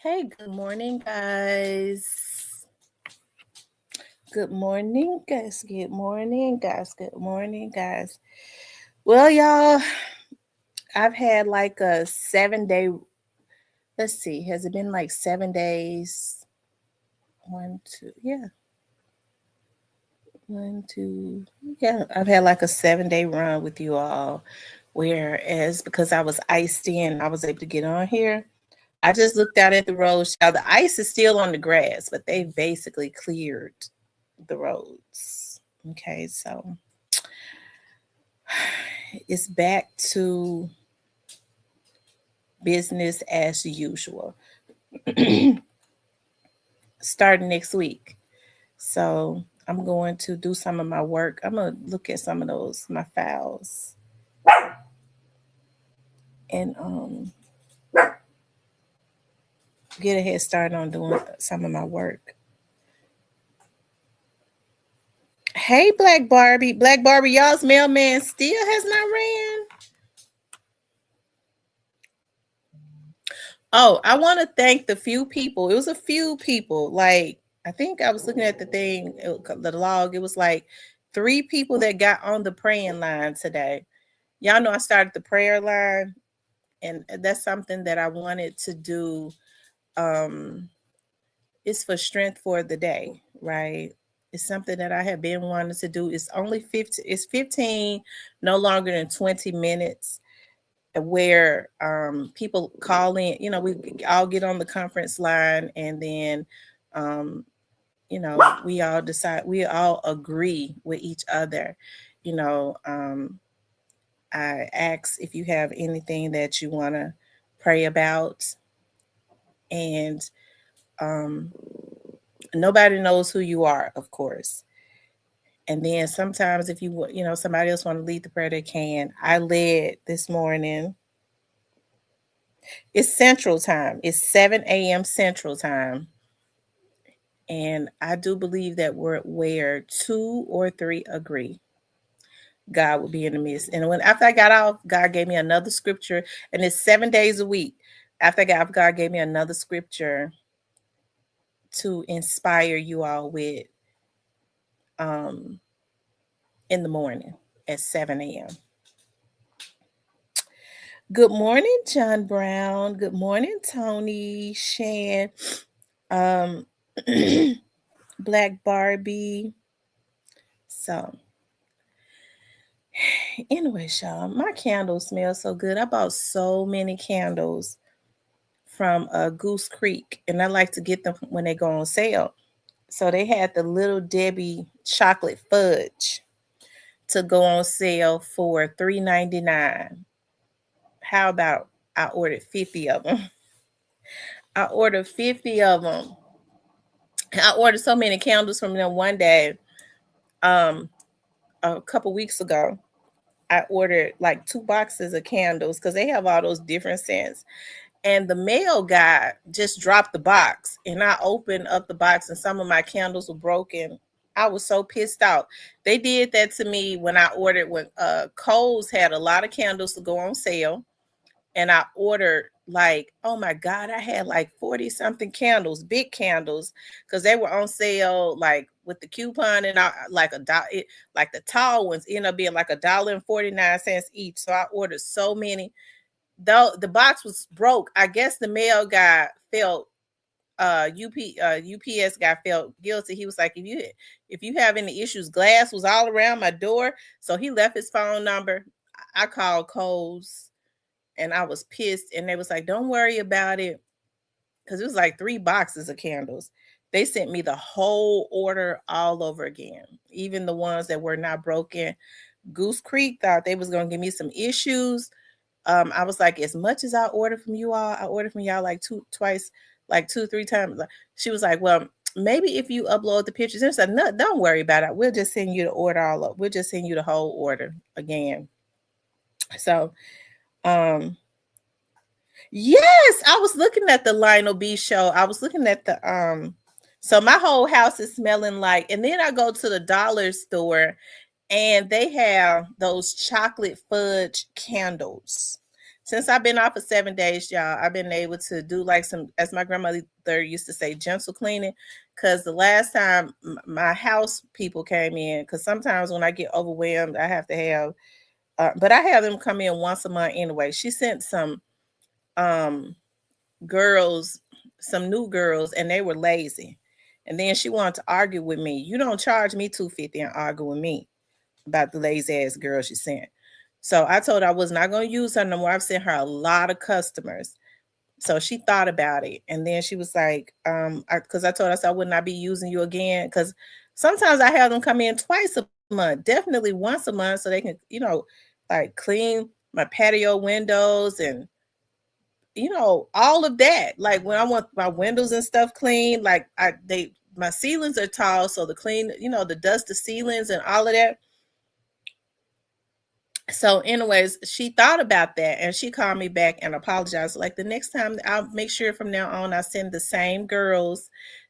Hey, good morning, guys. Good morning, guys. Good morning, guys. Good morning, guys. Well, y'all, I've had like a 7 day. Let's see, has it been like 7 days? One, two, yeah, one, two, yeah. I've had like a 7 day run with you all. Whereas because I was iced in, I was able to get on here. I just looked out at the roads. Y'all, the ice is still on the grass, but they basically cleared the roads. Okay, so it's back to business as usual starting next week. So I'm going to do some of my work. I'm going to look at some of those, my files, and get a head start on doing some of my work. Hey, Black Barbie. Black Barbie, y'all's mailman still has not ran. Oh, I want to thank the few people. It was a few people. Like, I think I was looking at the thing, the log. It was like 3 people that got on the praying line today. Y'all know I started the prayer line, and that's something that I wanted to do. It's for strength for the day, right? It's something that I have been wanting to do. It's only 15, it's 15, no longer than 20 minutes where people call in, we all get on the conference line, and then um, we all decide, we all agree with each other. you know um, I ask if you have anything that you want to pray about, and um, nobody knows who you are, of course. And then sometimes if somebody else want to lead the prayer, they can. I led this morning. It's Central Time. It's 7 a.m. Central Time. And I do believe that where 2 or 3 agree, God will be in the midst. And after I got off, God gave me another scripture, and it's 7 days a week. After I got off, God gave me another scripture to inspire you all with um, in the morning at 7 a.m. Good morning, John Brown. Good morning, Tony, Shan, um, Black Barbie. So, anyway, y'all, my candles smell so good. I bought so many candles from Goose Creek, and I like to get them when they go on sale. So they had the Little Debbie chocolate fudge to go on sale for $3.99. How about I ordered 50 of them? I ordered 50 of them. I ordered so many candles from them one day. A couple weeks ago, I ordered like 2 boxes of candles because they have all those different scents. And the mail guy just dropped the box, and I opened up the box, and some of my candles were broken. I was so pissed out. They did that to me when I ordered, when Kohl's had a lot of candles to go on sale, and I ordered, like, oh my God, I had like 40 something candles, big candles, because they were on sale, like with the coupon, and I like like the tall ones ended up being like $1.49 each. So I ordered so many. Though the box was broke, I guess the mail guy felt UPS guy felt guilty. He was like, if you have any issues, glass was all around my door. So he left his phone number. I called Kohl's, and I was pissed, and they was like, don't worry about it, because it was like 3 boxes of candles. They sent me the whole order all over again, even the ones that were not broken. Goose Creek thought they was gonna give me some issues. I was like, as much as I ordered from you all, I ordered from y'all like twice, like 2, 3 times. She was like, well, maybe if you upload the pictures. And I said, no, don't worry about it. We'll just send you the order all up. We'll just send you the whole order again. So, yes, I was looking at the Lionel B show. I was looking at the so my whole house is smelling like, and then I go to the dollar store, and they have those chocolate fudge candles. since I've been off for 7 days, y'all, I've been able to do like some, as my grandmother used to say, gentle cleaning. Cause the last time my house people came in, cause sometimes when I get overwhelmed, I have to have, but I have them come in once a month anyway. She sent some um girls, some new girls, and they were lazy. And then she wanted to argue with me. You don't charge me 250 and argue with me about the lazy ass girl she sent. So I told her I was not going to use her no more. I've sent her a lot of customers. So she thought about it. And then she was like, because I told her, so I would not be using you again. Because sometimes I have them come in twice a month, definitely once a month, so they can, like clean my patio windows and, all of that. Like when I want my windows and stuff clean, like my ceilings are tall, so the clean, the dust the ceilings and all of that. So anyways, she thought about that and she called me back and apologized. Like the next time, I'll make sure from now on I send the same girls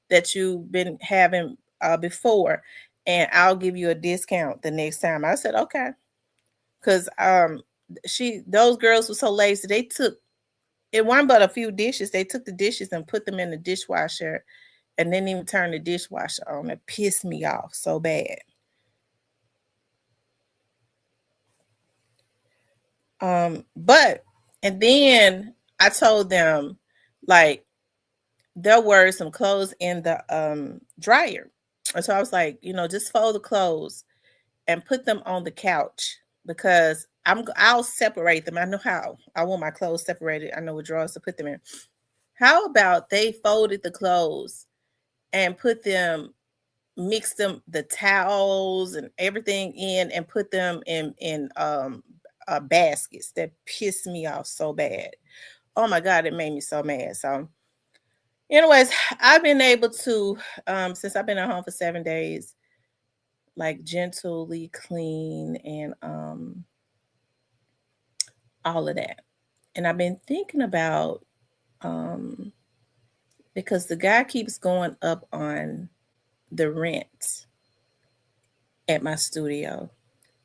that you've been having before, and I'll give you a discount the next time. I said okay, because those girls were so lazy. They took it one but a few dishes. They took the dishes and put them in the dishwasher and didn't even turn the dishwasher on. It pissed me off so bad. But and then I told them, like, there were some clothes in the dryer. And so I was like, just fold the clothes and put them on the couch, because I'll separate them. I know how. I want my clothes separated. I know what drawers to put them in. How about they folded the clothes and put them, mix them, the towels and everything in, and put them in baskets? That pissed me off so bad. Oh my God, it made me so mad. So anyways, I've been able to, since I've been at home for 7 days, like gently clean and all of that. And I've been thinking about, um because the guy keeps going up on the rent at my studio.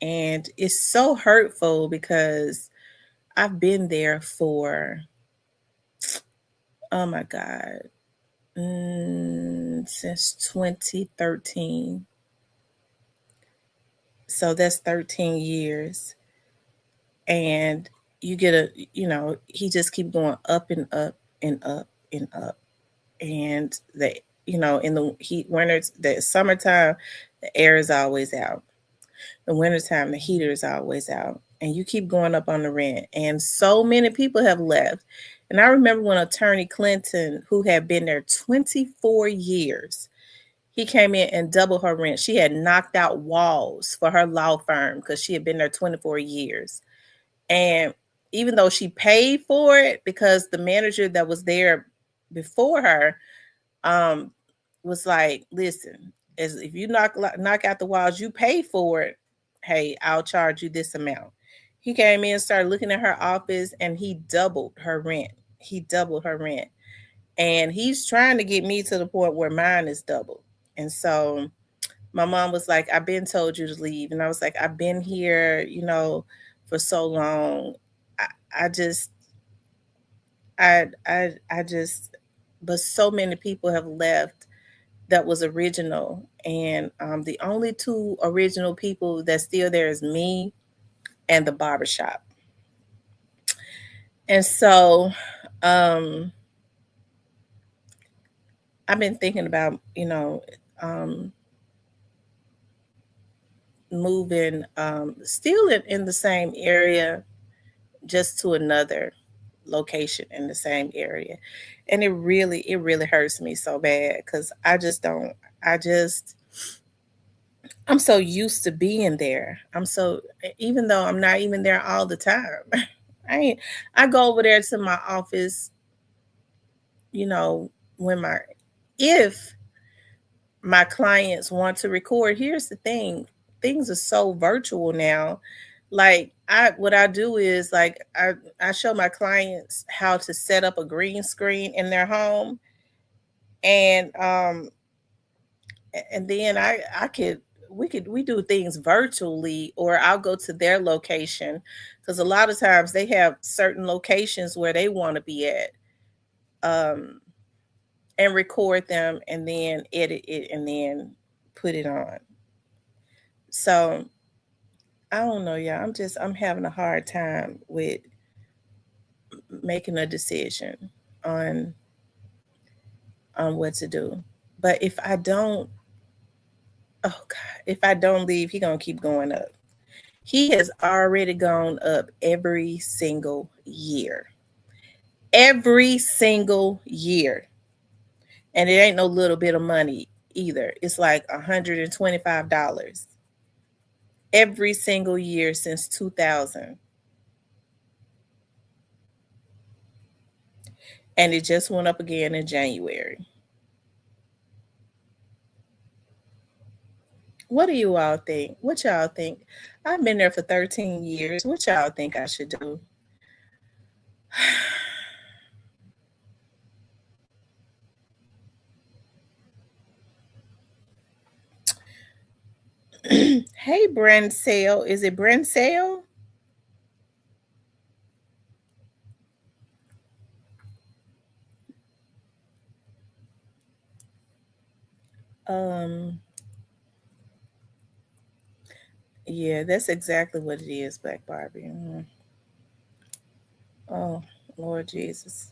And it's so hurtful because I've been there for, oh my God, since 2013. So that's 13 years. And you get he just keep going up and up and up and up. And in the heat winters, the summertime, the air is always out. The wintertime, the heater is always out. And you keep going up on the rent. And so many people have left. And I remember when Attorney Clinton, who had been there 24 years, he came in and doubled her rent. She had knocked out walls for her law firm because she had been there 24 years. And even though she paid for it, because the manager that was there before her um, was like, listen, as if you knock out the walls, you pay for it. Hey, I'll charge you this amount. He came in, started looking at her office, and he doubled her rent. He doubled her rent. And he's trying to get me to the point where mine is doubled. And so my mom was like, I've been told you to leave. And I was like, I've been here, for so long. I, I just, I just, but so many people have left that was original. And the only two original people that's still there is me and the barbershop. And so I've been thinking about, um, moving, still in the same area, just to another location in the same area. And it really hurts me so bad because I just don't, I just, I'm so used to being there. Even though I'm not even there all the time. I ain't, I go over there to my office, you know, when if my clients want to record. Here's the thing, things are so virtual now. Like what I do is like I show my clients how to set up a green screen in their home, and then I could we do things virtually, or I'll go to their location because a lot of times they have certain locations where they want to be at, um, and record them and then edit it and then put it on. So I don't know, y'all. I'm having a hard time with making a decision on what to do. But if I don't, oh God, if I don't leave, he gonna keep going up. He has already gone up every single year. Every single year. And it ain't no little bit of money either. It's like $125 every single year since 2000. And it just went up again in January. What do you all think? What y'all think? I've been there for 13 years. What y'all think I should do? Hey, Brand Sale. Is it Brand Sale? Um, yeah, that's exactly what it is, Black Barbie. Oh, Lord Jesus.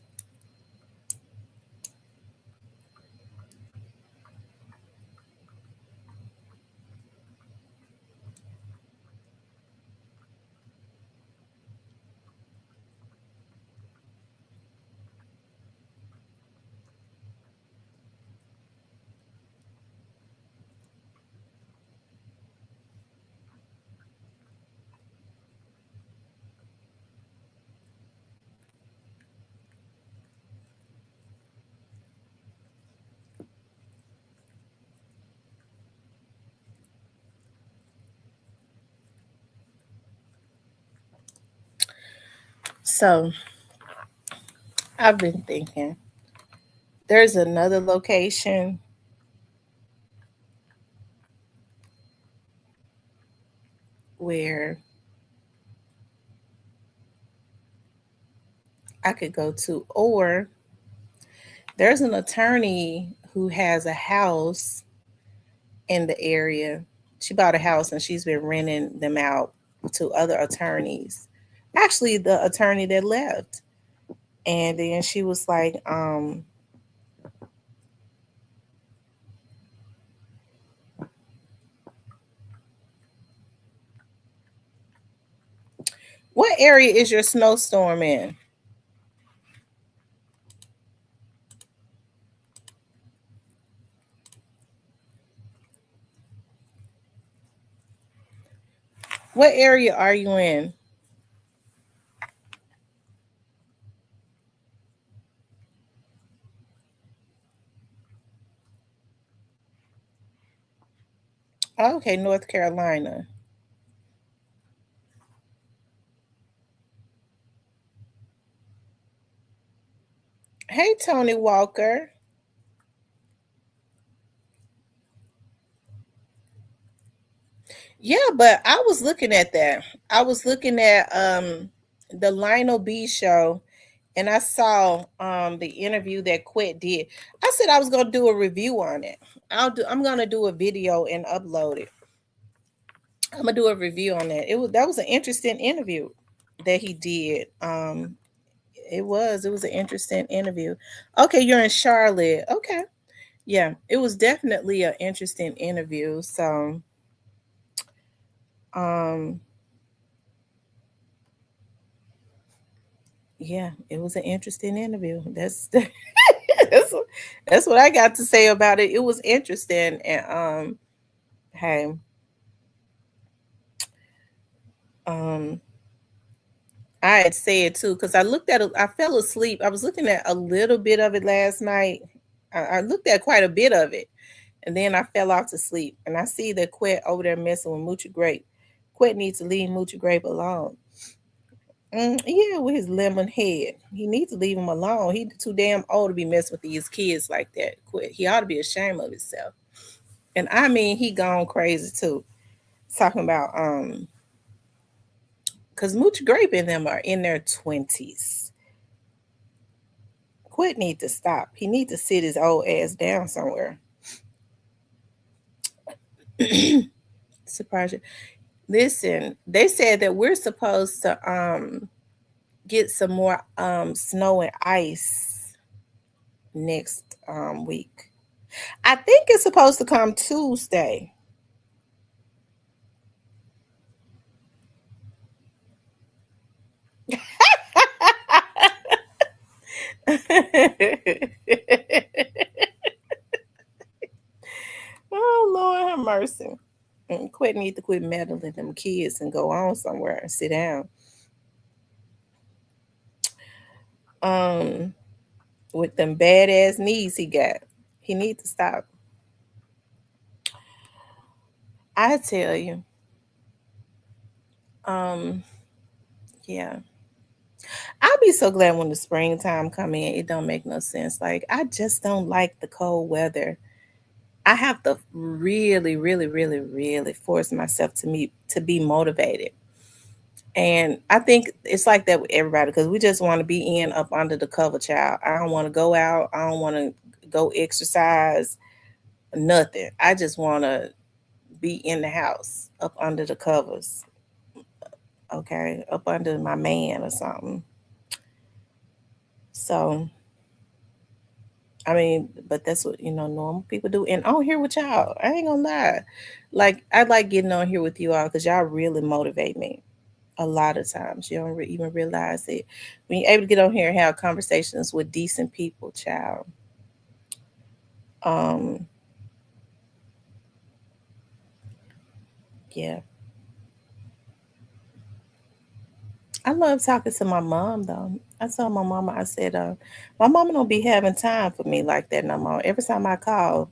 So I've been thinking there's another location where I could go to, or there's an attorney who has a house in the area. She bought a house and she's been renting them out to other attorneys. Actually, the attorney that left. And then she was like, what area is your snowstorm in? What area are you in? Okay, North Carolina. Hey, Tony Walker. Yeah, but I was looking at that. I was looking at the Lionel B show, and I saw the interview that Quet did. I said I was gonna do a review on it. I'm gonna do a video and upload it. I'm gonna do a review on that. That was an interesting interview that he did. It was an interesting interview. Okay, you're in Charlotte. Okay. Yeah, it was definitely an interesting interview. So um yeah, it was an interesting interview. That's, that's what I got to say about it. It was interesting, and hey, um I had said too because I looked at it. I fell asleep. I was looking at a little bit of it last night. I looked at quite a bit of it, and then I fell off to sleep. And I see that Quet over there messing with Moochie Grape. Quet needs to leave Moochie Grape alone. Yeah, with his lemon head. He needs to leave him alone. He's too damn old to be messing with these kids like that. Quit. He ought to be ashamed of himself. And I mean, he gone crazy too. Talking about because Mooch Grape and them are in their 20s. Quit need to stop. He need to sit his old ass down somewhere. Surprise you. Listen, they said that we're supposed to get some more snow and ice next week. I think it's supposed to come Tuesday. Oh Lord have mercy. Quit need to quit meddling them kids and go on somewhere and sit down. Um, with them badass knees he got, he need to stop. I tell you. Um, yeah. I'll be so glad when the springtime come in. It don't make no sense. Like I just don't like the cold weather. I have to really, really, really, really force myself to be motivated. And I think it's like that with everybody because we just want to be in up under the cover, child. I don't want to go out. I don't want to go exercise. Nothing. I just want to be in the house up under the covers. Okay, up under my man or something. So I mean, but that's what normal people do. And on here with y'all, I ain't gonna lie. Like I like getting on here with you all because y'all really motivate me. A lot of times, you don't even realize it when you're able to get on here and have conversations with decent people, child. Um, yeah, I love talking to my mom though. I told my mama, I said, my mama don't be having time for me like that no more. Every time I call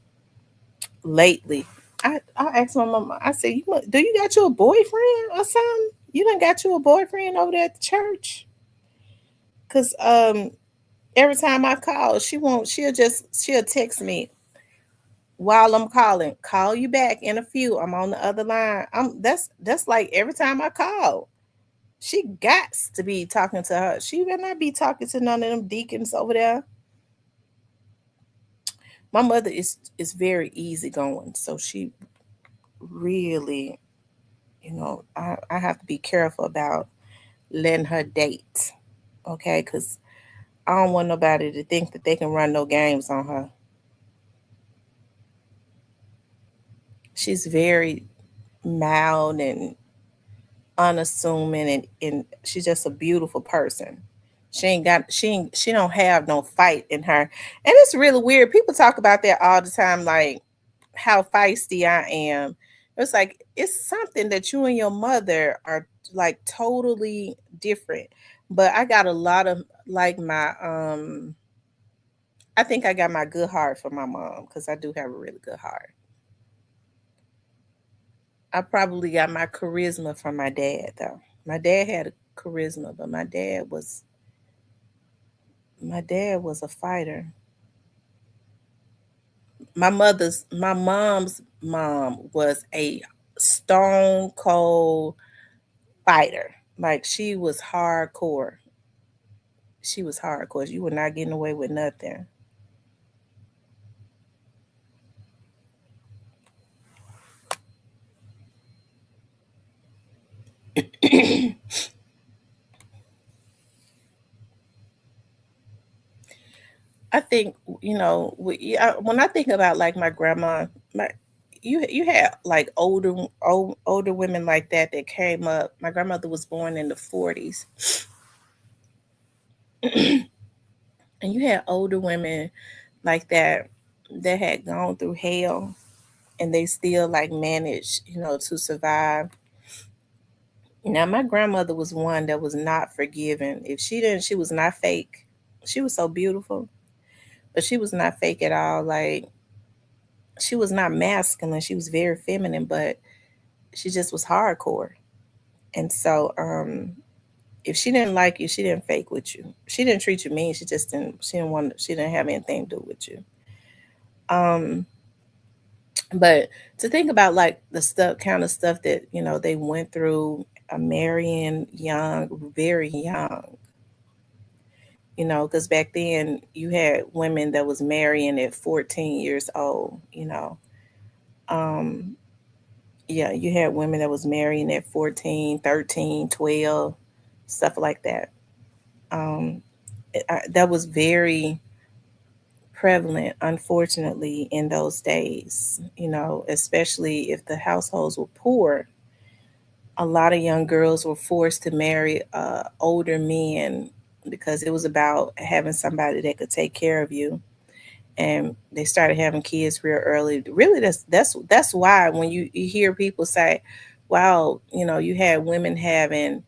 lately, I asked my mama, I said, do you got you a boyfriend or something? You done got you a boyfriend over there at the church? Cause every time I call, she'll text me while I'm calling. Call you back in a few. I'm on the other line. That's like every time I call. She got to be talking to her. She better not be talking to none of them deacons over there. My mother is very easygoing, so she really, I have to be careful about letting her date. Okay, because I don't want nobody to think that they can run no games on her. She's very mild and unassuming, and she's just a beautiful person. She don't have no fight in her. And it's really weird. People talk about that all the time, like how feisty I am. It's like it's something that you and your mother are like totally different. But I got a lot of like my I think I got my good heart for my mom because I do have a really good heart. I probably got my charisma from my dad though. My dad had a charisma, but my dad was a fighter. My mom's mom was a stone cold fighter. Like she was hardcore. She was hardcore. You were not getting away with nothing. I think when I think about like my grandma, my you had like older women like that came up. My grandmother was born in the 40s, and you had older women like that had gone through hell, and they still like managed, to survive. Now my grandmother was one that was not forgiving. If she didn't, she was not fake. She was so beautiful, but she was not fake at all. Like she was not masculine. She was very feminine, but she just was hardcore. And so, if she didn't like you, she didn't fake with you. She didn't treat you mean. She just didn't. She didn't want. She didn't have anything to do with you. Um, But to think about like the stuff, kind of stuff that they went through, marrying young, very young, because back then you had women that was marrying at 14 years old. Um, yeah, you had women that was marrying at 14, 13, 12, stuff like that. Um, that was very prevalent, unfortunately, in those days, especially if the households were poor. A lot of young girls were forced to marry older men because it was about having somebody that could take care of you. And they started having kids real early. Really, that's why when you hear people say, "Wow, you had women having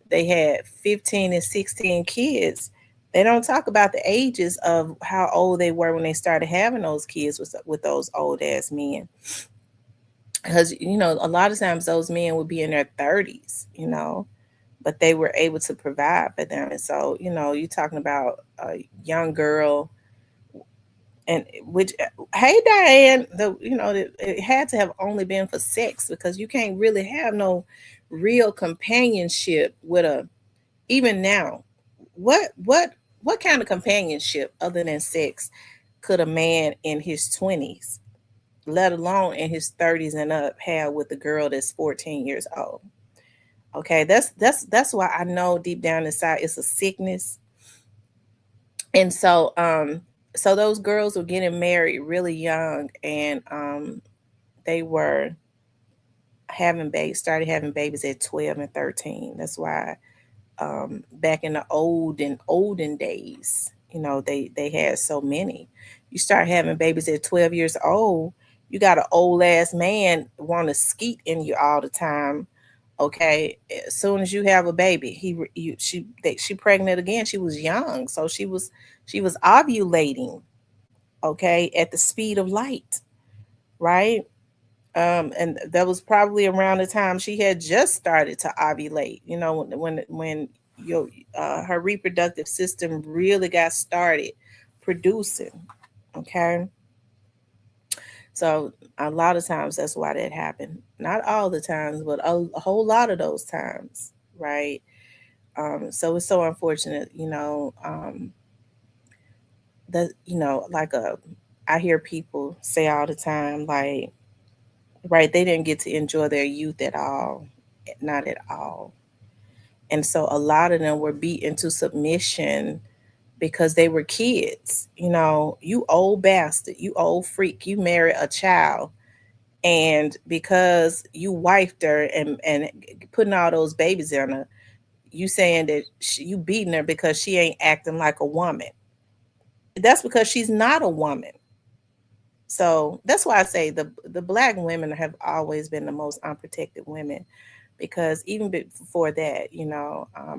they had 15 and 16 kids." They don't talk about the ages of how old they were when they started having those kids with those old ass men. Because a lot of times those men would be in their 30s, but they were able to provide for them. And so, you're talking about a young girl, and which, hey Diane, it had to have only been for sex, because you can't really have no real companionship with a, even now, what kind of companionship other than sex could a man in his 20s, let alone in his 30s and up, have with a girl that's 14 years old? Okay, that's why I know deep down inside it's a sickness. And so those girls were getting married really young, and they were started having babies at 12 and 13. That's why back in the olden days, they had so many. You start having babies at 12 years old, you got an old ass man want to skeet in you all the time. Okay, as soon as you have a baby, she pregnant again. She was young, so she was ovulating, okay, at the speed of light, right? And that was probably around the time she had just started to ovulate. When your her reproductive system really got started producing. Okay, so a lot of times that's why that happened. Not all the times, but a whole lot of those times, right? So it's so unfortunate, that like I hear people say all the time, like, right, they didn't get to enjoy their youth at all, not at all. And so a lot of them were beat into submission because they were kids. You old bastard, you old freak, you married a child, and because you wifed her and putting all those babies in her, you saying that you beating her because she ain't acting like a woman. That's because she's not a woman. So that's why I say the black women have always been the most unprotected women, because even before that,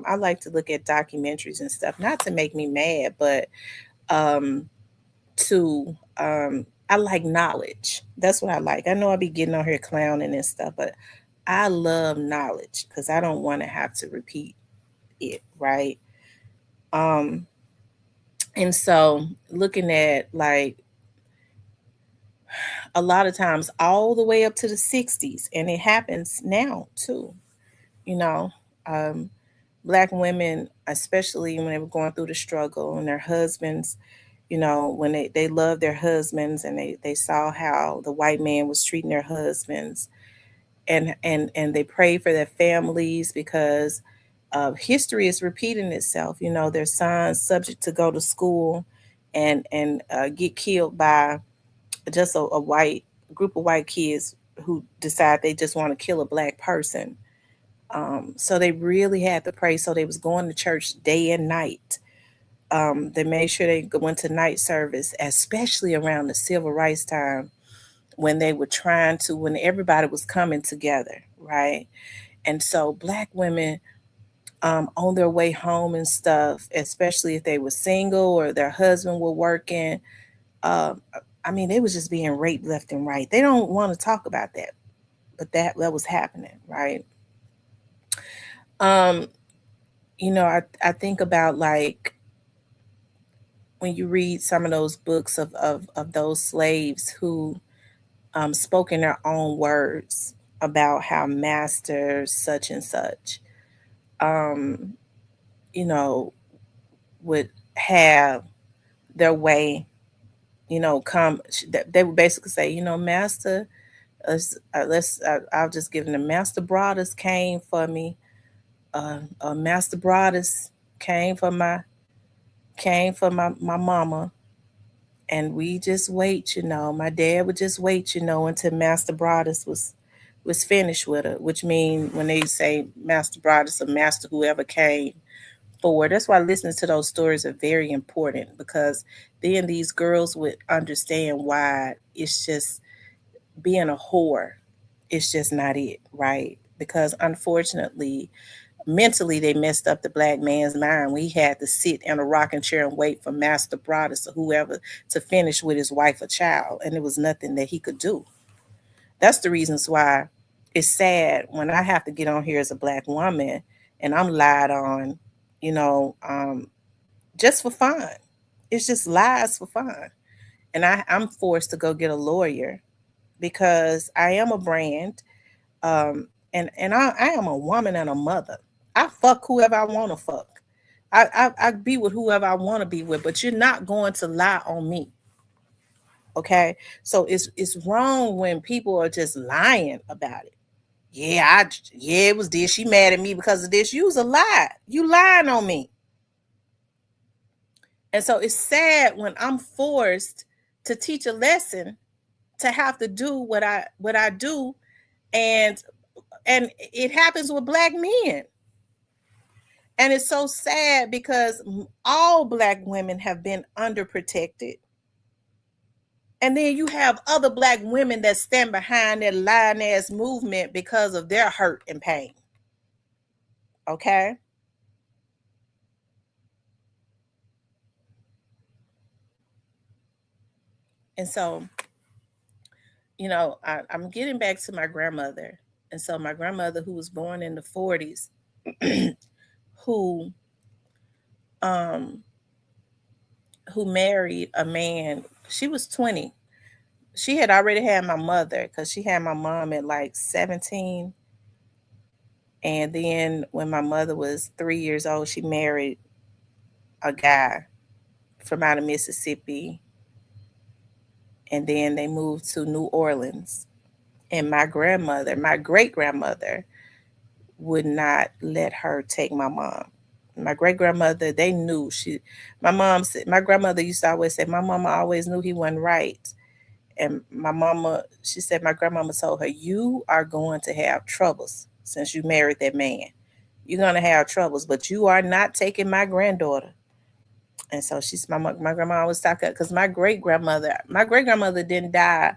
I like to look at documentaries and stuff, not to make me mad, but um, to I like knowledge. That's what I like. I know I be getting on here clowning and stuff, but I love knowledge because I don't want to have to repeat it, right? Um, and so looking at like a lot of times all the way up to the 60s, and it happens now too, you know. Um, Black women, especially when they were going through the struggle, and their husbands, when they loved their husbands, and they saw how the white man was treating their husbands, and they prayed for their families, because history is repeating itself. Their sons subject to go to school and get killed by just a white group of white kids who decide they just want to kill a black person. So they really had to pray. So they was going to church day and night. They made sure they went to night service, especially around the civil rights time, when they were trying to, when everybody was coming together, right? And so black women, on their way home and stuff, especially if they were single or their husband were working, uh, I mean, they was just being raped left and right. They don't want to talk about that, but that was happening, right? Um, I think about like when you read some of those books of those slaves who spoken their own words about how master such and such, um, you know, would have their way, come. They would basically say, master, I'll just give them the master brothers came for me. Master brothers came for my mama, and we just wait. My dad would just wait, until Master Broadus was finished with her, which means when they say Master Broadus or Master whoever came forward. That's why listening to those stories are very important, because then these girls would understand why it's just being a whore. It's just not it, right? Because unfortunately, mentally they messed up the black man's mind. We had to sit in a rocking chair and wait for Master Broadus or whoever to finish with his wife or child, and there was nothing that he could do. That's the reasons why it's sad when I have to get on here as a black woman and I'm lied on, you know, um, just for fun. It's just lies for fun. And I'm forced to go get a lawyer because I am a brand. And I am a woman and a mother. I fuck whoever I want to fuck. I be with whoever I want to be with, but you're not going to lie on me. Okay, so it's wrong when people are just lying about it. Yeah, it was this. She mad at me because of this. You was a lie. You lying on me. And so it's sad when I'm forced to teach a lesson, to have to do what I do, and and it happens with black men. And it's so sad because all black women have been underprotected. And then you have other black women that stand behind that lying ass movement because of their hurt and pain. Okay. And so, I'm getting back to my grandmother. And so my grandmother, who was born in the 40s, who um who married a man, she was 20. She had already had my mother because she had my mom at like 17. And then when my mother was 3 years old, she married a guy from out of Mississippi. And then they moved to New Orleans. And my grandmother, my great grandmother, would not let her take my mom. My great grandmother, they knew my mom said, my grandmother used to always say, my mama always knew he wasn't right. And my mama, she said, my grandmama told her, you are going to have troubles since you married that man. You're going to have troubles, but you are not taking my granddaughter. And so my grandma always talk up because my great grandmother didn't die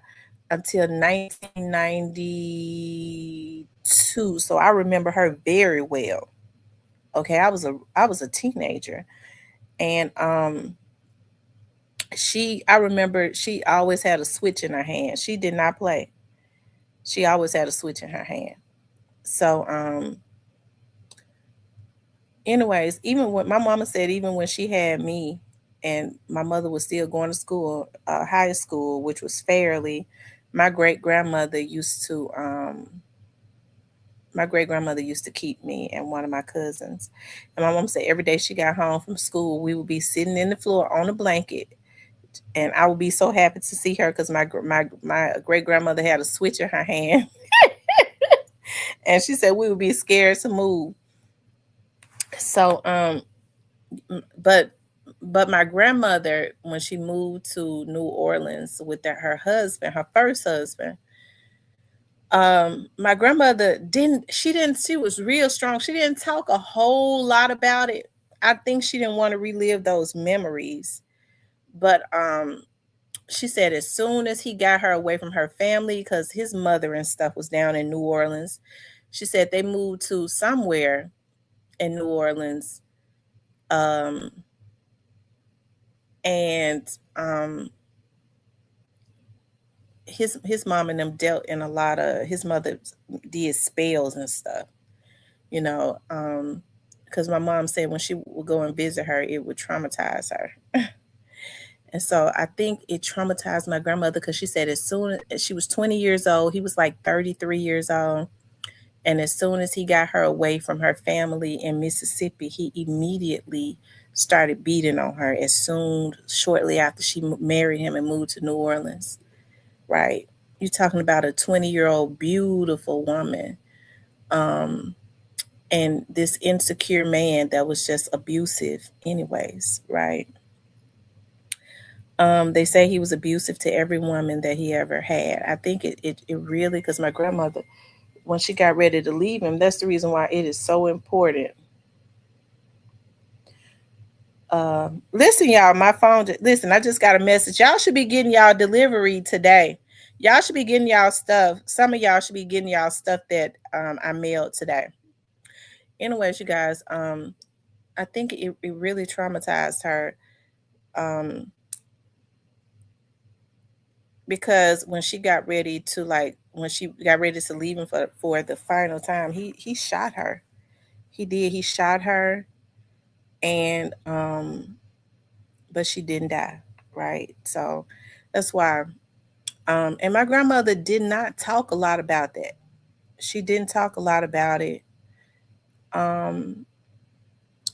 until 1992. So I remember her very well. Okay, I was a teenager, and I remember she always had a switch in her hand. She did not play. She always had a switch in her hand. So anyways, even when my mama said, even when she had me and my mother was still going to school, high school, which was Fairly, my great grandmother used to keep me and one of my cousins. And my mom said every day she got home from school, we would be sitting in the floor on a blanket, and I would be so happy to see her because my great grandmother had a switch in her hand, and she said we would be scared to move. So but my grandmother, when she moved to New Orleans with her husband, her first husband, my grandmother she was real strong. She didn't talk a whole lot about it. I think she didn't want to relive those memories. But she said as soon as he got her away from her family, because his mother and stuff was down in New Orleans, she said they moved to somewhere in New Orleans. Um, and his mom and them dealt in a lot of, his mother did spells and stuff, you know, because my mom said when she would go and visit her, it would traumatize her. And so I think it traumatized my grandmother because she said as soon as she was 20 years old, he was like 33 years old. And as soon as he got her away from her family in Mississippi, he immediately started beating on her as soon, shortly after she married him and moved to New Orleans, right? You're talking about a 20-year-old beautiful woman, um, and this insecure man that was just abusive, anyways, right? They say he was abusive to every woman that he ever had. I think it really, because my grandmother, when she got ready to leave him, that's the reason why it is so important. Listen, y'all, my phone. Listen, I just got a message. Y'all should be getting y'all delivery today. Y'all should be getting y'all stuff. Some of y'all should be getting y'all stuff that I mailed today. Anyways, you guys, I think it really traumatized her, um, because when she got ready to when she got ready to leave him for the final time, he shot her. He did. He shot her, and but she didn't die, right? So that's why. And my grandmother did not talk a lot about that. She didn't talk a lot about it. Um,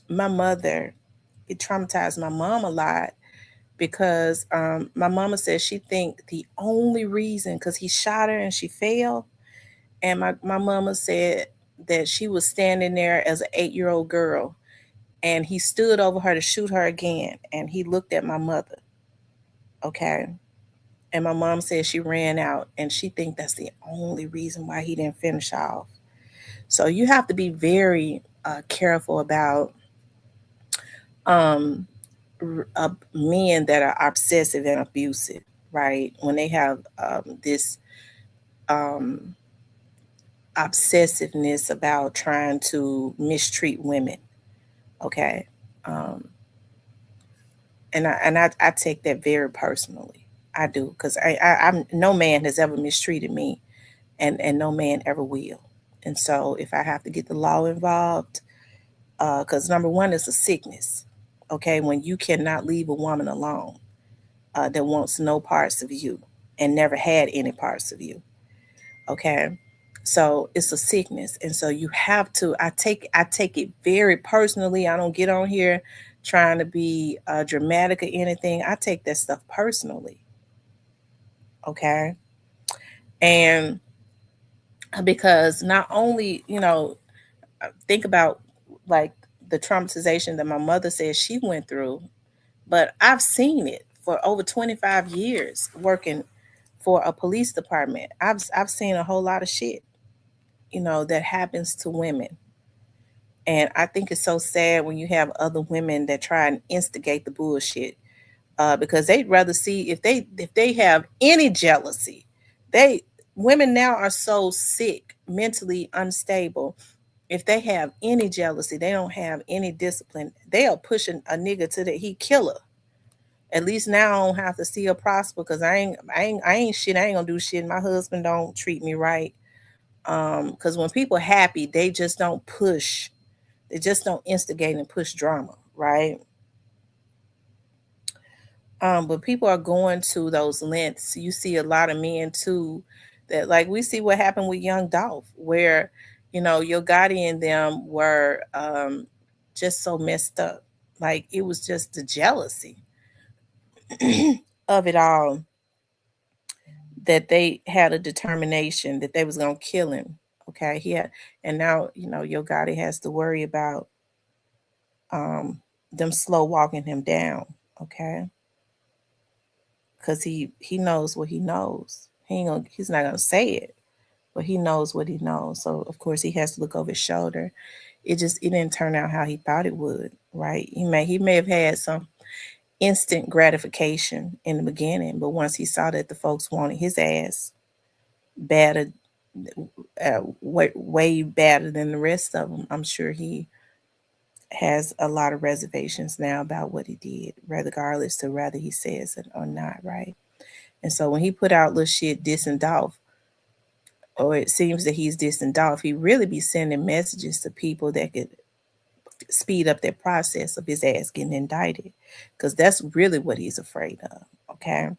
my mother, it traumatized my mom a lot because my mama said she think the only reason, because he shot her and she fell, and my mama said that she was standing there as an 8-year-old girl, and he stood over her to shoot her again, and he looked at my mother, okay? And my mom said she ran out, and she think that's the only reason why he didn't finish off. So you have to be very careful about um, men that are obsessive and abusive, right? When they have this um, obsessiveness about trying to mistreat women, okay? Um, and I take that very personally. I do, because I'm no man has ever mistreated me, and no man ever will. And so if I have to get the law involved, because number one is a sickness, okay? When you cannot leave a woman alone that wants no parts of you and never had any parts of you, okay? So it's a sickness, and so you have to. I take it very personally. I don't get on here trying to be dramatic or anything. I take that stuff personally, okay? And because not only, think about like the traumatization that my mother says she went through, but I've seen it for over 25 years working for a police department. I've seen a whole lot of shit, that happens to women. And I think it's so sad when you have other women that try and instigate the bullshit, because they'd rather see if they have any jealousy. They Women now are so sick, mentally unstable. If they have any jealousy, they don't have any discipline. They are pushing a nigga to the he killer. At least now I don't have to see her prosper, because I ain't shit. I ain't gonna do shit. My husband don't treat me right. Because when people happy, they just don't push. They just don't instigate and push drama, right? But people are going to those lengths. You see a lot of men too, that like we see what happened with Young Dolph, where Yo Gotti and them were just so messed up. Like it was just the jealousy of it all, that they had a determination that they was gonna kill him. Okay, and now Yo Gotti has to worry about um them slow walking him down. Okay, because he knows what he knows. He's not gonna say it, but he knows what he knows. So of course he has to look over his shoulder. It didn't turn out how he thought it would, right? He may have had some instant gratification in the beginning, but once he saw that the folks wanted his ass better, way better than the rest of them, I'm sure he has a lot of reservations now about what he did, regardless to whether he says it or not, right? And so when he put out little shit dissing Dolph, or it seems that he's dissing Dolph, he really be sending messages to people that could speed up that process of his ass getting indicted, because that's really what he's afraid of. Okay.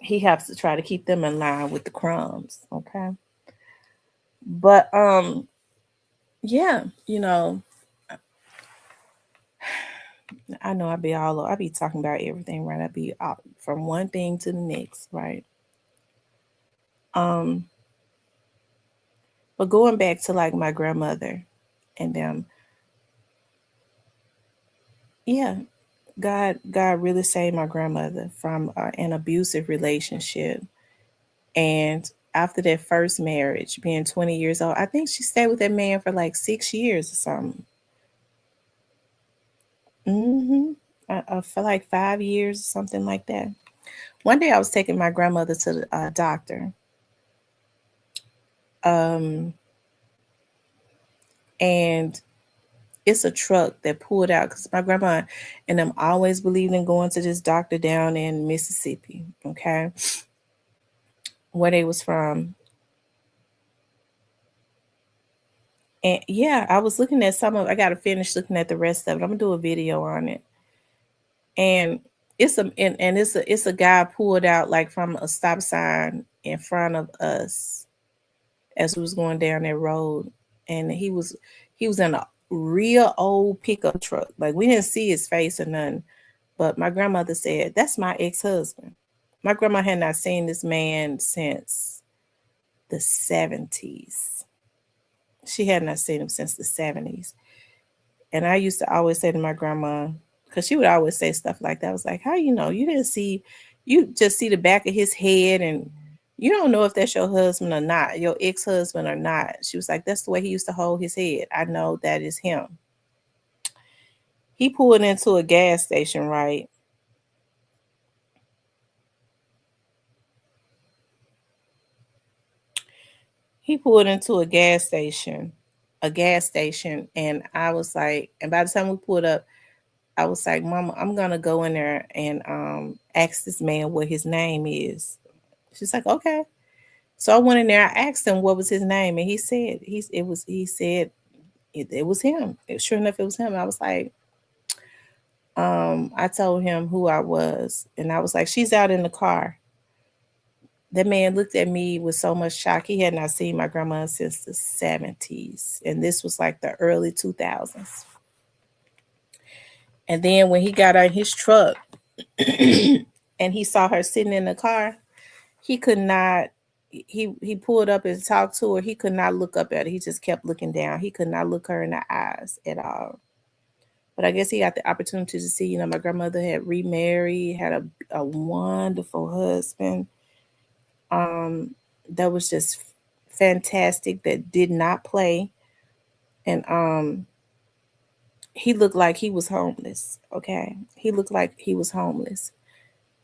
He has to try to keep them in line with the crumbs. Okay. But yeah, I know I be talking about everything, right? I be from one thing to the next, right? Um, but going back to like my grandmother and them, yeah, God really saved my grandmother from an abusive relationship. And after that first marriage, being 20 years old, I think she stayed with that man for like 6 years or something. Mm-hmm. For like 5 years or something like that. One day I was taking my grandmother to the doctor. Um, and it's a truck that pulled out because my grandma and them always believed in going to this doctor down in Mississippi, okay, where they was from. And yeah, I was looking at some of. I got to finish looking at the rest of it. I'm gonna do a video on it. And it's a guy pulled out like from a stop sign in front of us as we was going down that road, and he was in a real old pickup truck. Like we didn't see his face or nothing, but my grandmother said that's my ex-husband. My grandma had not seen this man since the 70s. She had not seen him since the 70s. And I used to always say to my grandma, because she would always say stuff like that. I was like, how you know? You didn't see, you just see the back of his head and you don't know if that's your husband or not, your ex-husband or not. She was like, that's the way he used to hold his head. I know that is him. He pulled into a gas station, right? He pulled into a gas station, and I was like, and by the time we pulled up, I was like, Mama, I'm gonna go in there and ask this man what his name is. She's like, okay. So I went in there. I asked him what was his name, and he said it was him. Sure enough, it was him. I was like, I told him who I was, and I was like, she's out in the car. That man looked at me with so much shock. He had not seen my grandma since the 70s, and this was like the early 2000s. And then when he got out his truck and he saw her sitting in the car, he could not he pulled up and talked to her. He could not look up at her. He just kept looking down. He could not look her in the eyes at all. But I guess he got the opportunity to see, my grandmother had remarried, had a wonderful husband. Um, that was just fantastic, that did not play. And he looked like he was homeless. Okay. He looked like he was homeless.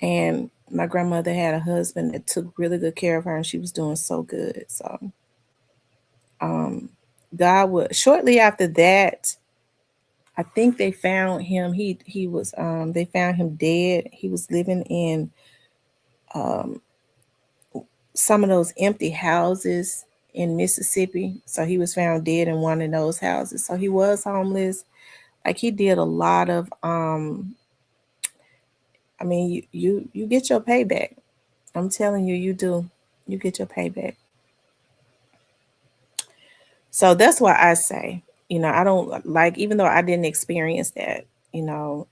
And my grandmother had a husband that took really good care of her, and she was doing so good. So um God would shortly after that, I think they found him. He was they found him dead. He was living in um some of those empty houses in Mississippi. So he was found dead in one of those houses. So he was homeless. Like he did a lot of I mean, you get your payback. I'm telling you, you do. You get your payback. So that's why I say, I don't like, even though I didn't experience that, you know,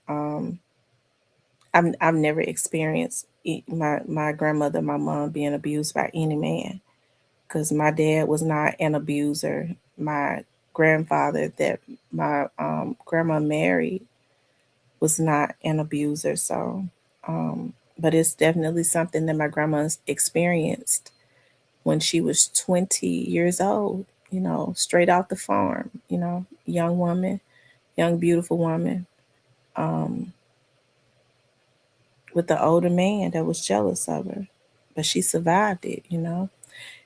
I've never experienced my grandmother, my mom being abused by any man, because my dad was not an abuser. My grandfather that my grandma married was not an abuser. So, but it's definitely something that my grandma's experienced when she was 20 years old, straight out the farm, young woman, young, beautiful woman, um, with the older man that was jealous of her. But she survived it.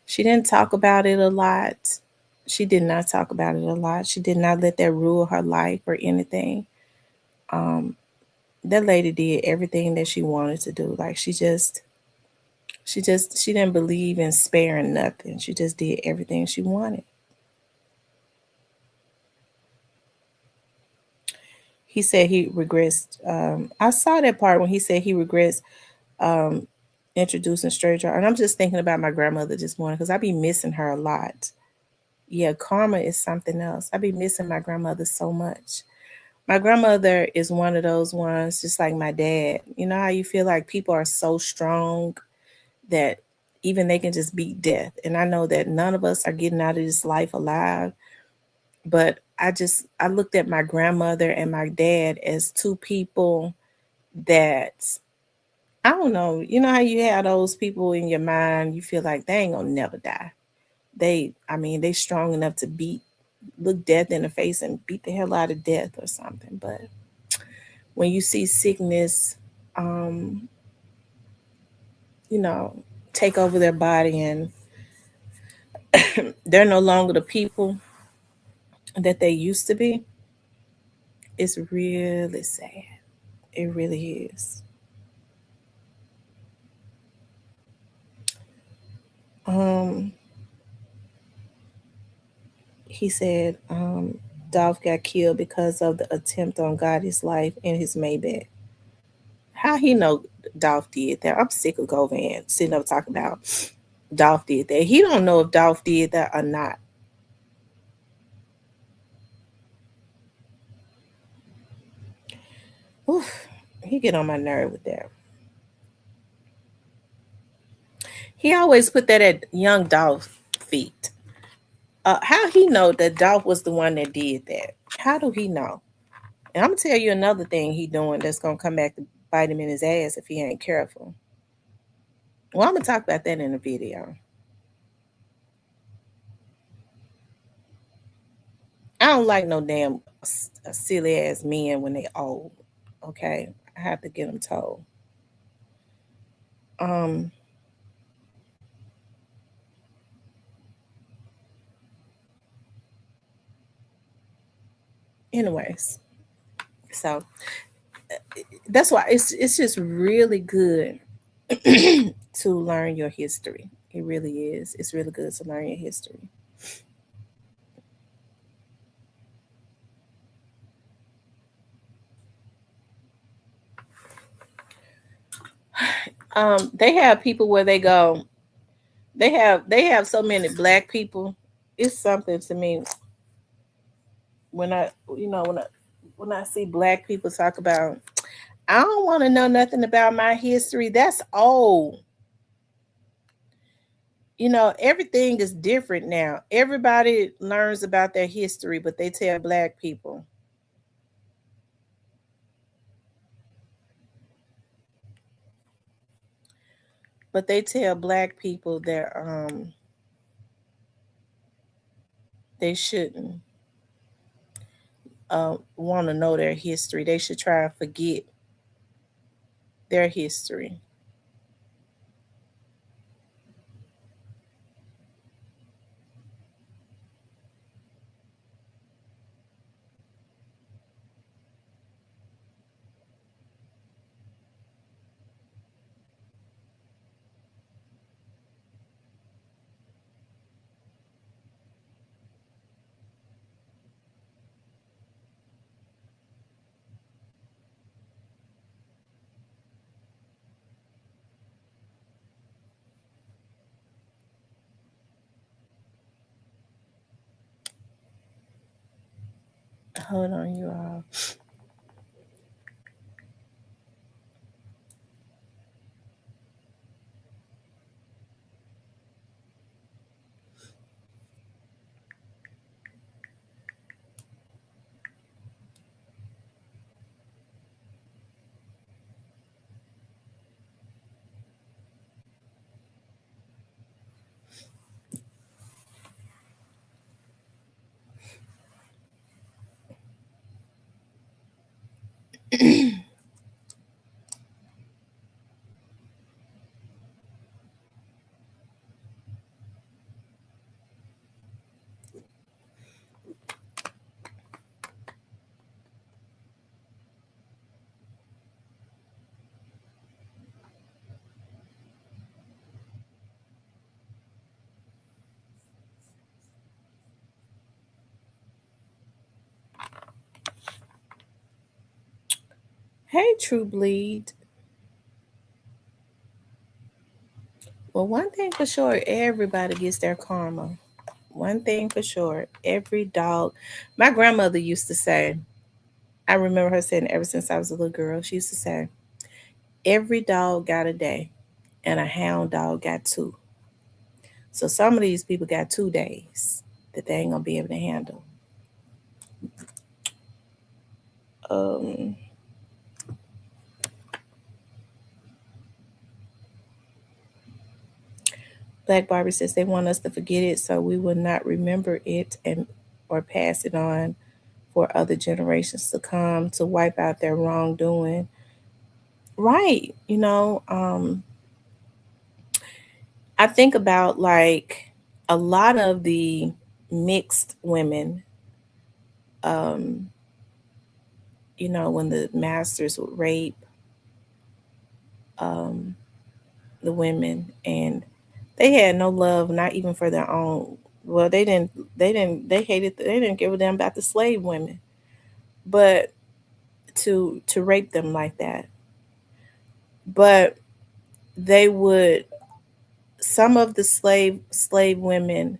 She didn't talk about it a lot. She did not talk about it a lot. She did not let that rule her life or anything. Um, that lady did everything that she wanted to do. Like she didn't believe in sparing nothing. She just did everything she wanted. He said he regrets. I saw that part when he said he regrets um, introducing stranger. And I'm just thinking about my grandmother this morning because I be missing her a lot. Yeah, karma is something else. I be missing my grandmother so much. My grandmother is one of those ones, just like my dad. You know how you feel like people are so strong that even they can just beat death. And I know that none of us are getting out of this life alive. But I looked at my grandmother and my dad as two people that I don't know. You know how you have those people in your mind, you feel like they ain't gonna never die. I mean, they strong enough to look death in the face and beat the hell out of death or something. But when you see sickness, um, you know, take over their body and they're no longer the people that they used to be, it's really sad. It really is. Um, he said Dolph got killed because of the attempt on Gotti's life in his Maybach. How he know Dolph did that? I'm sick of Govan sitting up talking about Dolph did that. He don't know if Dolph did that or not. Oof, he get on my nerve with that. He always put that at young Dolph's feet. How he know that Dolph was the one that did that? How do he know? And I'm gonna tell you another thing he doing that's gonna come back to bite him in his ass if he ain't careful. Well, I'm gonna talk about that in the video. I don't like no damn silly ass men when they old. Okay, I have to get them told. Um. Anyways, so that's why it's just really good to learn your history. It really is. It's really good to learn your history. They have people where they go. They have so many black people. It's something to me when I when I see black people talk about. I don't want to know nothing about my history. That's old. Everything is different now. Everybody learns about their history, but they tell black people. But they tell black people that they shouldn't want to know their history. They should try and forget their history. Hold on, you all. Hey, True Bleed. Well, one thing for sure, everybody gets their karma. One thing for sure, every dog. My grandmother used to say, I remember her saying ever since I was a little girl, she used to say, every dog got a day and a hound dog got two. So some of these people got 2 days that they ain't gonna be able to handle. Um, Black Barbie says they want us to forget it so we will not remember it and or pass it on for other generations to come to wipe out their wrongdoing. Right. I think about like a lot of the mixed women, um, when the masters would rape um, the women, and they had no love, not even for their own. Well, they hated, they didn't give a damn about the slave women, but to rape them like that. But they would, some of the slave women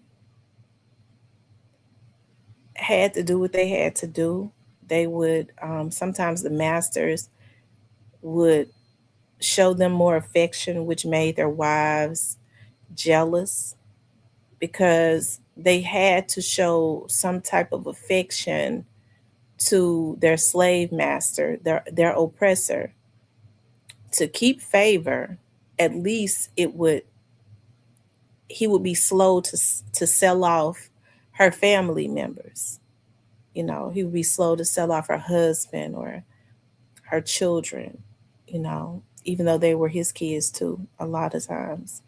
had to do what they had to do. They would, sometimes the masters would show them more affection, which made their wives jealous because they had to show some type of affection to their slave master, their oppressor, to keep favor. At least it would, he would be slow to sell off her family members. He would be slow to sell off her husband or her children, even though they were his kids too, a lot of times.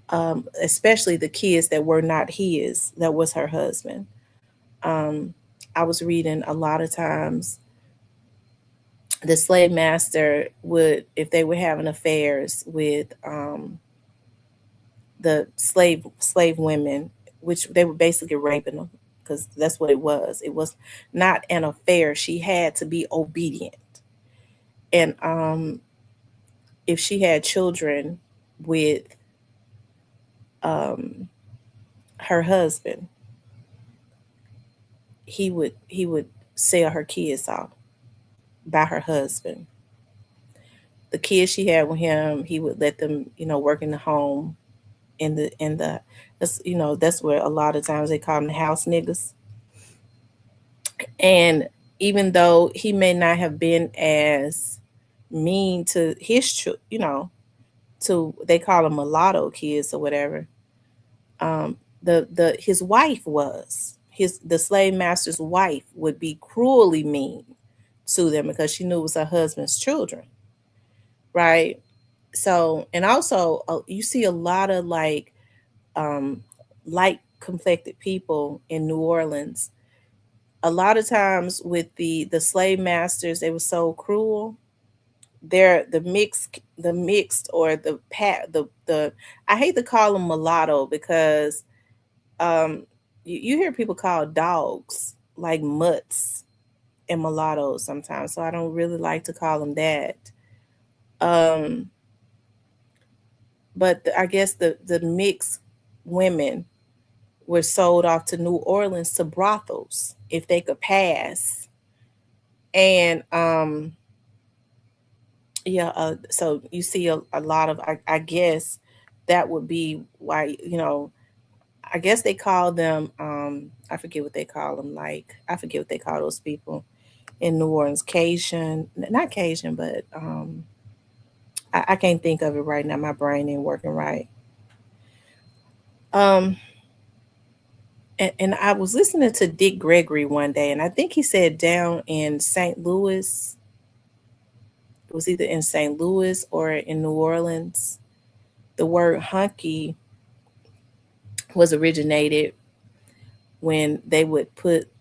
Especially the kids that were not his, that was her husband. Um, I was reading a lot of times the slave master would, if they were having affairs with the slave women, which they were basically raping them, because that's what it was. It was not an affair. She had to be obedient, and if she had children with um, her husband, he would sell her kids off by her husband. The kids she had with him, he would let them, work in the home, in the that's where a lot of times they call them the house niggas. And even though he may not have been as mean to his to, they call them mulatto kids or whatever, the his wife was, his the slave master's wife would be cruelly mean to them because she knew it was her husband's children, right? So, and also, you see a lot of like um, light complected people in New Orleans. A lot of times with the slave masters, they were so cruel. They're the mixed or the pat the I hate to call them mulatto because um you hear people call dogs like mutts and mulattoes sometimes, so I don't really like to call them that. Um, but I guess the mixed women were sold off to New Orleans to brothels if they could pass. And yeah, so you see a lot of, I guess that would be why, I guess they call them, I forget what they call them, like, I forget what they call those people in New Orleans, Cajun, not Cajun, but I can't think of it right now. My brain ain't working right. Um, and I was listening to Dick Gregory one day, and I think he said down in St. Louis, it was either in St. Louis or in New Orleans, the word hunky was originated when they would put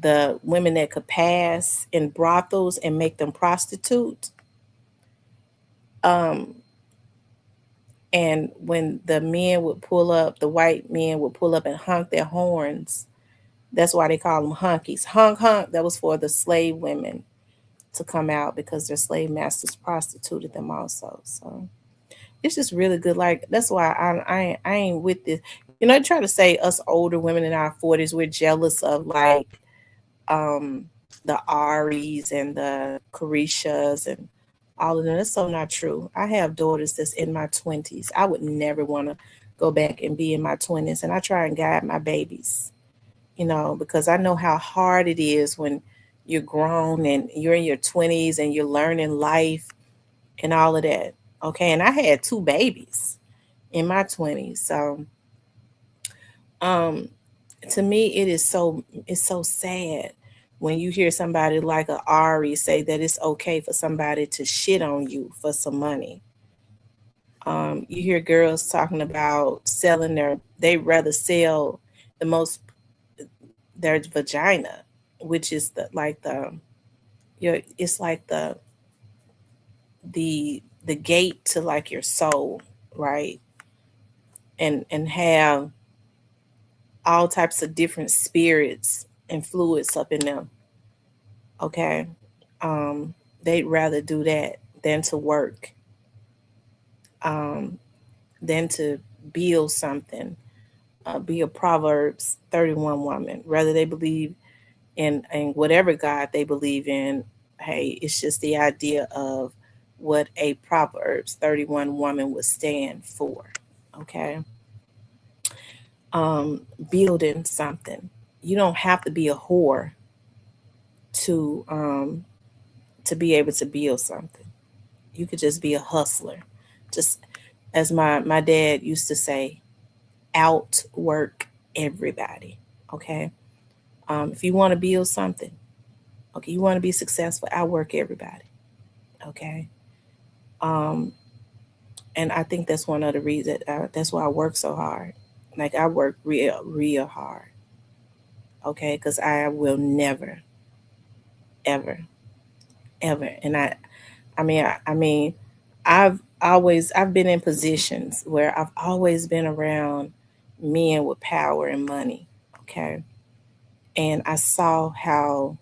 the women that could pass in brothels and make them prostitutes. Um, and when the men would pull up, the white men would pull up and honk their horns. That's why they call them hunkies. Honk, honk. That was for the slave women to come out because their slave masters prostituted them also. So it's just really good. Like that's why I ain't with this. You know, they try to say us older women in our 40s we're jealous of like um the Aries and the Carishas and all of them. That's so not true. I have daughters that's in my 20s. I would never want to go back and be in my 20s, and I try and guide my babies, you know, because I know how hard it is when you're grown and you're in your 20s and you're learning life and all of that. Okay. And I had two babies in my 20s. So, um, to me, it's so sad when you hear somebody like a Ari say that it's okay for somebody to shit on you for some money. You hear girls talking about selling they rather sell the most their vagina, which is it's like the gate to like your soul, right? And have all types of different spirits and fluids up in them. Okay, um, they'd rather do that than to work, um, than to build something, be a Proverbs 31 woman. Whether they believe in whatever God they believe in, hey, it's just the idea of what a Proverbs 31 woman would stand for. Okay. Um, building something. You don't have to be a whore to to be able to build something. You could just be a hustler. Just as my dad used to say, outwork everybody. Okay. If you want to build something, okay, you want to be successful, outwork everybody. Okay. Um, and I think that's one of the reasons. That's why I work so hard. Like I work real hard. Okay, because I will never, ever, ever. And I mean, I've been in positions where I've always been around men with power and money. Okay, and I saw how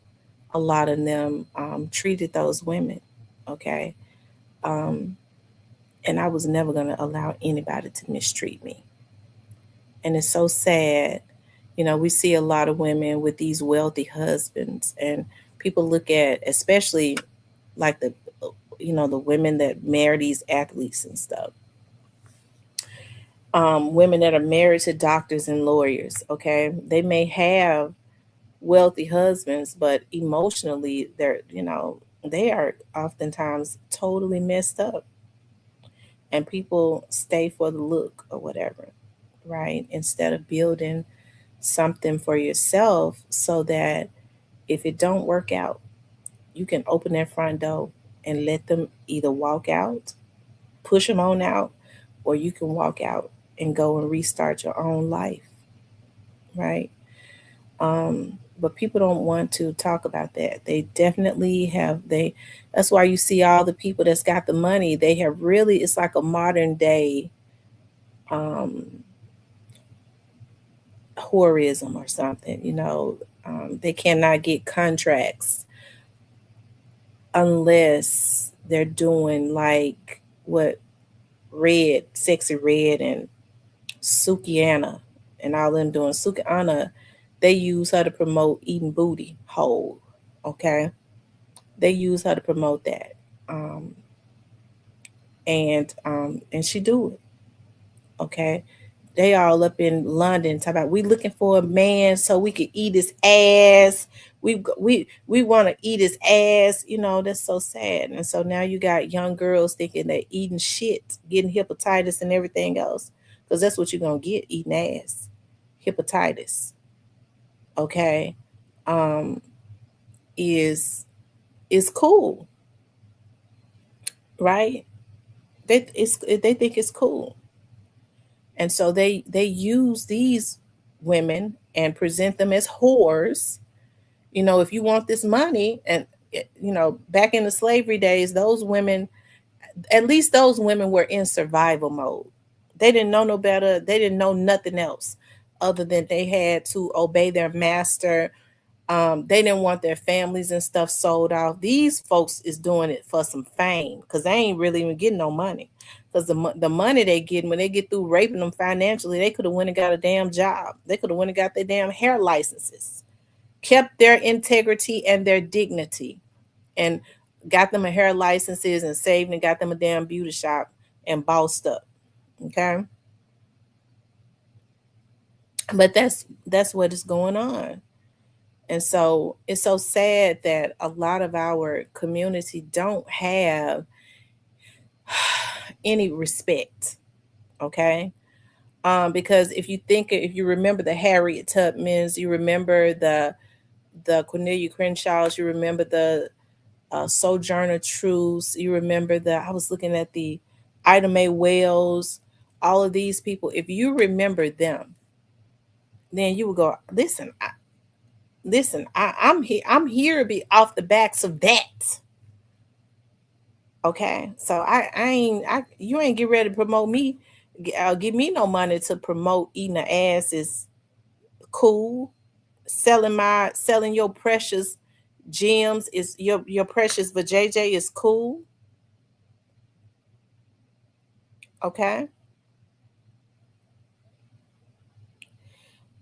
a lot of them treated those women. Okay, um, and I was never going to allow anybody to mistreat me. And it's so sad. You know, we see a lot of women with these wealthy husbands, and people look at, especially like the women that marry these athletes and stuff. Women that are married to doctors and lawyers, okay, they may have wealthy husbands, but emotionally, they are oftentimes totally messed up, and people stay for the look or whatever, right? Instead of building something for yourself so that if it don't work out, you can open that front door and let them either walk out, push them on out, or you can walk out and go and restart your own life, right? Um, but people don't want to talk about that. They definitely have that's why you see all the people that's got the money, they have really, it's like a modern day um whorism or something, they cannot get contracts unless they're doing like what Red, Sexy Red, and Sukiana and all them doing. Sukiana, they use her to promote eating booty whole. Okay, they use her to promote that, um, and she do it. Okay, they all up in London talking about we looking for a man so we could eat his ass. We want to eat his ass. You know, that's so sad. And so now you got young girls thinking that eating shit, getting hepatitis and everything else, because that's what you're gonna get eating ass, hepatitis. Okay, um, is cool, right? They think it's cool, and so they use these women and present them as whores. If you want this money, and back in the slavery days, those women, at least those women were in survival mode. They didn't know no better. They didn't know nothing else other than they had to obey their master, They didn't want their families and stuff sold off. These folks is doing it for some fame because they ain't really even getting no money. Because the money they get when they get through raping them financially, they could have went and got a damn job. They could have went and got their damn hair licenses, kept their integrity and their dignity, and got them a hair licenses and saved and got them a damn beauty shop and bossed up. Okay, but that's what is going on. And so it's so sad that a lot of our community don't have any respect. Okay. Because if you remember the Harriet Tubmans, you remember the Cornelia Crenshaws, you remember the Sojourner Truths, you remember I was looking at the Ida Mae Wells, all of these people. If you remember them, then you would go, listen, I'm here to be off the backs of that. Okay, so I ain't you ain't get ready to promote me. Give me no money to promote eating the ass is cool. Selling your precious gems is your precious vajayjay is cool. Okay,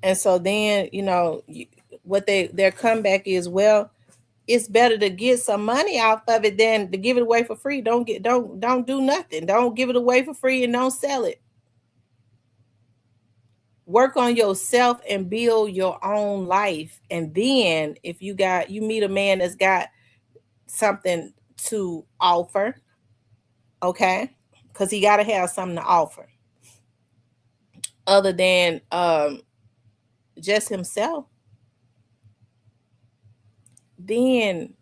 and so then what their comeback is, well, it's better to get some money off of it than to give it away for free. Don't do nothing. Don't give it away for free and don't sell it. Work on yourself and build your own life. And then if you meet a man that's got something to offer, okay? Because he gotta have something to offer other than just himself, then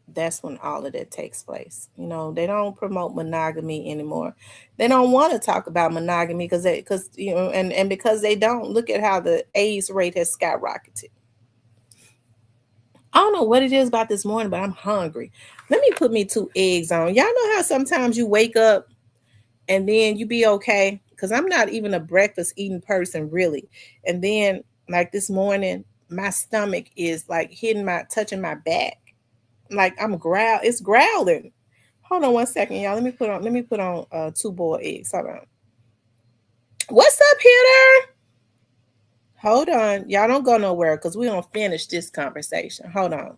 that's when all of that takes place. They don't promote monogamy anymore. They don't want to talk about monogamy because and because they don't, look at how the AIDS rate has skyrocketed. I don't know what it is about this morning, but I'm hungry. Let me put me 2 eggs on. Y'all know how sometimes you wake up and then you be okay? Because I'm not even a breakfast eating person, really. And then, like this morning, my stomach is like touching my back. Like it's growling. Hold on one second, y'all. Let me put on 2 boiled eggs. Hold on. What's up, Peter? Hold on. Y'all don't go nowhere because we're gonna finish this conversation. Hold on.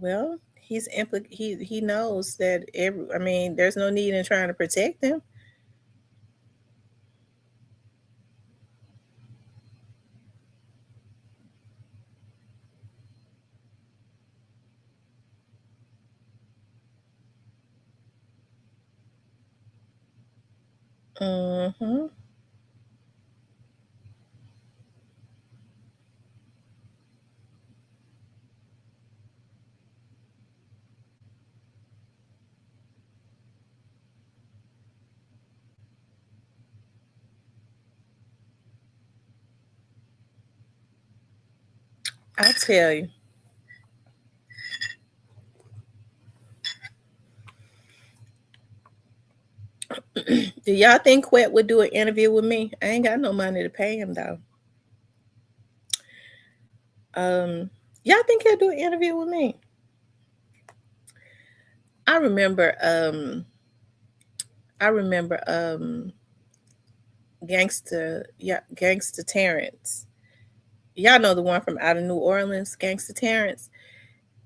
Well, he knows that I mean, there's no need in trying to protect them. Mm-hmm. I tell you. Do y'all think Quet would do an interview with me? I ain't got no money to pay him though. Um, y'all think he'll do an interview with me? I remember I remember Gangster Terrence. Y'all know the one from out of New Orleans, Gangster Terrence.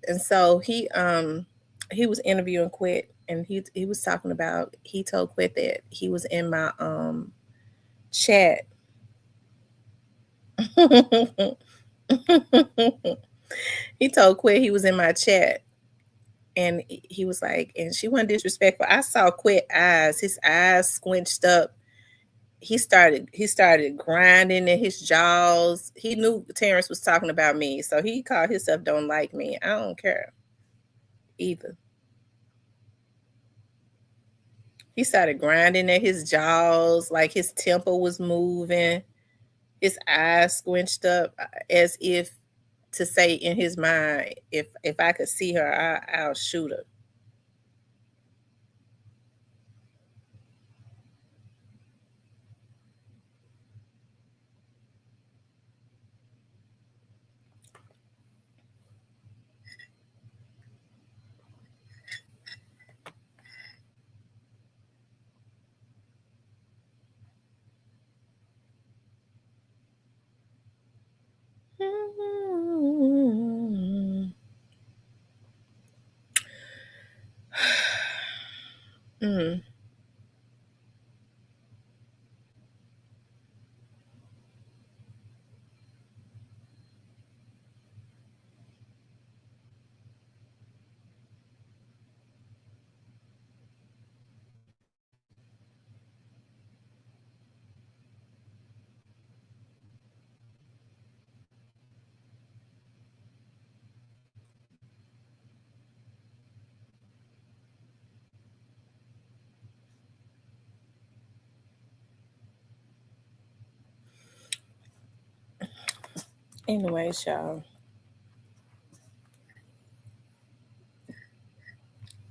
And so he was interviewing Quet, and he was talking about, he told Quet that he was in my chat. He told Quet he was in my chat, and he was like, and she wasn't disrespectful. I saw Quet eyes, his eyes squinched up. He started grinding in his jaws. He knew Terrence was talking about me, so he called himself don't like me. I don't care either. He started grinding at his jaws, like his temple was moving, his eyes squinched up, as if to say in his mind, if I could see her, I'll shoot her. Mm. Anyways, y'all,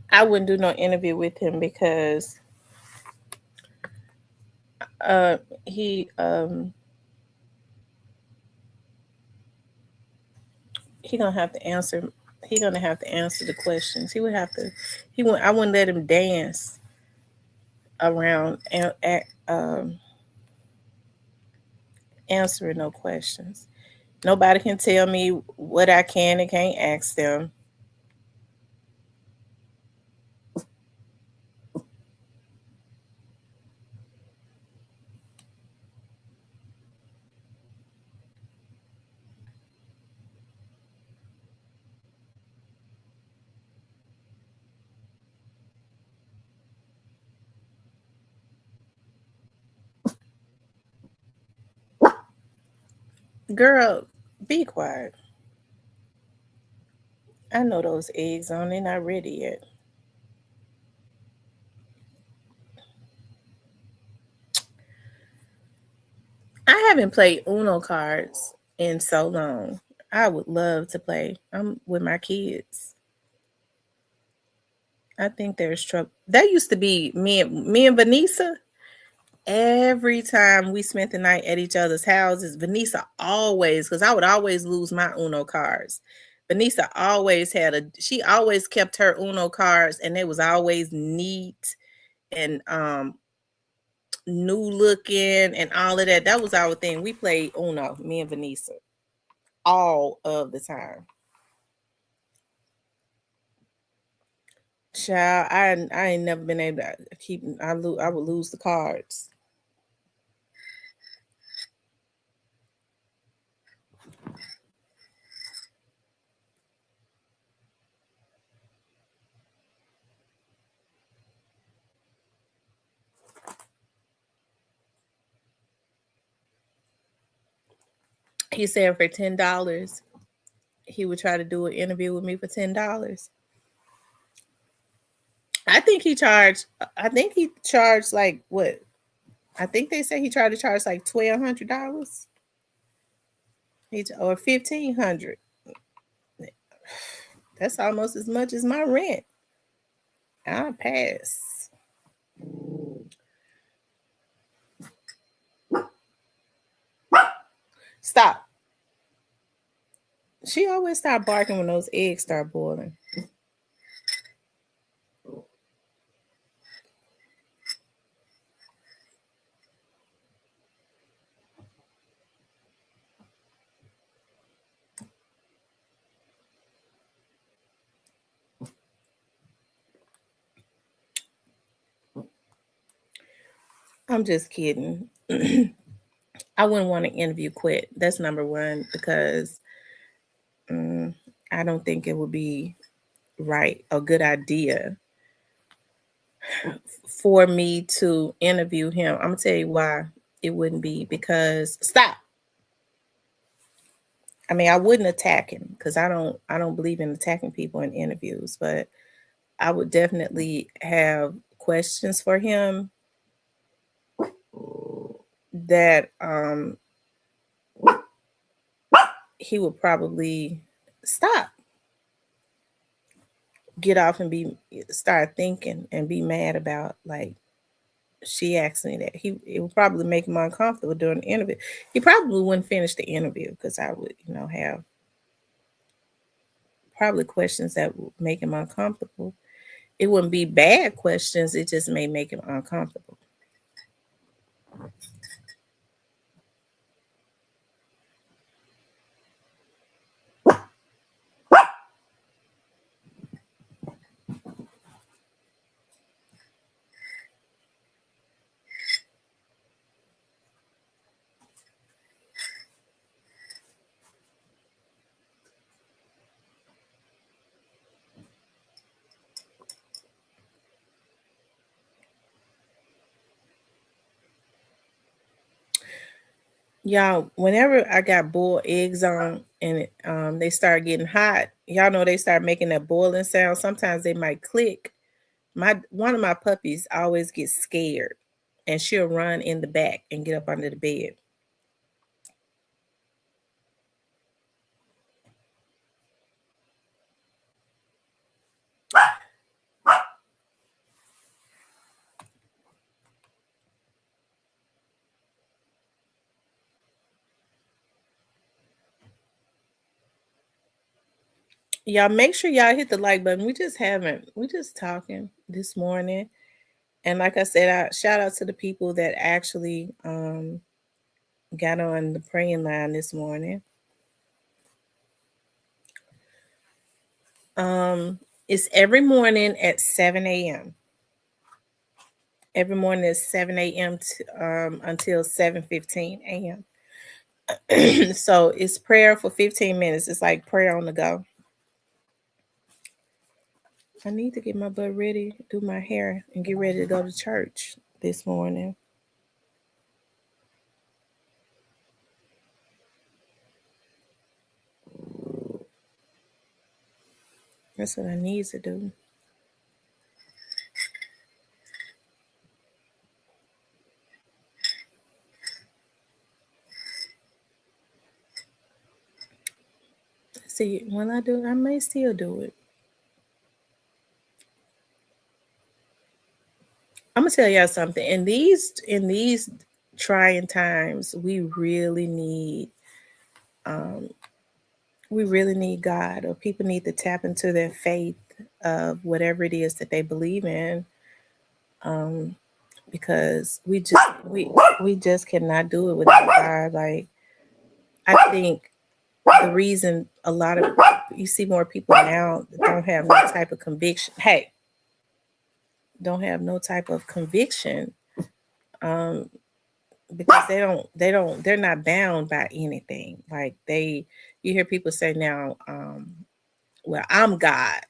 I wouldn't do no interview with him because uh he um he gonna have to answer the questions. I wouldn't let him dance around and answering no questions. Nobody can tell me what I can and can't ask them. Girl, be quiet. I know those eggs on, they're not ready yet. I haven't played Uno cards in so long. I would love to play. I'm with my kids. I think there's trouble. That used to be me and Vanessa. Every time we spent the night at each other's houses, Vanessa always, because I would always lose my Uno cards. Vanessa always she always kept her Uno cards, and they was always neat and new looking and all of that. That was our thing. We played Uno, me and Vanessa, all of the time. Child, I ain't never been able to keep. I would lose the cards. He said for $10, he would try to do an interview with me for $10. I think he charged. I think he charged like what? I think they said he tried to charge like $1,200. Or 1,500. That's almost as much as my rent. I'll pass. Stop. She always start barking when those eggs start boiling. I'm just kidding. I wouldn't want to interview quit. That's number one because I don't think it would be right, a good idea for me to interview him. I'm gonna tell you why it wouldn't be, because stop. I mean, I wouldn't attack him because I don't believe in attacking people in interviews, but I would definitely have questions for him that he would probably stop, get off and be start thinking and be mad about, like, she asked me that. It would probably make him uncomfortable during the interview. He probably wouldn't finish the interview because I would, have probably questions that would make him uncomfortable. It wouldn't be bad questions, it just may make him uncomfortable. Y'all, whenever I got boiled eggs on and they start getting hot, y'all know they start making that boiling sound. Sometimes they might click. My One of my puppies always gets scared and she'll run in the back and get up under the bed. Y'all make sure y'all hit the like button. We just talking this morning. And like I said, I shout out to the people that actually got on the praying line this morning. It's every morning at 7 a.m. Every morning is 7 a.m. Until 7:15 a.m. So it's prayer for 15 minutes. It's like prayer on the go. I need to get my butt ready, do my hair, and get ready to go to church this morning. That's what I need to do. See, when I do, I may still do it. I'm gonna tell y'all something. In these trying times, we really need God, or people need to tap into their faith of whatever it is that they believe in. Because we just cannot do it without God. Like, I think the reason a lot of you see more people now that don't have no type of conviction. Hey, don't have no type of conviction, um, because they're not bound by anything. Like you hear people say now, well, I'm God.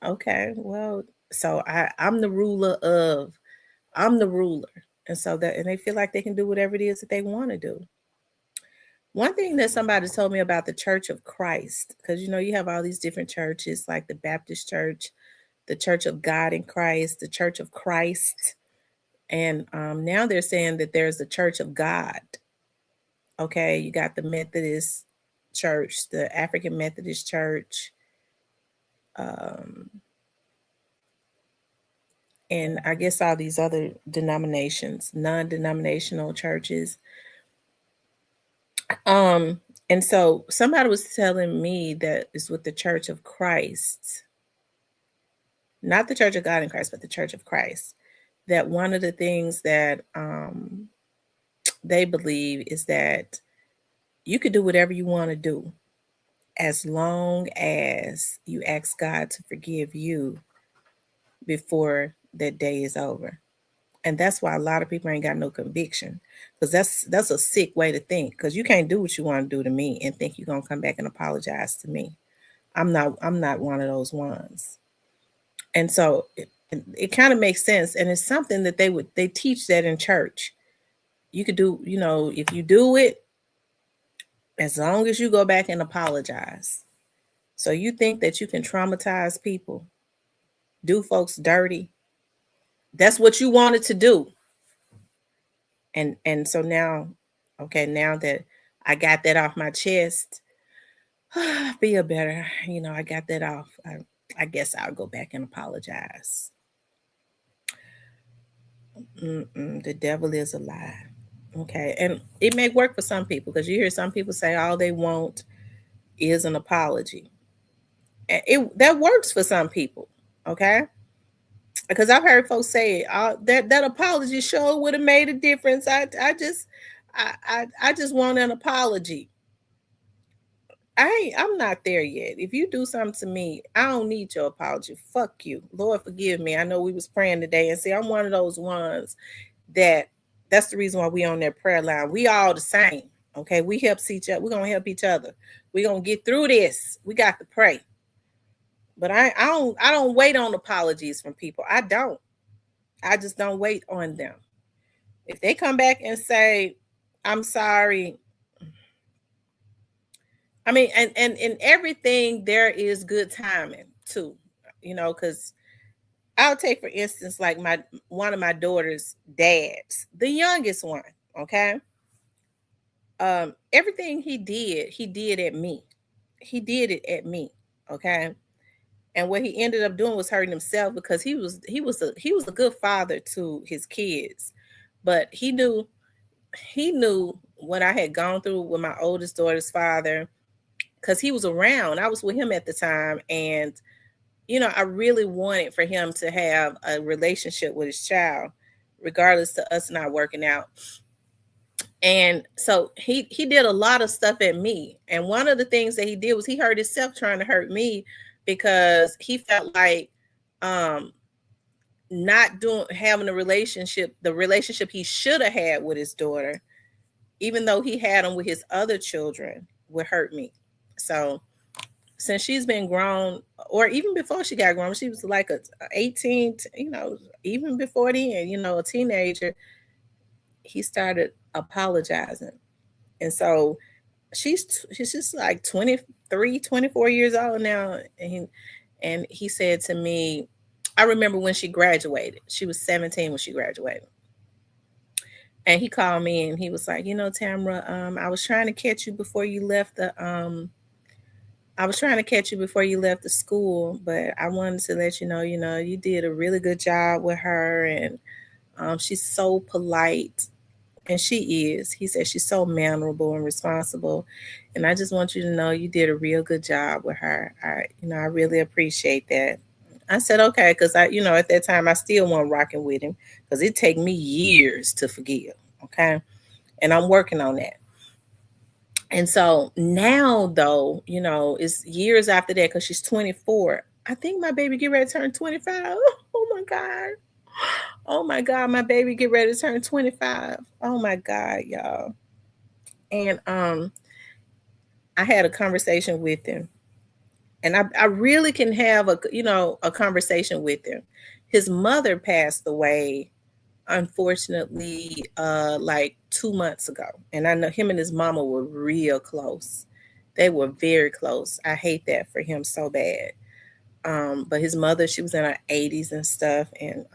Okay, well, so I'm the ruler of, I'm the ruler. And so that, and they feel like they can do whatever it is that they want to do. One thing that somebody told me about the Church of Christ, because you have all these different churches, like the Baptist Church, the Church of God in Christ, the Church of Christ, and now they're saying that there's the Church of God. Okay, you got the Methodist Church, the African Methodist Church, um, and I guess all these other denominations, non-denominational churches. Um, and so somebody was telling me that it's with the Church of Christ, not the Church of God in Christ, but the Church of Christ, that one of the things that they believe is that you could do whatever you want to do as long as you ask God to forgive you before that day is over. And that's why a lot of people ain't got no conviction, because that's a sick way to think, because you can't do what you want to do to me and think you're going to come back and apologize to me. I'm not one of those ones. And so it kind of makes sense, and it's something that they teach that in church. You could do, if you do it, as long as you go back and apologize. So you think that you can traumatize people, do folks dirty? That's what you wanted to do. And so now, okay, now that I got that off my chest, feel better. I got that off. I guess I'll go back and apologize. The devil is a lie. Okay, and it may work for some people, because you hear some people say all they want is an apology. And that works for some people. Okay, because I've heard folks say that apology sure would have made a difference. I just want an apology. I'm not there yet. If you do something to me, I don't need your apology. Fuck you. Lord forgive me. I know we was praying today, and see, I'm one of those ones that's the reason why we on that prayer line. We all the same. Okay. We help each other. We're gonna help each other. We're gonna get through this. We got to pray. But I don't wait on apologies from people. I don't. I just don't wait on them. If they come back and say, I'm sorry, I mean, and in everything there is good timing too, because I'll take for instance like one of my daughter's dads, the youngest one. Okay, everything he did at me. He did it at me. Okay, and what he ended up doing was hurting himself, because he was a good father to his kids, but he knew what I had gone through with my oldest daughter's father, because he was around. I was with him at the time, and I really wanted for him to have a relationship with his child, regardless to us not working out. And so he did a lot of stuff at me. And one of the things that he did was he hurt himself trying to hurt me, because he felt like not doing having the relationship he should have had with his daughter, even though he had them with his other children, would hurt me. So since she's been grown, or even before she got grown, she was like a 18, even before then, a teenager, he started apologizing. And so she's just like 23, 24 years old now. And he said to me, I remember when she graduated, she was 17 when she graduated. And he called me and he was like, Tamara, I was trying to catch you before you left the school, but I wanted to let you know, you did a really good job with her, and she's so polite, and she is. He said she's so mannerable and responsible, and I just want you to know you did a real good job with her. I really appreciate that. I said okay, because at that time I still wasn't rocking with him, because it take me years to forgive. Okay, and I'm working on that. And so now, though, it's years after that, because she's 24. I think my baby get ready to turn 25. Oh my God. Oh my God, my baby get ready to turn 25. Oh my God, y'all. And I had a conversation with him. And I really can have a conversation with him. His mother passed away, unfortunately, like 2 months ago. And I know him and his mama were real close. They were very close. I hate that for him so bad. But his mother, she was in her 80s and stuff, and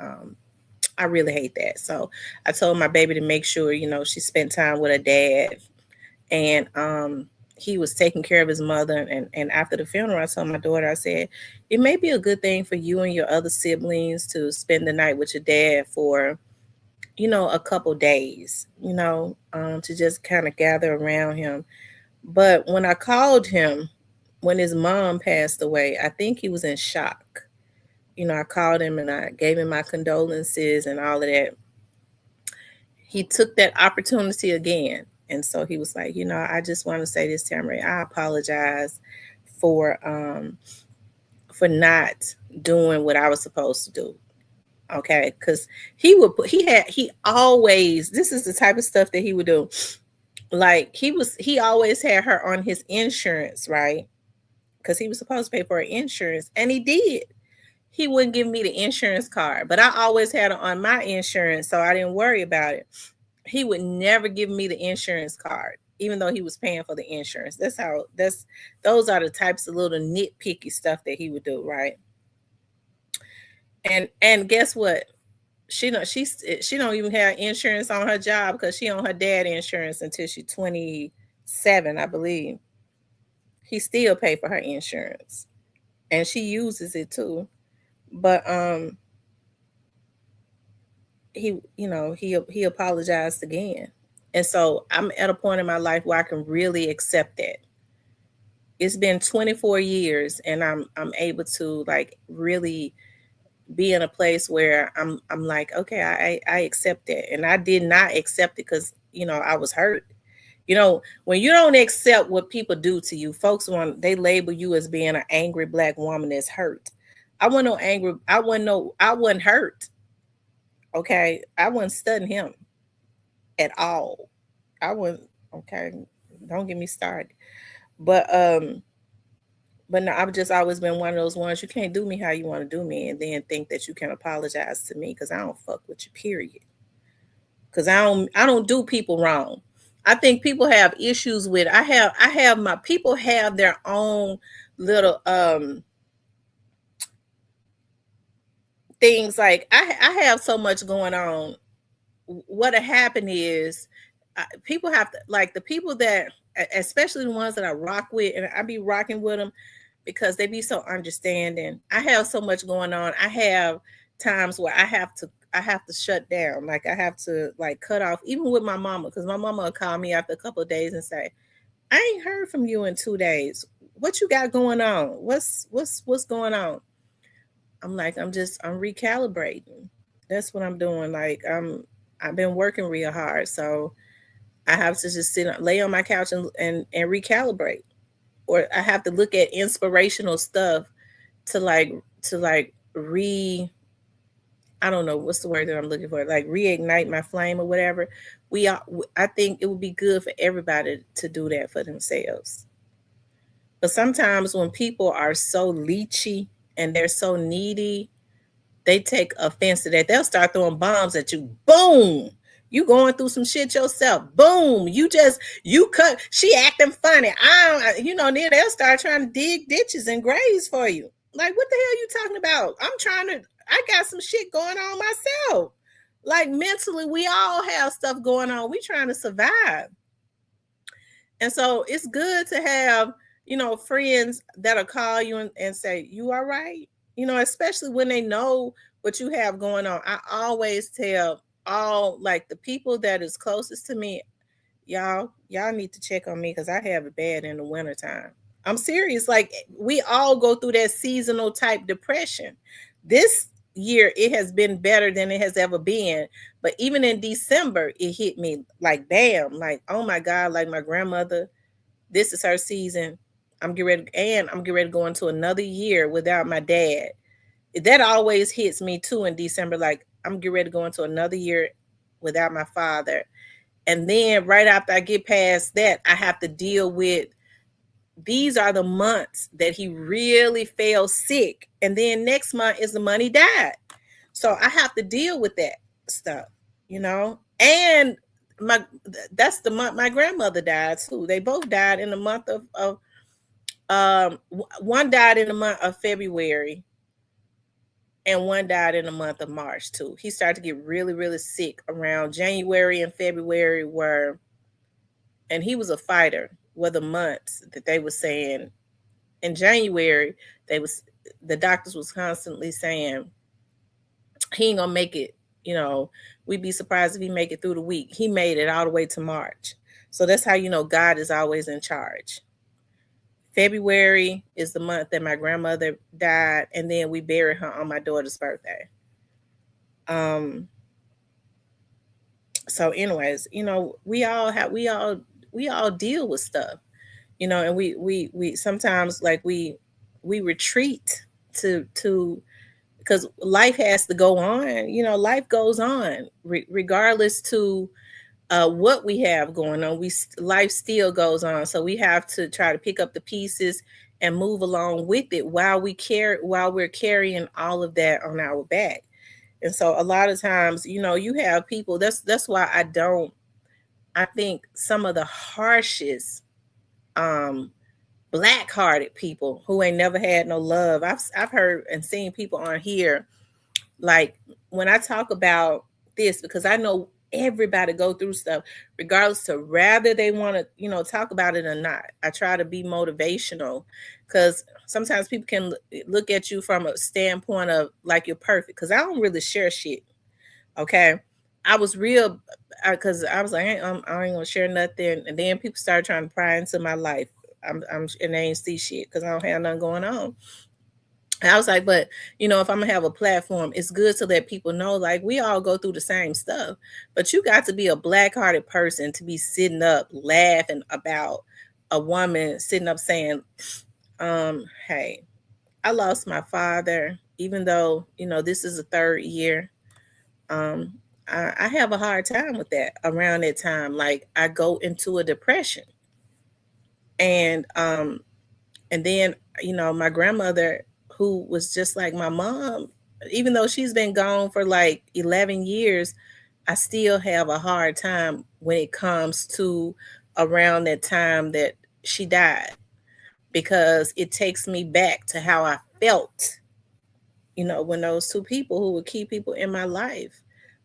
I really hate that. So I told my baby to make sure, she spent time with her dad, and he was taking care of his mother. And after the funeral, I told my daughter, I said, it may be a good thing for you and your other siblings to spend the night with your dad for, a couple days, to just kind of gather around him. But when I called him, when his mom passed away, I think he was in shock. I called him and I gave him my condolences and all of that. He took that opportunity again. And so he was like, I just want to say this, Tamara. I apologize for not doing what I was supposed to do. Okay. Cause he always, this is the type of stuff that he would do. Like he always had her on his insurance, right? Because he was supposed to pay for her insurance, and he did. He wouldn't give me the insurance card, but I always had her on my insurance, so I didn't worry about it. He would never give me the insurance card, even though he was paying for the insurance. Those are the types of little nitpicky stuff that he would do, right? And guess what? She don't even have insurance on her job because she on her dad insurance until she's 27, I believe. He still pay for her insurance, and she uses it too. But he apologized again. And so I'm at a point in my life where I can really accept that. It's been 24 years, and I'm able to like really be in a place where I'm like, okay, I accept that. And I did not accept it because I was hurt. When you don't accept what people do to you, they label you as being an angry Black woman that's hurt. I wasn't no angry. I wasn't hurt. Okay. I wasn't studying him at all. I wasn't. Okay. Don't get me started. But no, I've just always been one of those ones. You can't do me how you want to do me, and then think that you can apologize to me because I don't fuck with you. Period. Because I don't do people wrong. I think people have issues with. I have my people have their own little things. Like I have so much going on. What'll happen is people have to, like, the people that, especially the ones that I rock with, and I be rocking with them because they be so understanding. I have so much going on. I have times where I have to shut down. Like I have to like cut off, even with my mama, because my mama will call me after a couple of days and say, I ain't heard from you in 2 days. What you got going on? What's going on? I'm like, I'm recalibrating. That's what I'm doing. Like I've been working real hard. So I have to just lay on my couch and recalibrate. Or I have to look at inspirational stuff to like re I don't know what's the word that I'm looking for, like reignite my flame or whatever. I think it would be good for everybody to do that for themselves. But sometimes when people are so leechy and they're so needy, they take offense to that. They'll start throwing bombs at you. Boom. You going through some shit yourself. Boom. She acting funny. Then they'll start trying to dig ditches and graves for you. Like, what the hell are you talking about? I got some shit going on myself. Like, mentally, we all have stuff going on. We trying to survive. And so it's good to have, friends that'll call you and say, you all right? Especially when they know what you have going on. I always tell all, like, the people that is closest to me, y'all need to check on me because I have it bad in the wintertime. I'm serious. Like, we all go through that seasonal type depression. This year, it has been better than it has ever been. But even in December, it hit me like, bam, like, oh my God, like my grandmother, this is her season. I'm getting ready to go into another year without my dad. That always hits me too in December. Like, I'm getting ready to go into another year without my father. And then right after I get past that, I have to deal with, these are the months that he really fell sick. And then next month is the month he died. So I have to deal with that stuff, you know? And my that's the month my grandmother died too. They both died in the month of one died in the month of February and one died in the month of March too. He started to get really, really sick around January and February and he was a fighter, were the months that they were saying. In January, the doctors was constantly saying he ain't gonna make it. You know, we'd be surprised if he make it through the week. He made it all the way to March. So that's how you know God is always in charge. February is the month that my grandmother died, and then we buried her on my daughter's birthday. So anyways, you know, we all deal with stuff, you know, and we sometimes like we retreat to because life has to go on. You know, life goes on regardless to what we have going on. Life still goes on, so we have to try to pick up the pieces and move along with it while we're carrying all of that on our back. And so a lot of times, you know, you have people. That's why I think some of the harshest black-hearted people who ain't never had no love. I've heard and seen people on here, like, when I talk about this, because I know everybody go through stuff regardless to rather they want to, you know, talk about it or not. I try to be motivational because sometimes people can look at you from a standpoint of like you're perfect, because I don't really share shit. Okay. I was real because I was like, I ain't gonna share nothing. And then people started trying to pry into my life. And they ain't see shit because I don't have nothing going on. And I was like, but you know, if I'm gonna have a platform, it's good to let people know, like, we all go through the same stuff. But you got to be a black-hearted person to be sitting up laughing about a woman sitting up saying, hey, I lost my father, even though, you know, this is the third year. Um, I have a hard time with that around that time. Like, I go into a depression. And then, you know, my grandmother, who was just like my mom, even though she's been gone for like 11 years, I still have a hard time when it comes to around that time that she died, because it takes me back to how I felt, you know, when those two people who were key people in my life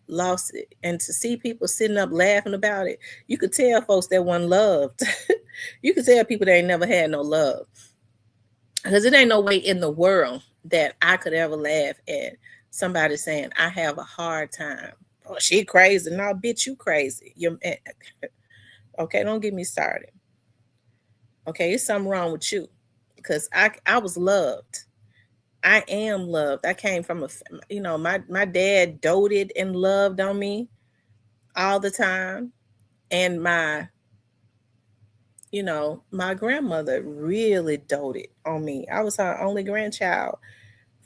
lost it. And to see people sitting up laughing about it, you could tell folks that one loved. You could tell people they ain't never had no love. Because it ain't no way in the world that I could ever laugh at somebody saying, I have a hard time. Oh, she crazy. No, bitch, you crazy. Okay, don't get me started. Okay, it's something wrong with you. Because I was loved. I am loved. I came from you know, my dad doted and loved on me all the time. And you know, my grandmother really doted on me. I was her only grandchild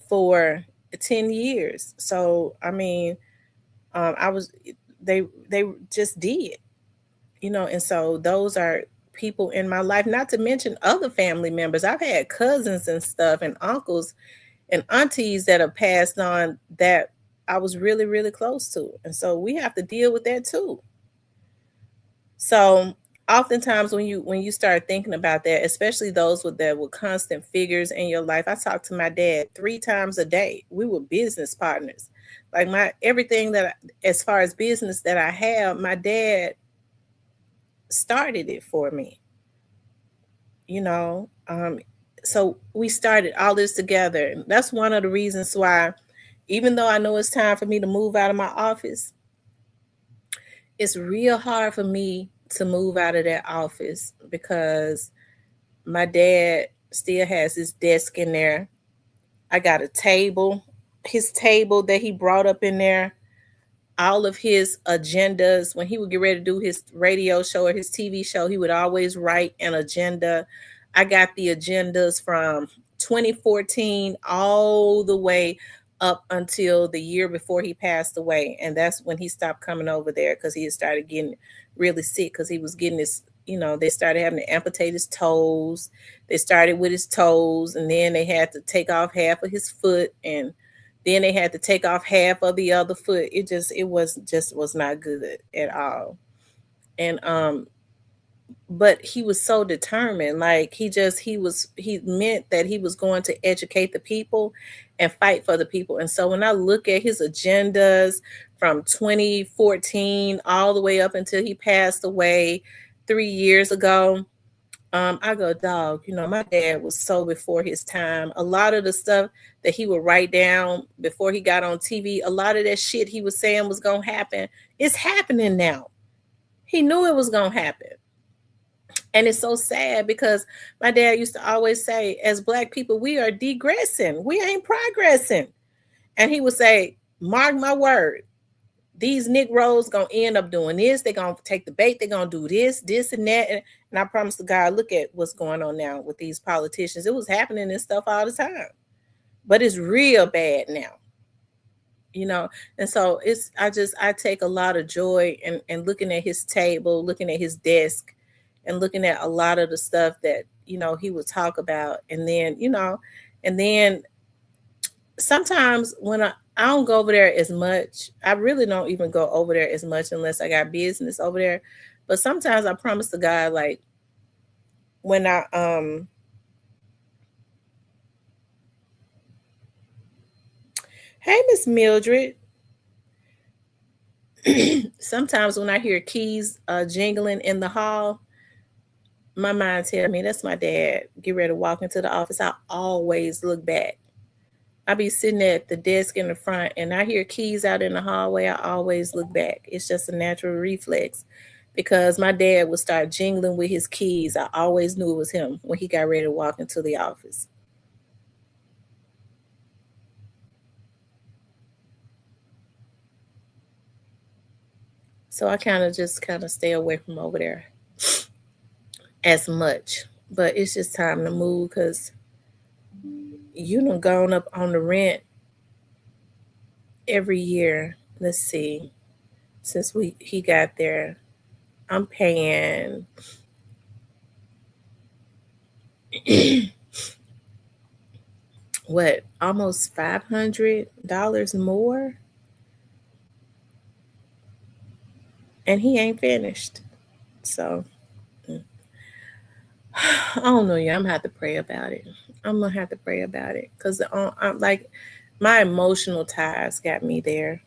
for 10 years. So, I mean, I was, they just did, you know, and so those are people in my life, not to mention other family members. I've had cousins and stuff and uncles and aunties that have passed on that I was really, really close to. And so we have to deal with that too. So oftentimes when you start thinking about that, especially those with constant figures in your life. I talked to my dad 3 times a day. We were business partners. Like, my everything as far as business that I have, my dad started it for me, you know. So we started all this together. And that's one of the reasons why, even though I know it's time for me to move out of my office, it's real hard for me to move out of that office, because my dad still has his desk in there. I got a table, his table that he brought up in there, all of his agendas. When he would get ready to do his radio show or his TV show, he would always write an agenda. I got the agendas from 2014 all the way up until the year before he passed away. And that's when he stopped coming over there because he had started getting really sick because he was getting this, they started having to amputate his toes. They started with his toes, and then they had to take off half of his foot, and then they had to take off half of the other foot. It was not good at all. And but he was so determined. Like he meant that he was going to educate the people and fight for the people. And so when I look at his agendas from 2014 all the way up until he passed away 3 years ago, I go, dog, my dad was so before his time. A lot of the stuff that he would write down before he got on TV, a lot of that shit he was saying was gonna happen, it's happening now. He knew it was gonna happen. And it's so sad because my dad used to always say, as Black people, we are degressing. We ain't progressing. And he would say, mark my word, these Negroes gonna end up doing this. They're gonna take the bait. They're gonna do this, and that. And I promise to God, look at what's going on now with these politicians. It was happening and stuff all the time, but it's real bad now. And so I take a lot of joy in looking at his table, looking at his desk, and looking at a lot of the stuff that he would talk about. And then sometimes when I don't go over there as much. I really don't even go over there as much unless I got business over there. But sometimes I promise to God, like when hey, Miss Mildred. Sometimes when I hear keys jingling in the hall, my mind tell me that's my dad. Get ready to walk into the office. I always look back. I be sitting at the desk in the front and I hear keys out in the hallway. I always look back. It's just a natural reflex because my dad would start jingling with his keys. I always knew it was him when he got ready to walk into the office. So I kind of stay away from over there as much. But it's just time to move because you done gone up on the rent every year. Let's see. Since he got there, I'm paying what, almost $500 more, and he ain't finished. So I don't know. Yeah, I'm gonna have to pray about it. I'm gonna have to pray about it because I'm like, my emotional ties got me there.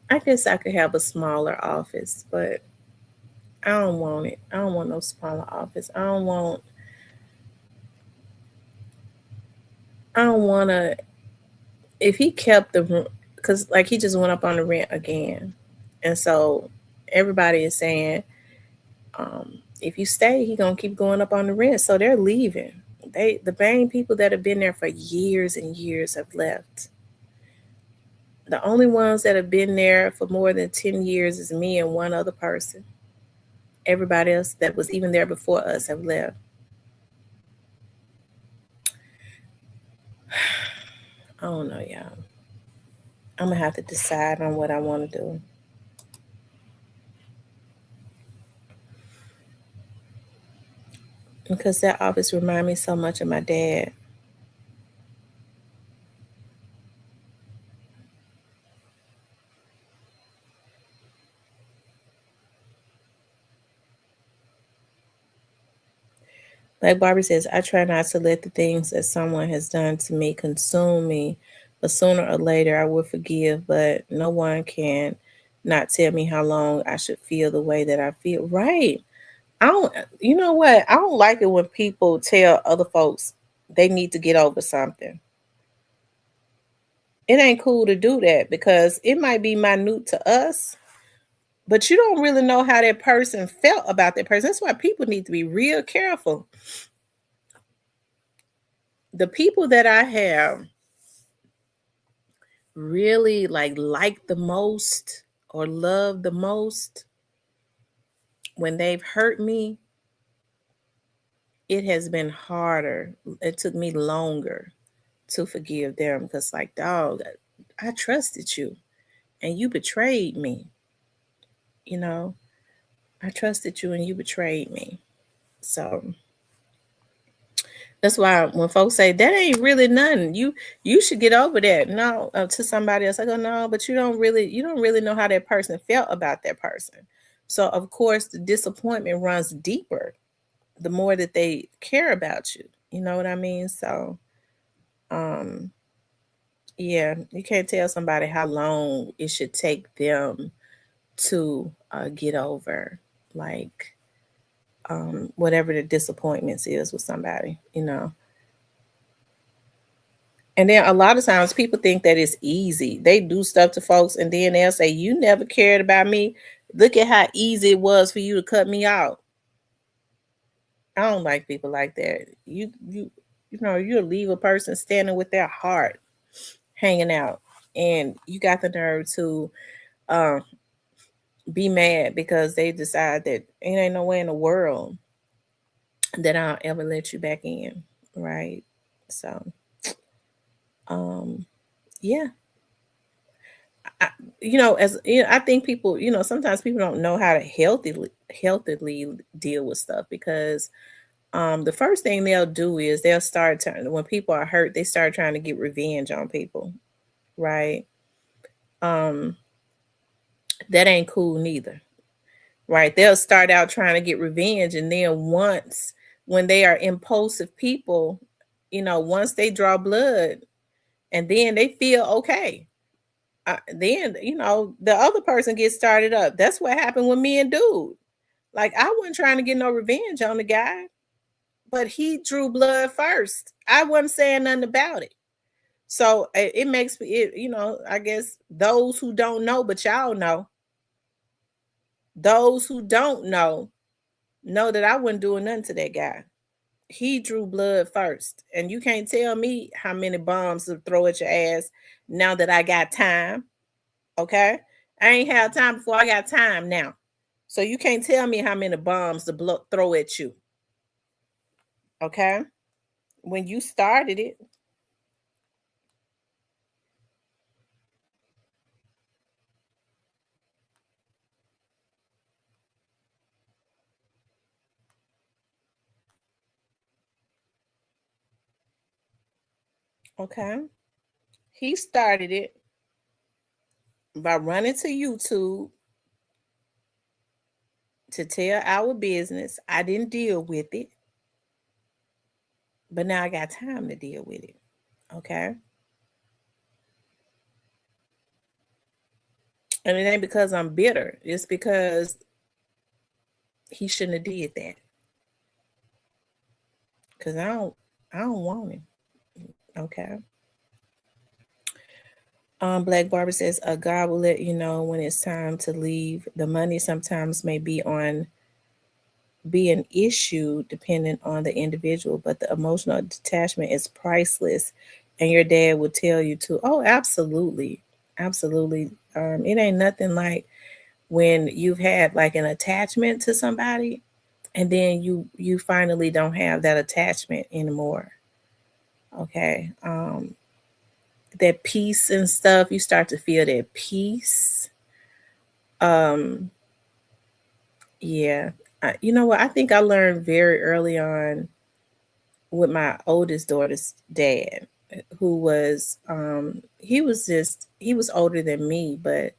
I guess I could have a smaller office, but I don't want it. I don't want no smaller office. I don't want. I don't want to. If he kept the, because like he just went up on the rent again, and so everybody is saying, if you stay, he gonna keep going up on the rent. So they're leaving. The main people that have been there for years and years have left. The only ones that have been there for more than 10 years is me and one other person. Everybody else that was even there before us have left. I don't know, y'all. I'm gonna have to decide on what I want to do. Because that office reminds me so much of my dad. Like Barbie says, I try not to let the things that someone has done to me consume me, but sooner or later I will forgive. But no one can not tell me how long I should feel the way that I feel. Right. I don't, you know what? I don't like it when people tell other folks they need to get over something. It ain't cool to do that because it might be minute to us, but you don't really know how that person felt about that person. That's why people need to be real careful. The people that I have really like the most or love the most, when they've hurt me, it has been harder. It took me longer to forgive them because, like, dog, I trusted you and you betrayed me. You know, I trusted you and you betrayed me. So that's why when folks say that ain't really nothing, you should get over that. No, to somebody else, I go, no, but you don't really know how that person felt about that person. So of course the disappointment runs deeper the more that they care about you. You know what I mean? So um yeah, you can't tell somebody how long it should take them to get over, like, whatever the disappointments is with somebody, you know. And then a lot of times people think that it's easy. They do stuff to folks and then they'll say, "You never cared about me. Look at how easy it was for you to cut me out." I don't like people like that. You'll leave a person standing with their heart hanging out, and you got the nerve to um be mad because they decide that it ain't no way in the world that I'll ever let you back in, right? So, um, yeah, I, as I think people, sometimes people don't know how to healthily deal with stuff because the first thing they'll do is they'll start trying when people are hurt, they start trying to get revenge on people, right? Um, that ain't cool neither, right? They'll start out trying to get revenge, and then when they are impulsive people, once they draw blood, and then they feel okay. Then the other person gets started up. That's what happened with me and dude. Like, I wasn't trying to get no revenge on the guy, but he drew blood first. I wasn't saying nothing about it. So it makes me, I guess those who don't know, but y'all know, those who don't know that I wasn't doing nothing to that guy. He drew blood first. And you can't tell me how many bombs to throw at your ass now that I got time. Okay. I ain't had time before, I got time now. So you can't tell me how many bombs to throw at you. Okay. When you started it. Okay. He started it by running to YouTube to tell our business. I didn't deal with it, but now I got time to deal with it. Okay. And it ain't because I'm bitter. It's because he shouldn't have did that. Cause I don't want him. Okay. Black Barber says, God will let you know when it's time to leave. The money sometimes may be an issue depending on the individual, but the emotional detachment is priceless. And your dad would tell you to. Oh, absolutely. Absolutely. It ain't nothing like when you've had like an attachment to somebody and then you finally don't have that attachment anymore. Okay. That peace and stuff, you start to feel that peace. Um, yeah. You know what? I think I learned very early on with my oldest daughter's dad, who was he was older than me, but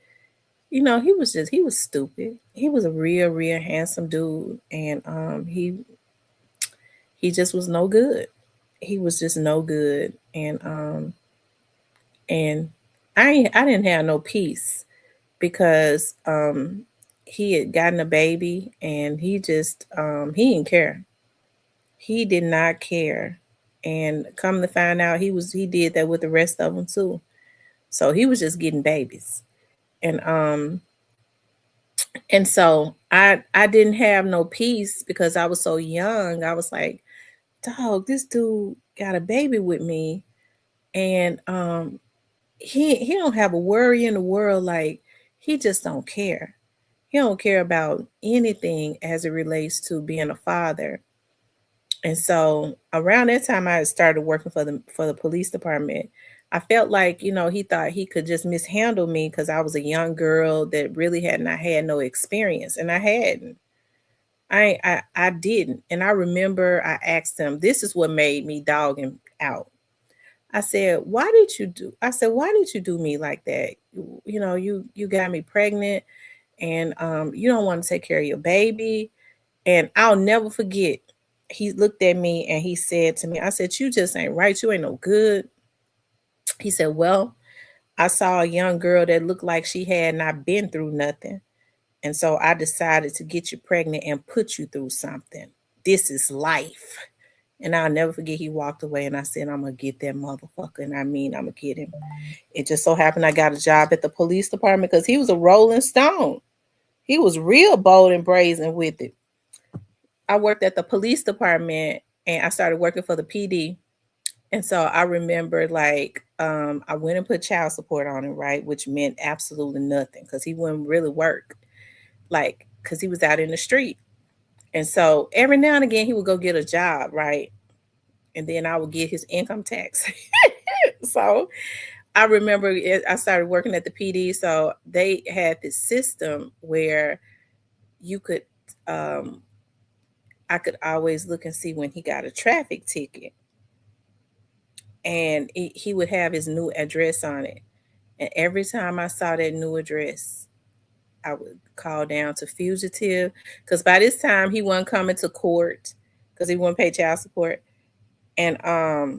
he was stupid. He was a real handsome dude, and he just was no good. He was just no good, and I didn't have no peace because he had gotten a baby and he didn't care. He did not care. And come to find out he did that with the rest of them too. So he was just getting babies. And so I didn't have no peace because I was so young. I was like, dog, this dude got a baby with me, and he don't have a worry in the world. Like, he just don't care. He don't care about anything as it relates to being a father. And so around that time I had started working for the police department. I felt like, he thought he could just mishandle me because I was a young girl that really had not had no experience. And I hadn't. I didn't. And I remember I asked him, this is what made me dog him out. I said, why did you do me like that? You got me pregnant and you don't want to take care of your baby. And I'll never forget. He looked at me and he said to me, I said, you just ain't right. You ain't no good. He said, well, I saw a young girl that looked like she had not been through nothing. And so I decided to get you pregnant and put you through something. This is life. And I'll never forget, he walked away and I said, I'm going to get that motherfucker. And I mean, I'm going to get him. It just so happened I got a job at the police department because he was a rolling stone. He was real bold and brazen with it. I worked at the police department and I started working for the PD. And so I remember I went and put child support on him, right? Which meant absolutely nothing because he wouldn't really work, because he was out in the street. And so every now and again he would go get a job, right? And then I would get his income tax. So I remember I started working at the PD. So they had this system where you could, I could always look and see when he got a traffic ticket. And he would have his new address on it. And every time I saw that new address, I would call down to fugitive because by this time he wasn't coming to court because he wouldn't pay child support. And I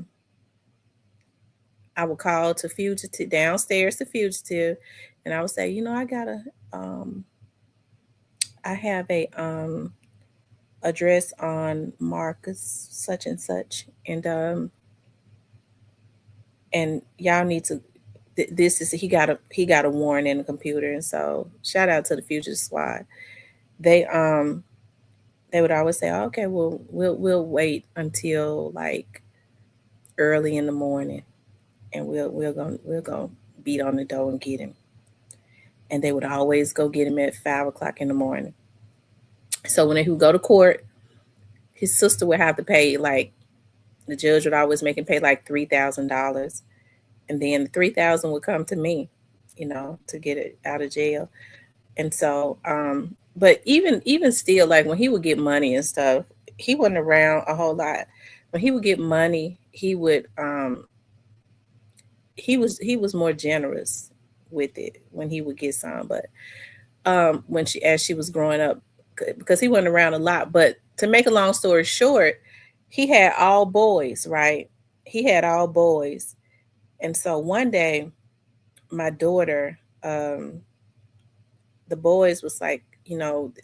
would call to fugitive downstairs to fugitive, and I would say, I have a address on Marcus such and such, and y'all need to. This is he got a warrant in the computer, and so shout out to the fugitive squad. They they would always say, oh, okay, well we'll wait until like early in the morning, and we'll go beat on the door and get him. And they would always go get him at 5 o'clock in the morning. So when he would go to court, his sister would have to pay like the judge would always make him pay like $3,000, and then the 3,000 would come to me, to get it out of jail. And so, but even still, like when he would get money and stuff, he wasn't around a whole lot. When he would get money, he was more generous with it when he would get some. But when as she was growing up, because he wasn't around a lot. But to make a long story short, he had all boys, right? He had all boys. And so one day, my daughter, the boys was like,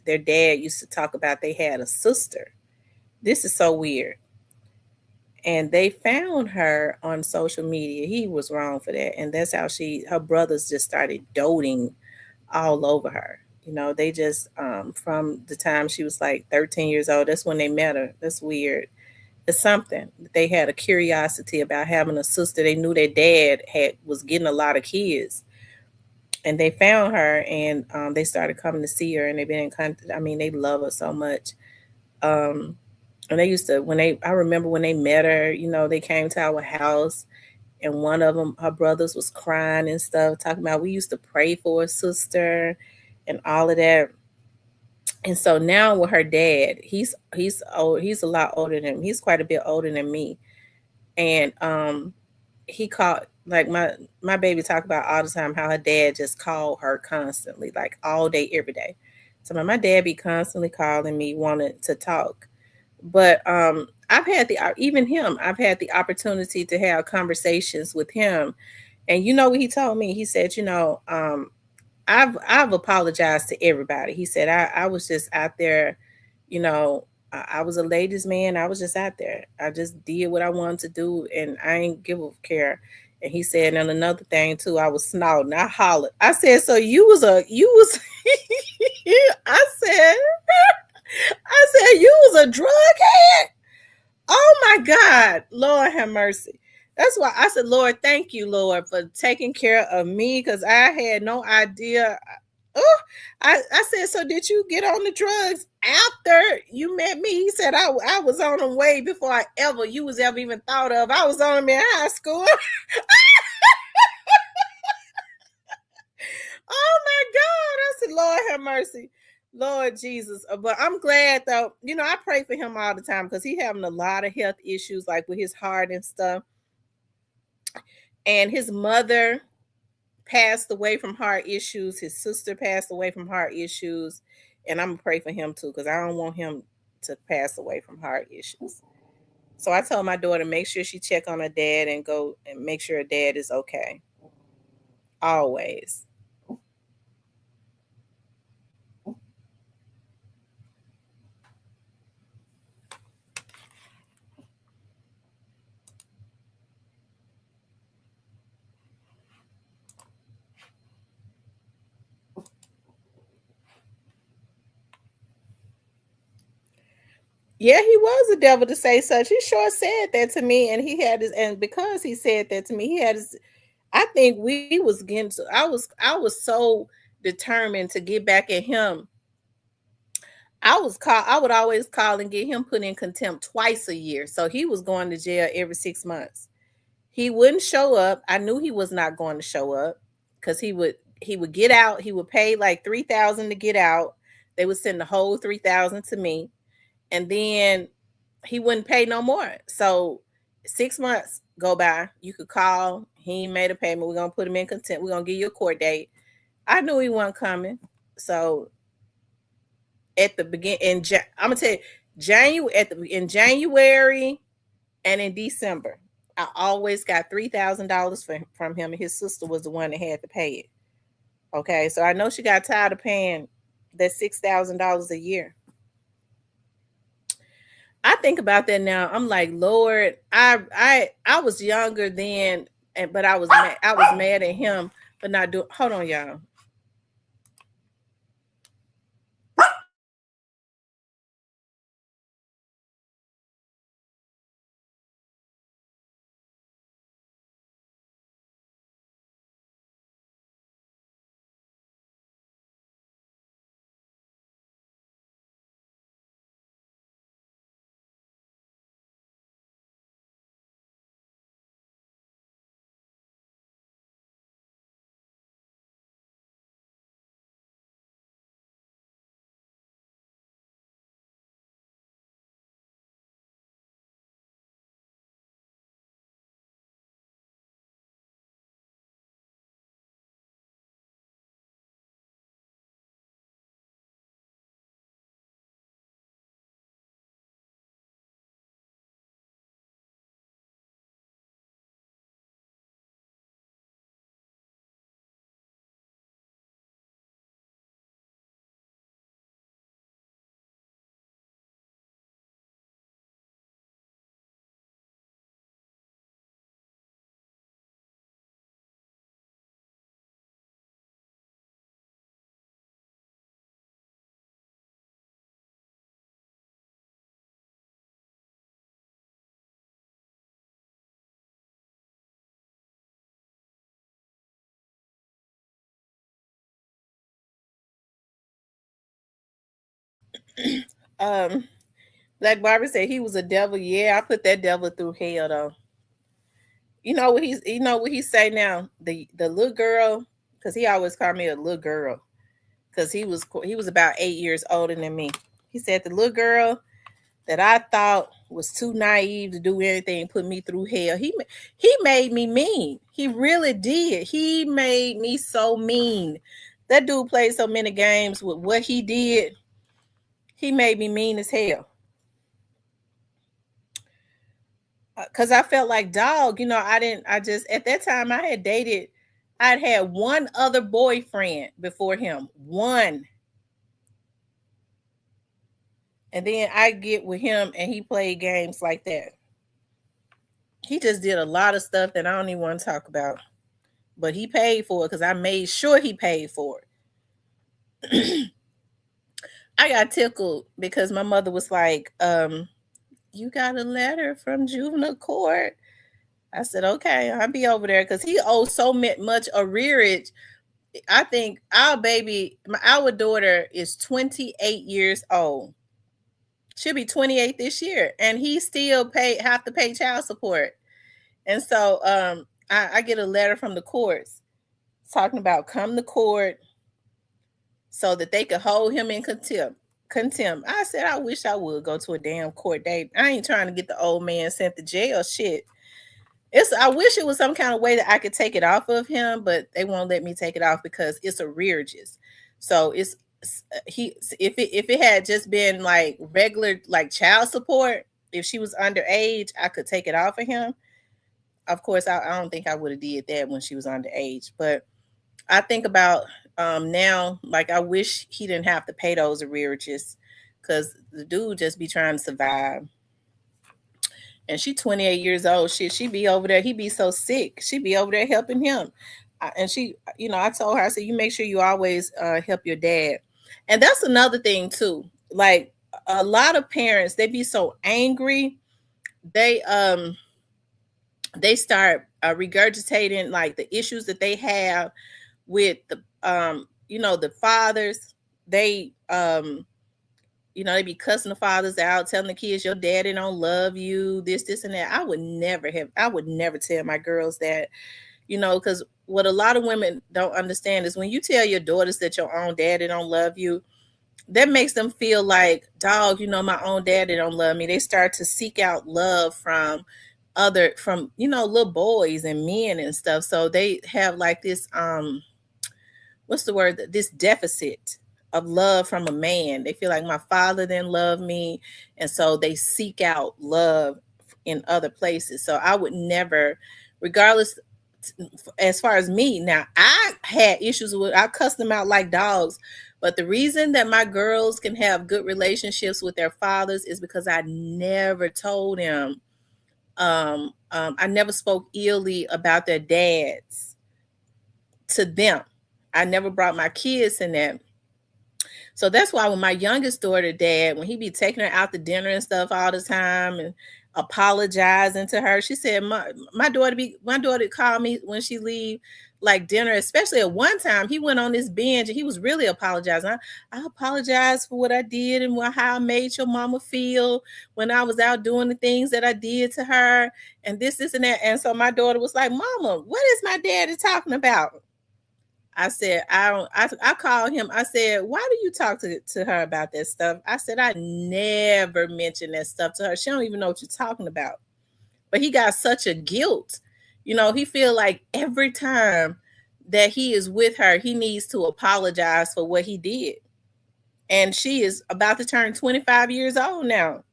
their dad used to talk about they had a sister. This is so weird. And they found her on social media. He was wrong for that. And that's how her brothers just started doting all over her. They just, from the time she was like 13 years old, that's when they met her. That's weird. It's something. They had a curiosity about having a sister. They knew their dad was getting a lot of kids. And they found her and they started coming to see her and they've been in contact. I mean, they love her so much. And they used to, I remember when they met her, they came to our house and one of them, her brothers was crying and stuff, talking about we used to pray for a sister and all of that. And so now with her dad, he's old, he's a lot older than he's quite a bit older than me. And he called, like my baby talk about all the time how her dad just called her constantly, like all day, every day. So my dad be constantly calling me, wanting to talk. But I've had the opportunity to have conversations with him. And you know what he told me? He said, I've apologized to everybody. He said, I was just out there, I was a ladies' man. I was just out there. I just did what I wanted to do and I ain't give a care. And he said, and another thing too, I was snorting. I hollered. I said, so you was I said, you was a drug head? Oh my God. Lord have mercy. That's why I said, Lord, thank you, Lord, for taking care of me because I had no idea. Oh, I said, so did you get on the drugs after you met me? He said, I was on them way before you was ever even thought of. I was on them in high school. Oh my God. I said, Lord have mercy. Lord Jesus. But I'm glad though, I pray for him all the time because he having a lot of health issues, like with his heart and stuff. And his mother passed away from heart issues. His sister passed away from heart issues. And I'm gonna pray for him too, because I don't want him to pass away from heart issues. So I told my daughter, make sure she check on her dad and go and make sure her dad is okay. Always. Yeah, he was a devil to say such. He sure said that to me, and and because he said that to me, he had his. I think we was getting. I was so determined to get back at him. I would always call and get him put in contempt twice a year. So he was going to jail every 6 months. He wouldn't show up. I knew he was not going to show up because he would get out. He would pay like 3,000 to get out. They would send the whole 3,000 to me, and then he wouldn't pay no more. So 6 months go by. You could call. He ain't made a payment. We're gonna put him in contempt. We're gonna give you a court date. I knew he wasn't coming. So at the begin I'm gonna tell you, in January and in December, I always got $3,000 from him, and his sister was the one that had to pay it. Okay, so I know she got tired of paying that $6,000 a year. I think about that now. I'm like, Lord, I was younger then, but I was mad at him for not doing. Hold on, y'all. Um, Black Barbara said he was a devil. Yeah, I put that devil through hell though. You know what he say now? The little girl, because he always called me a little girl, because he was about 8 years older than me. He said the little girl that I thought was too naive to do anything put me through hell. He made me mean. He really did. He made me so mean. That dude played so many games with what he did. He made me mean as hell. Cause I felt like dog. I didn't. I just at that time I had dated. I'd had one other boyfriend before him. One. And then I get with him and he played games like that. He just did a lot of stuff that I don't even want to talk about. But he paid for it because I made sure he paid for it. I got tickled because my mother was like, you got a letter from juvenile court. I said, okay, I'll be over there because he owed so much arrearage I think our daughter is 28 years old. She'll be 28 this year, and he still have to pay child support. And so I get a letter from the courts talking about come to court so that they could hold him in contempt. Contempt. I said I wish I would go to a damn court date. I ain't trying to get the old man sent to jail. Shit. I wish it was some kind of way that I could take it off of him, but they won't let me take it off because it's arrearages. So he if it had just been like regular like child support, if she was underage, I could take it off of him. Of course, I don't think I would have did that when she was underage, but I think about now, like I wish he didn't have to pay those arrearages because the dude just be trying to survive. And she 28 years old. Shit, she be over there. He be so sick. She be over there helping him. And she, I told her, I said, you make sure you always help your dad. And that's another thing too. Like a lot of parents, they be so angry. They start regurgitating like the issues that they have with the fathers. They be cussing the fathers out, telling the kids your daddy don't love you, this and that. I would never tell my girls that, because what a lot of women don't understand is when you tell your daughters that your own daddy don't love you, that makes them feel like, dog, my own daddy don't love me. They start to seek out love from little boys and men and stuff. So they have like this what's the word, this deficit of love from a man. They feel like my father didn't love me, and so they seek out love in other places. So I would never, regardless, as far as me, now I had issues with, I cussed them out like dogs, but the reason that my girls can have good relationships with their fathers is because I never told them, I never spoke illy about their dads to them. I never brought my kids in that. So that's why when my youngest daughter dad, when he be taking her out to dinner and stuff all the time and apologizing to her, she said, my daughter called me when she leave like dinner, especially at one time, he went on this binge and he was really apologizing. I apologize for what I did and how I made your mama feel when I was out doing the things that I did to her and this and that. And so my daughter was like, Mama, what is my daddy talking about? I said, I called him. I said, why do you talk to her about that stuff? I said, I never mentioned that stuff to her. She don't even know what you're talking about. But he got such a guilt. He feel like every time that he is with her, he needs to apologize for what he did. And she is about to turn 25 years old now.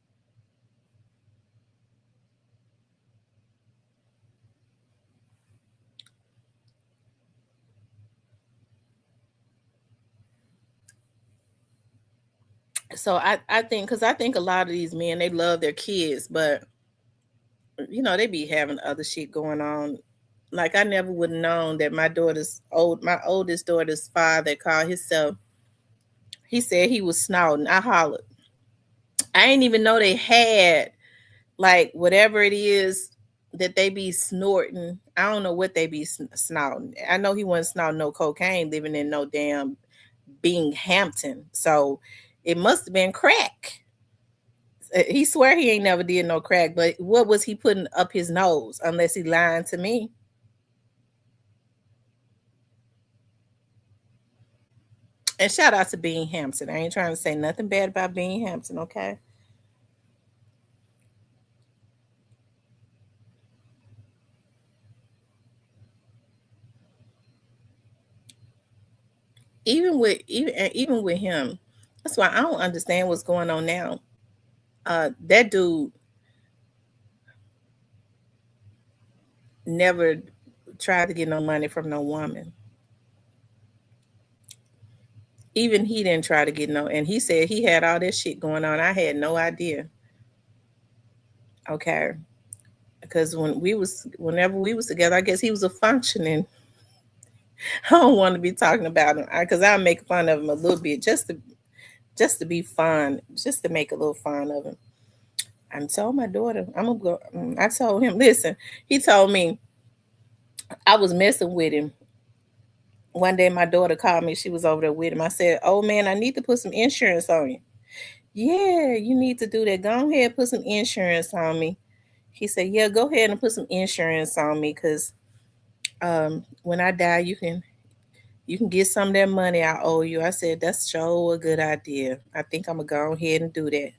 So I think, because I think a lot of these men, they love their kids, but they be having other shit going on. Like I never would have known that my oldest daughter's father called himself. He said he was snorting. I hollered. I didn't even know they had like whatever it is that they be snorting. I don't know what they be snorting. I know he wasn't snorting no cocaine, living in no damn Binghamton. So it must have been crack. He swear he ain't never did no crack, but what was he putting up his nose? Unless he lying to me. And shout out to Binghamton. I ain't trying to say nothing bad about Binghamton, okay? Even with him, that's why I don't understand what's going on now. That dude never tried to get no money from no woman. Even he didn't try to get no, and he said he had all this shit going on. I had no idea. Okay. Because whenever we was together, I guess he was a functioning. I don't want to be talking about him because I'll make fun of him a little bit just to be fun, just to make a little fun of him. I told my daughter, I'm gonna go. I told him, listen, he told me I was messing with him One day my daughter called me. She was over there with him. I said, "Oh man, I need to put some insurance on you." Yeah, you need to do that. Go ahead, put some insurance on me. He said, "Yeah, go ahead and put some insurance on me, because when I die, you can get some of that money I owe you." I said, "That's so a good idea. I think I'm gonna go ahead and do that."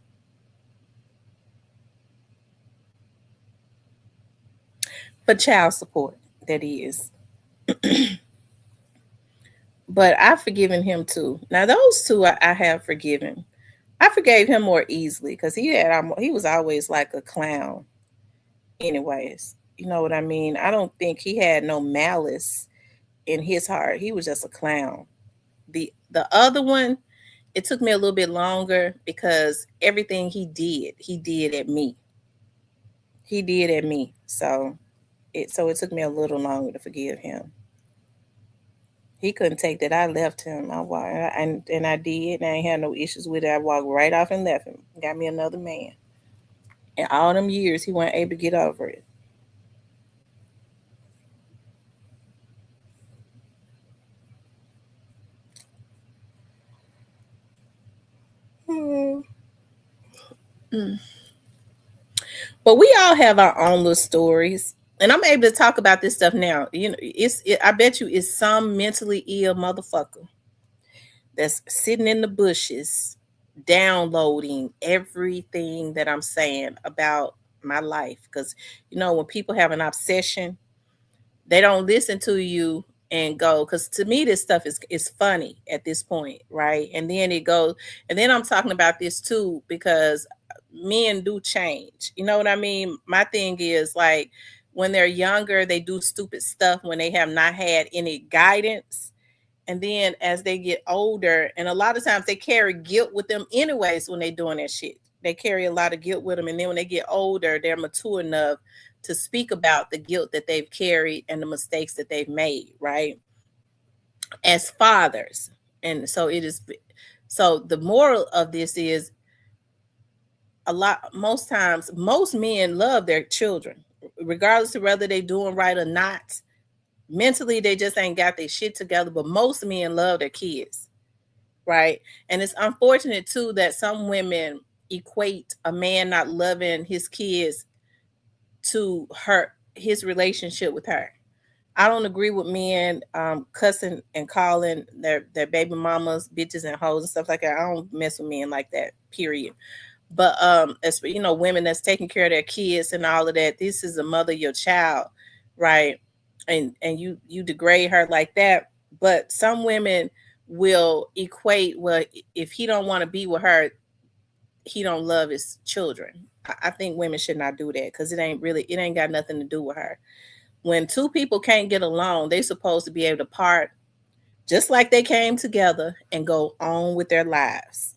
For child support, that is. But I've forgiven him too. Now those two I have forgiven. I forgave him more easily because he was always like a clown. Anyways, you know what I mean. I don't think he had no malice in his heart. He was just a clown. The other one, it took me a little bit longer because everything he did at me. He did at me. So it took me a little longer to forgive him. He couldn't take that I left him. And I did, and I ain't had no issues with it. I walked right off and left him. Got me another man. And all them years, he wasn't able to get over it. Mm. But we all have our own little stories, and I'm able to talk about this stuff now. I bet you it's some mentally ill motherfucker that's sitting in the bushes, downloading everything that I'm saying about my life. Because when people have an obsession, they don't listen to you and go, because to me this stuff is funny at this point, right? And then it goes, and then I'm talking about this too because men do change. You know what I mean? My thing is, like, when they're younger they do stupid stuff when they have not had any guidance, and then as they get older, and a lot of times they carry guilt with them anyways when they're doing that shit. They carry a lot of guilt with them. And then when they get older, they're mature enough to speak about the guilt that they've carried and the mistakes that they've made, right? As fathers. And so it is. So the moral of this is, most times, most men love their children, regardless of whether they're doing right or not. Mentally, they just ain't got their shit together, but most men love their kids, right? And it's unfortunate too that some women equate a man not loving his kids to his relationship with her. I don't agree with men cussing and calling their baby mamas bitches and hoes and stuff like that. I don't mess with men like that, period. But as for, women that's taking care of their kids and all of that, this is a mother of your child, right? And you degrade her like that. But some women will equate, well, if he don't want to be with her, he don't love his children. I think women should not do that, because it ain't got nothing to do with her. When two people can't get along, they supposed to be able to part just like they came together and go on with their lives.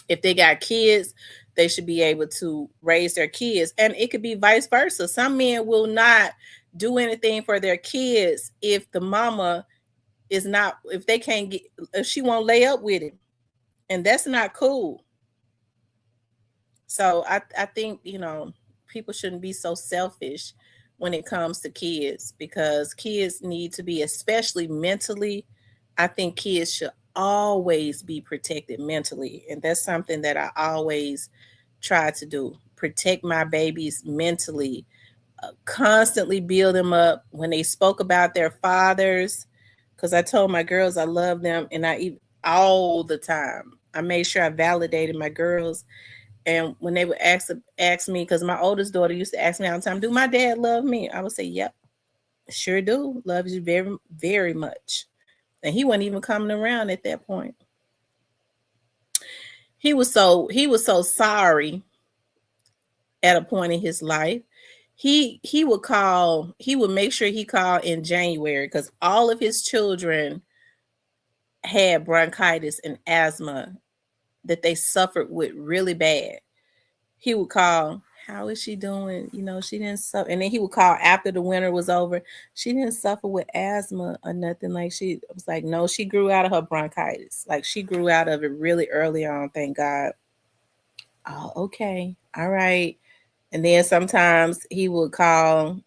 If they got kids, they should be able to raise their kids. And it could be vice versa. Some men will not do anything for their kids if the mama is not, if they can't get, if she won't lay up with him. And that's not cool. So I think, people shouldn't be so selfish when it comes to kids, because kids need to be, especially mentally. I think kids should always be protected mentally. And that's something that I always try to do. Protect my babies mentally, constantly build them up. When they spoke about their fathers, because I told my girls I love them, and all the time. I made sure I validated my girls. And when they would ask me, because my oldest daughter used to ask me all the time, "Do my dad love me?" I would say, "Yep, sure do. Loves you very, very much." And he wasn't even coming around at that point. He was so sorry at a point in his life. He would call. He would make sure he called in January, because all of his children had bronchitis and asthma that they suffered with really bad. He would call, "How is she doing? She didn't suffer." And then he would call after the winter was over. "She didn't suffer with asthma or nothing." Like, she was like, "No, she grew out of her bronchitis. Like, she grew out of it really early on, thank God." "Oh, okay. All right." And then sometimes he would call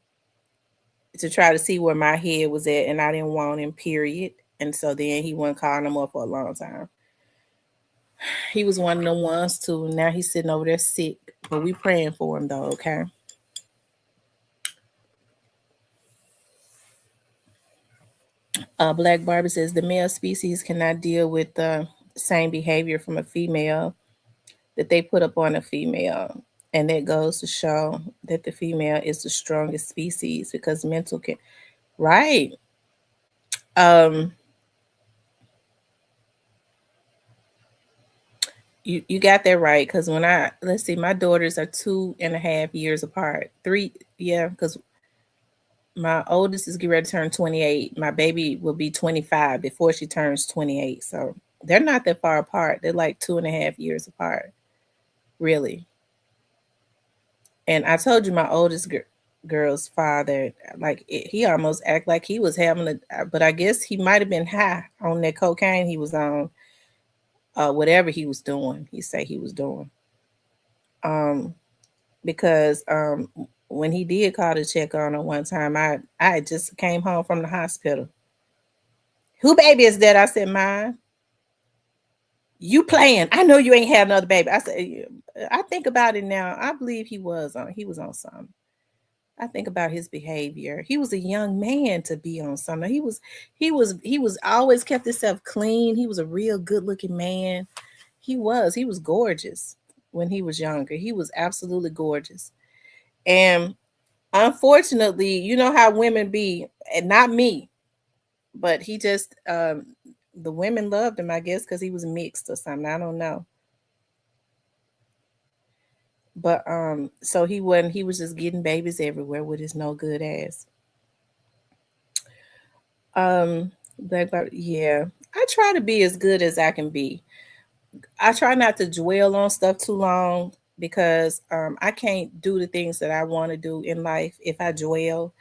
to try to see where my head was at, and I didn't want him, period. And so then he wasn't calling no more for a long time. He was one of the ones too. Now he's sitting over there sick, but we praying for him though. Okay. Black Barbie says the male species cannot deal with the same behavior from a female that they put up on a female. And that goes to show that the female is the strongest species because mental can, right. Um, you got that right. Cause when let's see, my daughters are 2.5 years apart. Three, yeah, because my oldest is getting ready to turn 28. My baby will be 25 before she turns 28. So they're not that far apart. They're like 2.5 years apart, really. And I told you my oldest girl's father, like he almost act like he was having but I guess he might have been high on that cocaine he was on, whatever he was doing. He said he was doing, um, because when he did call to check on her one time, I had just came home from the hospital. Who baby is that? I said mine. You playing? I know you ain't had another baby. I said, I think about it now. I believe he was on something. I think about his behavior. He was a young man to be on something. He was always kept himself clean. He was a real good looking man. He was gorgeous when he was younger. He was absolutely gorgeous. And unfortunately, you know how women be, and not me, but he just the women loved him, I guess, because he was mixed or something. I don't know. But so he was just getting babies everywhere with his no good ass. Um, yeah. I try to be as good as I can be. I try not to dwell on stuff too long because I can't do the things that I want to do in life if I dwell.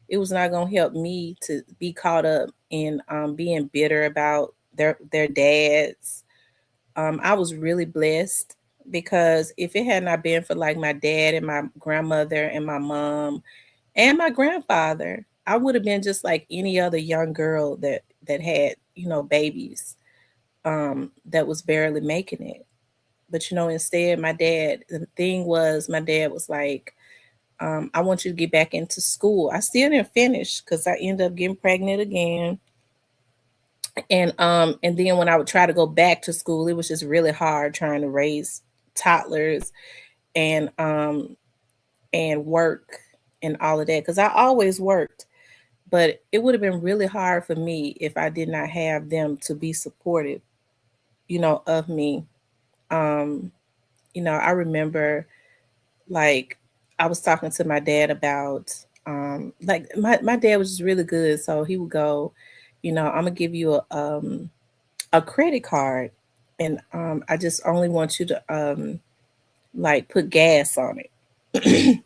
It was not going to help me to be caught up in being bitter about their dads. I was really blessed because if it had not been for like my dad and my grandmother and my mom and my grandfather, I would have been just like any other young girl that had, babies, that was barely making it. But instead, the thing was, my dad was like, I want you to get back into school. I still didn't finish because I ended up getting pregnant again. And then when I would try to go back to school, it was just really hard trying to raise toddlers and work and all of that because I always worked. But it would have been really hard for me if I did not have them to be supportive, of me. Um, I remember, like, I was talking to my dad about, like, my dad was just really good. So he would go, I'm gonna give you a credit card, and I just only want you to like put gas on it.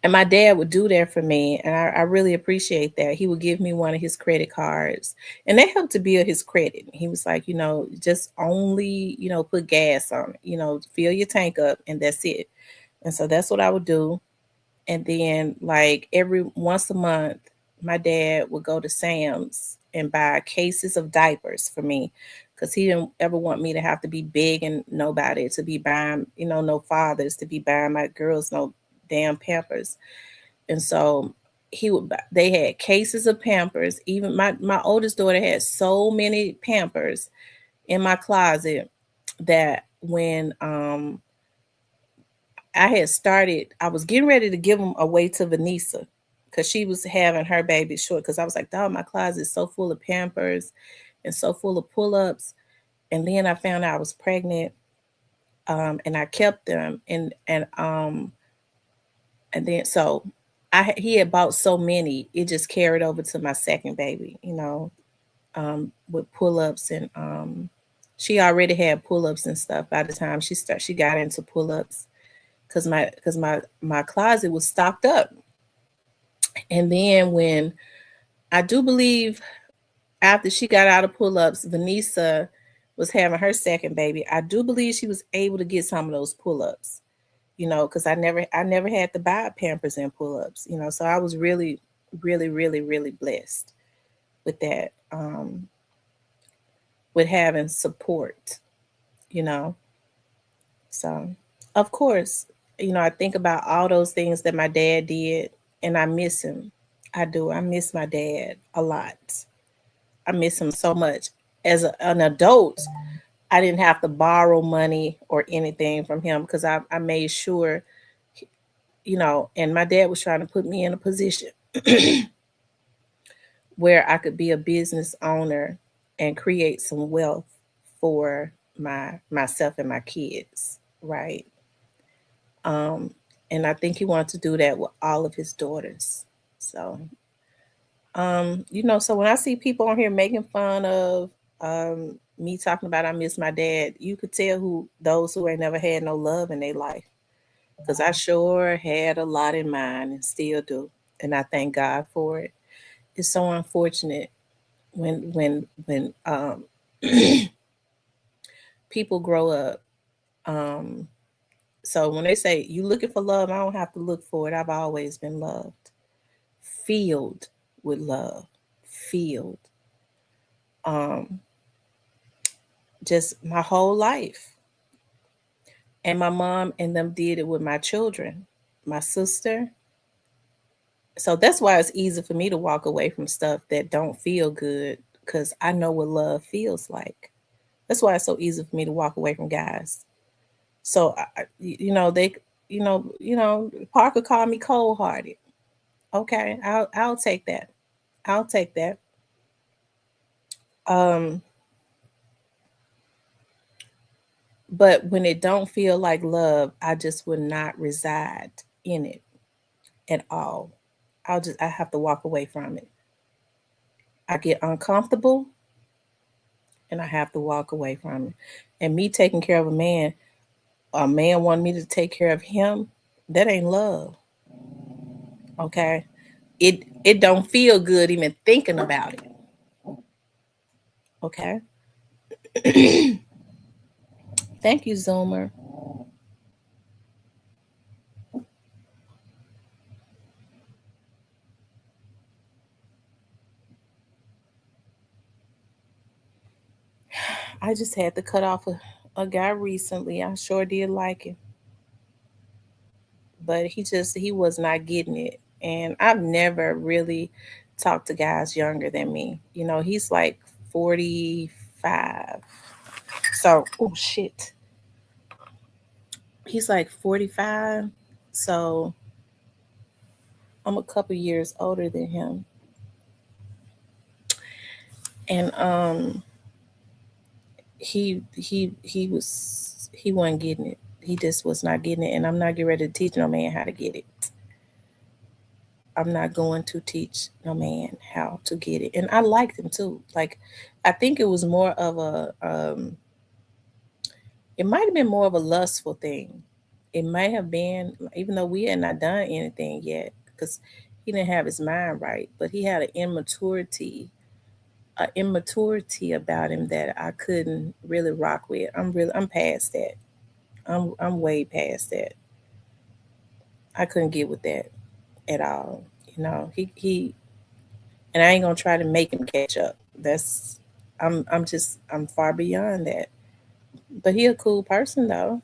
And my dad would do that for me, and I really appreciate that. He would give me one of his credit cards, and that helped to build his credit. He was like, just only, put gas on it, fill your tank up, and that's it. And so that's what I would do. And then, like, every once a month, my dad would go to Sam's and buy cases of diapers for me because he didn't ever want me to have to be begging nobody to be buying, no fathers to be buying my girls no damn Pampers. And so they had cases of Pampers. Even my oldest daughter had so many Pampers in my closet that when I was getting ready to give them away to Vanessa because she was having her baby short. Because I was like, dog, my closet is so full of Pampers and so full of pull-ups. And then I found out I was pregnant, and I kept them. And then so he had bought so many, it just carried over to my second baby, with pull-ups and she already had pull-ups and stuff by the time she got into pull-ups because my closet was stocked up. And then when I do believe after she got out of pull-ups, Vanessa was having her second baby. I do believe she was able to get some of those pull-ups, because I never had to buy Pampers and pull-ups, so I was really really, really, really blessed with that, with having support, you know. So, of course, I think about all those things that my dad did, and I miss him. I do. I miss my dad a lot. I miss him so much. As an adult, I didn't have to borrow money or anything from him because I made sure, and my dad was trying to put me in a position where I could be a business owner and create some wealth for myself and my kids, right? Um, and I think he wanted to do that with all of his daughters. So, so when I see people on here making fun of me talking about I miss my dad, you could tell who those who ain't never had no love in their life. Because I sure had a lot in mind and still do. And I thank God for it. It's so unfortunate when people grow up. Um, so when they say you looking for love, I don't have to look for it. I've always been loved, filled with love, filled. Um, just my whole life. And my mom and them did it with my children, my sister. So that's why it's easy for me to walk away from stuff that don't feel good because I know what love feels like. That's why it's so easy for me to walk away from guys. So they, Parker called me cold hearted. Okay, I'll take that. I'll take that. Um, but when it don't feel like love, I just would not reside in it at all. I have to walk away from it. I get uncomfortable and I have to walk away from it. And me taking care of a man want me to take care of him, that ain't love. Okay. It don't feel good even thinking about it. Okay. Thank you, Zoomer. I just had to cut off a guy recently. I sure did like him. But he was not getting it. And I've never really talked to guys younger than me. He's like 45. So, oh shit. He's like 45. So, I'm a couple years older than him. And he wasn't getting it. He just was not getting it. And I'm not getting ready to teach no man how to get it. I'm not going to teach no man how to get it. And I liked him too. Like I think it was more of it might have been more of a lustful thing. It might have been, even though we had not done anything yet, because he didn't have his mind right, but he had an immaturity about him that I couldn't really rock with. I'm past that. I'm way past that. I couldn't get with that at all. He and I ain't gonna try to make him catch up. I'm far beyond that. But he a cool person though.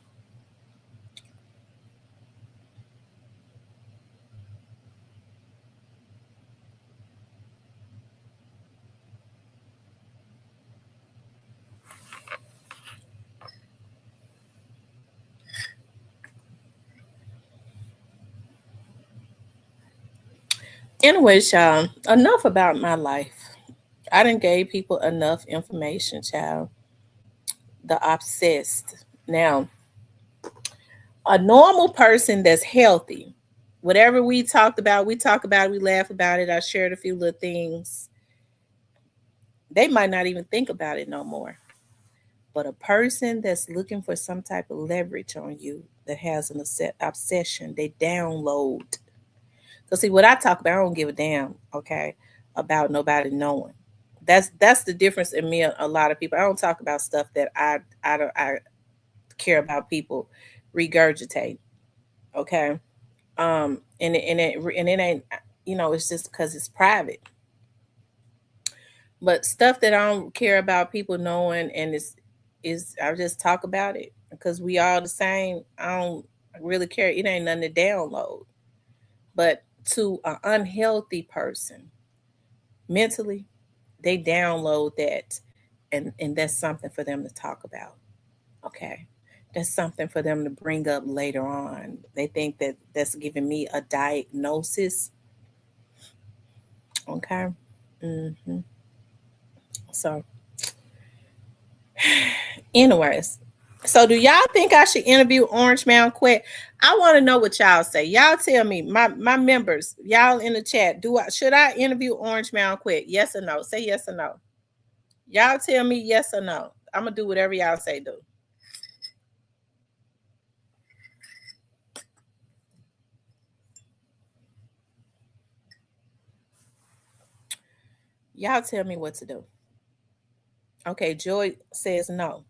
Anyways, y'all, enough about my life. I didn't gave people enough information, child. The obsessed. Now, a normal person that's healthy, whatever we talk about it, we laugh about it. I shared a few little things. They might not even think about it no more. But a person that's looking for some type of leverage on you that has an obsession, they download. Because see, what I talk about, I don't give a damn, okay, about nobody knowing. That's the difference in me. A lot of people, I don't talk about stuff that I care about people regurgitate. Okay, and it ain't. it's just because it's private. But stuff that I don't care about people knowing, and is I just talk about it because we all the same. I don't really care. It ain't nothing to download. But to an unhealthy person mentally, they download that, and that's something for them to talk about. Okay. That's something for them to bring up later on. They think that that's giving me a diagnosis. Okay. hmm So, anyways, so do y'all think I should interview Orange Mound Quick? I want to know what y'all say. Y'all tell me, my members, y'all in the chat, should I interview Orange Mound Quick? Yes or no? Say yes or no. Y'all tell me yes or no. I'm gonna do whatever y'all say do. Y'all tell me what to do. Okay, Joy says no.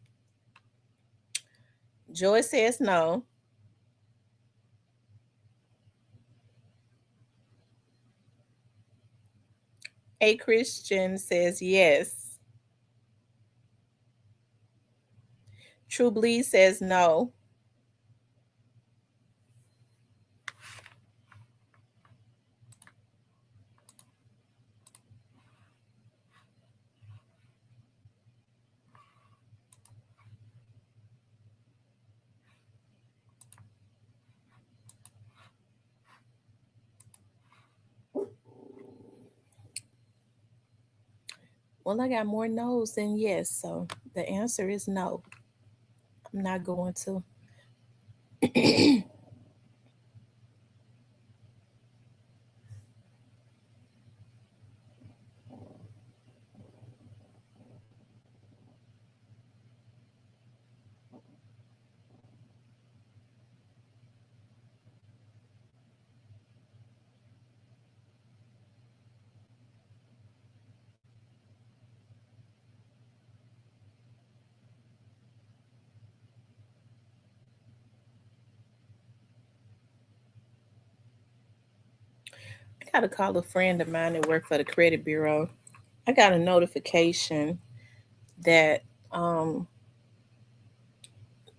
Joy says no. A Christian says yes. True Bleed says no. Well, I got more no's than yes, so the answer is no. I'm not going to. I got to call a friend of mine that worked for the credit bureau. I got a notification that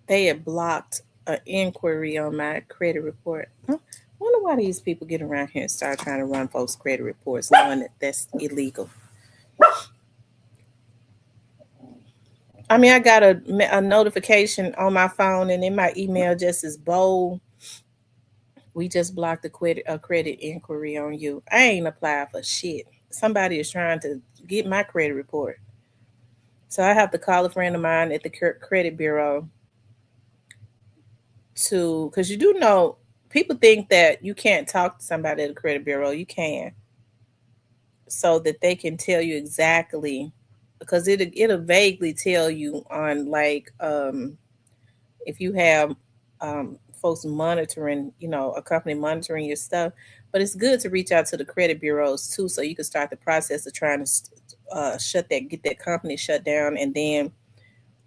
they had blocked an inquiry on my credit report. Huh? I wonder why these people get around here and start trying to run folks' credit reports, knowing that that's illegal. I mean, I got a notification on my phone, and in my email just as bold. We just blocked a credit inquiry on you. I ain't applied for shit. Somebody is trying to get my credit report. So I have to call a friend of mine at the credit bureau because you do know, people think that you can't talk to somebody at the credit bureau. You can, so that they can tell you exactly, because it'll vaguely tell you on, like, if you have folks monitoring, a company monitoring your stuff. But it's good to reach out to the credit bureaus too, so you can start the process of trying to get that company shut down, and then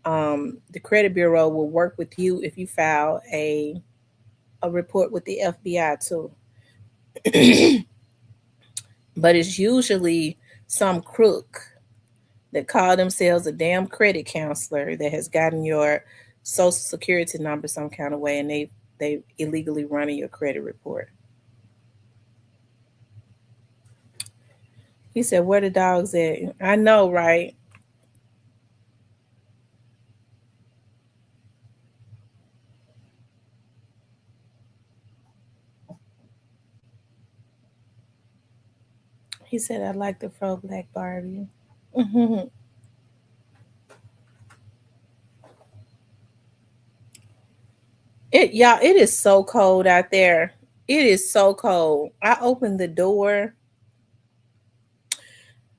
the credit bureau will work with you if you file a report with the FBI too. But it's usually some crook that call themselves a damn credit counselor that has gotten your social security number some kind of way, and they illegally running your credit report. He said, "Where the dogs at?" I know, right? He said, "I like the fro black Barbie." It is so cold out there. It is so cold. I opened the door,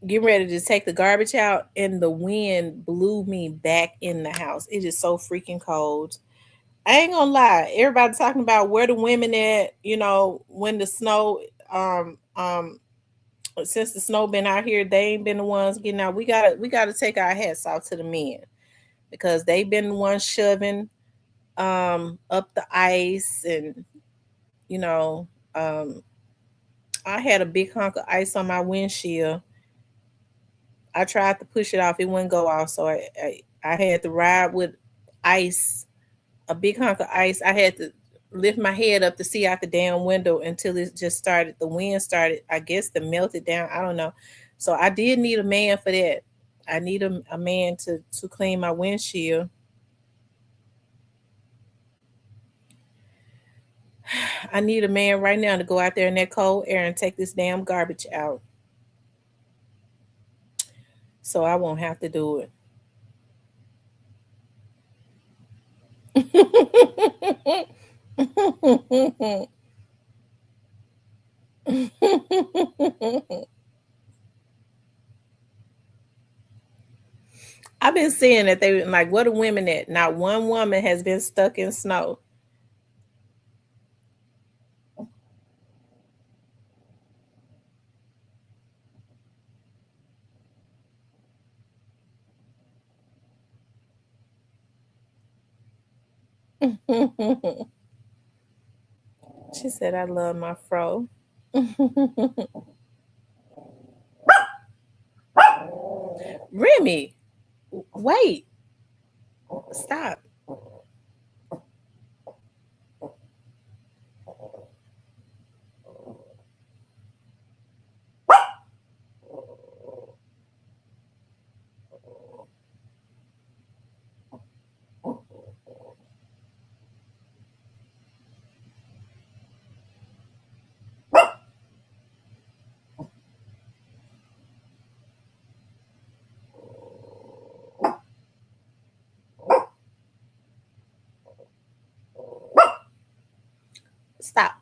getting ready to take the garbage out, and the wind blew me back in the house. It is so freaking cold. I ain't gonna lie. Everybody talking about where the women at, when the snow, since the snow been out here, they ain't been the ones getting out. We gotta take our hats off to the men, because they've been the ones shoving up the ice, and you know, um I had a big hunk of ice on my windshield. I tried to push it off, it wouldn't go off, so I had to ride with ice, a big hunk of ice. I had to lift my head up to see out the damn window until it just started. The wind started, I guess, to melt it down. I don't know. So I did need a man for that. I need a man to clean my windshield. I need a man right now to go out there in that cold air and take this damn garbage out, so I won't have to do it. I've been seeing that they like, what are women at? Not one woman has been stuck in snow. She said, I love my fro. Remy, wait, stop. Stop.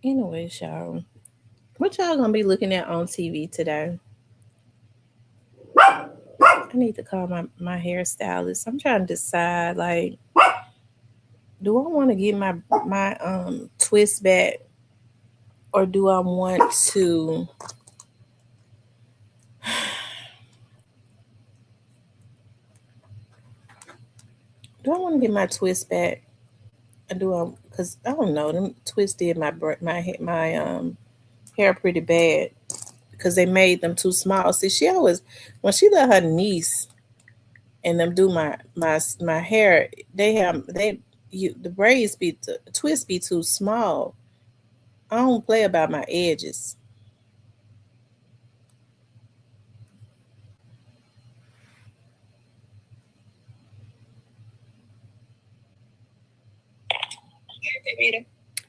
Anyways, y'all, what y'all gonna be looking at on TV today? I need to call my hairstylist. I'm trying to decide, like, do I want to get my twist back, or do I want to do I want to get my twist back? I do, because I don't know, them twists did my hair pretty bad because they made them too small. See, she always, when she let her niece and them do my hair, the braids the twists be too small. I don't play about my edges.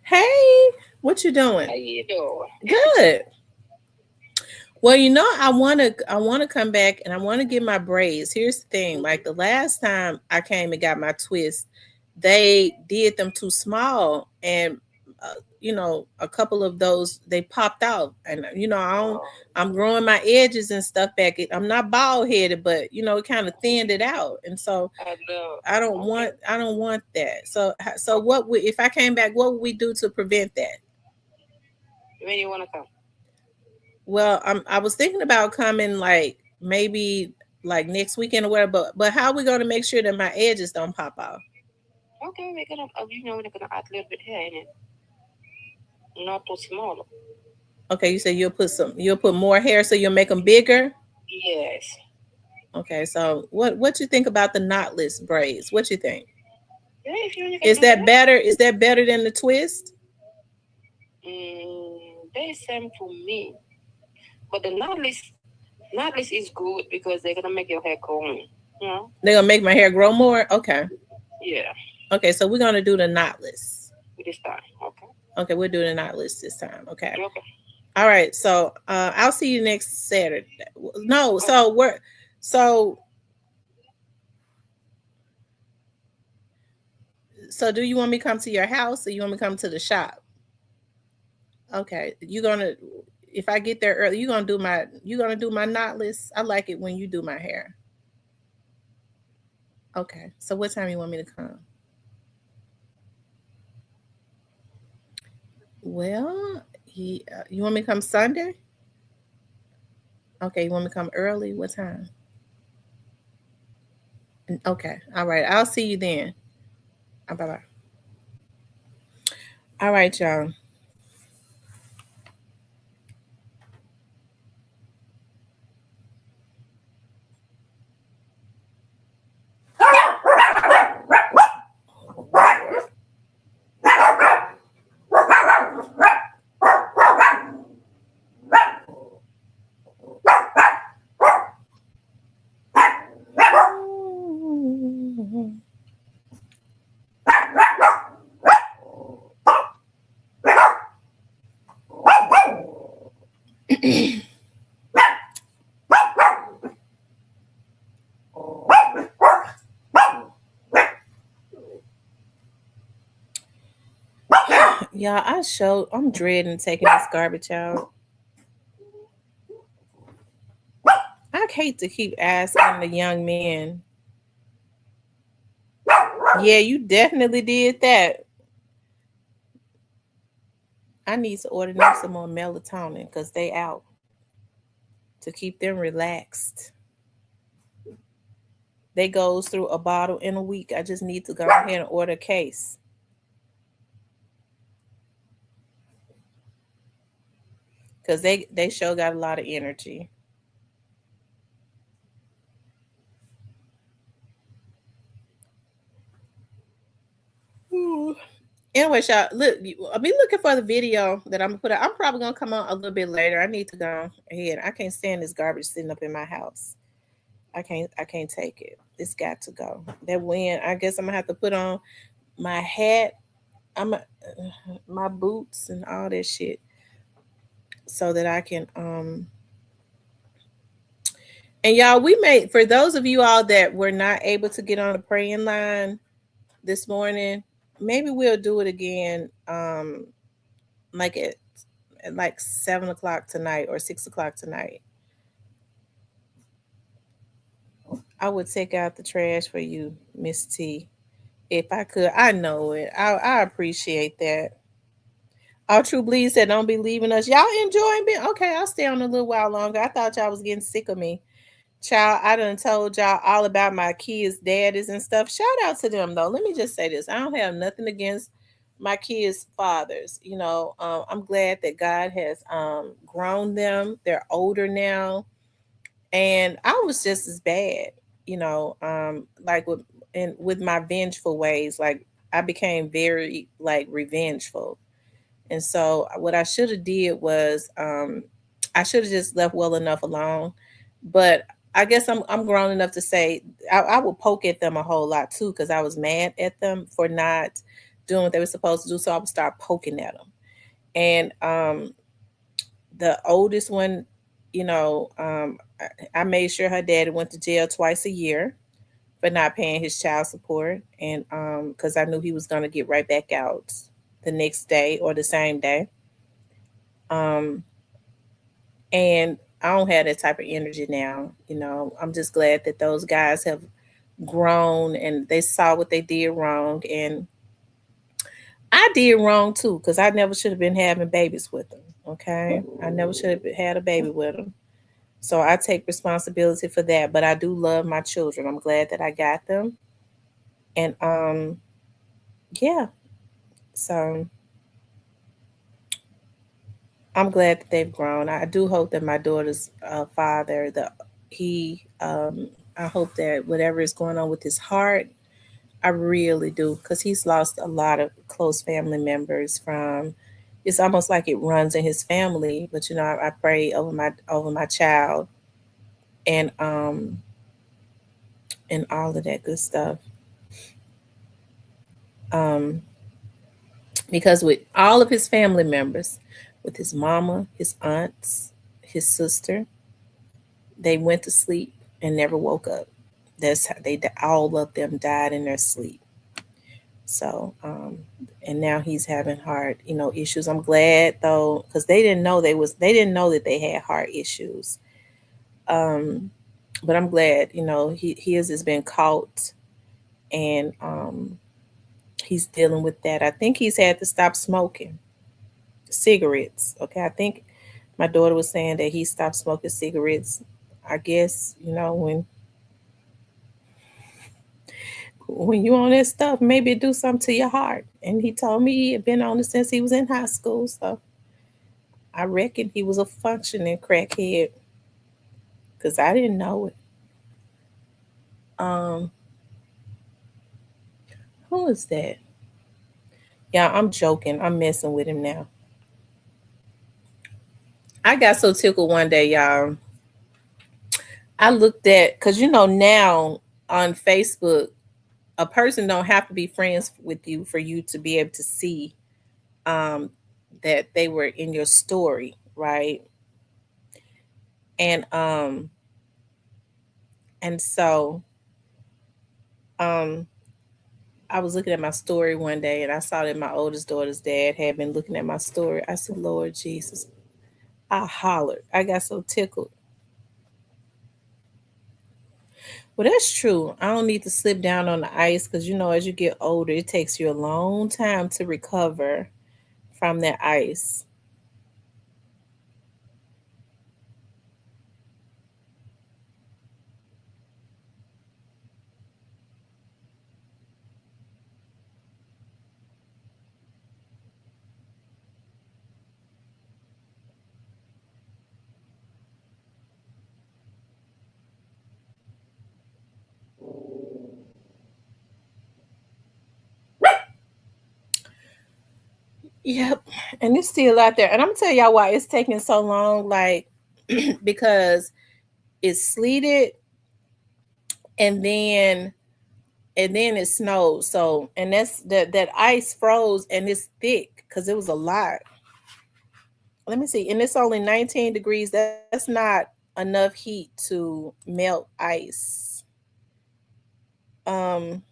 Hey, what you doing? How you doing? Good. Well, I want to come back and I want to get my braids. Here's the thing, like the last time I came and got my twist, they did them too small, and a couple of those they popped out, and I'm growing my edges and stuff back. I'm not bald headed, but it kind of thinned it out, and so I know. I don't want that. So what would, if I came back, what would we do to prevent that? When you wanna come? Well, I was thinking about coming, like, maybe like next weekend or whatever, but how are we going to make sure that my edges don't pop off? Okay, we're gonna. We're gonna add a little bit here in it. Not too small. Okay, you said you'll put more hair, so you'll make them bigger. Yes. Okay, so what you think about the knotless braids? What you think? Yeah, if you can Is do that that. better? Is that better than the twist? They same for me, but the knotless is good because they're gonna make your hair comb. You know. They're gonna make my hair grow more. Okay. Yeah. Okay, so we're gonna do the knotless. With this time. Okay. Okay, we're doing the knotless this time. Okay. Okay. All right. So I'll see you next Saturday. No, Okay. so so do you want me to come to your house or you want me to come to the shop? Okay. If I get there early, you gonna do my knotless. I like it when you do my hair. Okay. So what time you want me to come? Well, you want me to come Sunday? Okay, you want me to come early? What time? Okay, all right. I'll see you then. Bye bye. All right, y'all. Yeah, I'm dreading taking this garbage out. I hate to keep asking the young men. Yeah, you definitely did that. I need to order them some more melatonin because they out to keep them relaxed. They goes through a bottle in a week. I just need to go ahead and order a case because they sure got a lot of energy. Ooh. Anyway, y'all, look, I'll be looking for the video that I'm gonna put out. I'm probably gonna come on a little bit later. I need to go ahead. I can't stand this garbage sitting up in my house. I can't take it. It's got to go. That wind. I guess I'm gonna have to put on my hat. My boots and all that shit so that I can and y'all, we made for those of you all that were not able to get on the praying line this morning, maybe we'll do it again like at like 7 o'clock tonight or 6 o'clock tonight. I would take out the trash for you, Miss T, if I could. I know it. I appreciate that. All True Bleed said, "Don't be leaving us. Y'all enjoying me? Okay, I'll stay on a little while longer. I thought y'all was getting sick of me. Child, I done told y'all all about my kids' daddies and stuff. Shout out to them though. Let me just say this: I don't have nothing against my kids' fathers. I'm glad that God has grown them. They're older now, and I was just as bad. Like with my vengeful ways. Like I became very like revengeful, and so what I should have did was I should have just left well enough alone. But I guess I'm grown enough to say I would poke at them a whole lot too because I was mad at them for not doing what they were supposed to do. So I would start poking at them. And the oldest one, I made sure her daddy went to jail twice a year for not paying his child support, and because I knew he was gonna get right back out the next day or the same day. Um, and I don't have that type of energy now. I'm just glad that those guys have grown and they saw what they did wrong, and I did wrong too because I never should have been having babies with them. Okay, I never should have had a baby with them. So I take responsibility for that. But I do love my children. I'm glad that I got them, and yeah. So I'm glad that they've grown. I do hope that my daughter's father, he, I hope that whatever is going on with his heart, I really do, because he's lost a lot of close family members from. It's almost like it runs in his family, but I pray over my child, and and all of that good stuff. Um, because with all of his family members, with his mama, his aunts, his sister, they went to sleep and never woke up. That's how all of them died in their sleep. So, and now he's having heart, issues. I'm glad though, because they didn't know that they had heart issues. Um, but I'm glad, his has been caught, and, he's dealing with that. I think he's had to stop smoking. cigarettes. Okay, I think my daughter was saying that he stopped smoking cigarettes. I guess when you on that stuff, maybe it do something to your heart. And he told me he had been on it since he was in high school. So I reckon he was a functioning crackhead because I didn't know it. Um, who is that? Yeah, I'm joking. I'm messing with him now. I got so tickled one day, y'all. I looked at because now on Facebook, a person don't have to be friends with you for you to be able to see um, that they were in your story, right? And so um, I was looking at my story one day, and I saw that my oldest daughter's dad had been looking at my story. I said, "Lord Jesus!" I hollered. I got so tickled. Well, that's true. I don't need to slip down on the ice because as you get older, it takes you a long time to recover from that ice. Yep, and it's still out there. And I'm gonna tell y'all why it's taking so long. Like because it's sleeted, and then it snowed. So and that ice froze, and it's thick because it was a lot. Let me see, and it's only 19 degrees. That's not enough heat to melt ice. Um,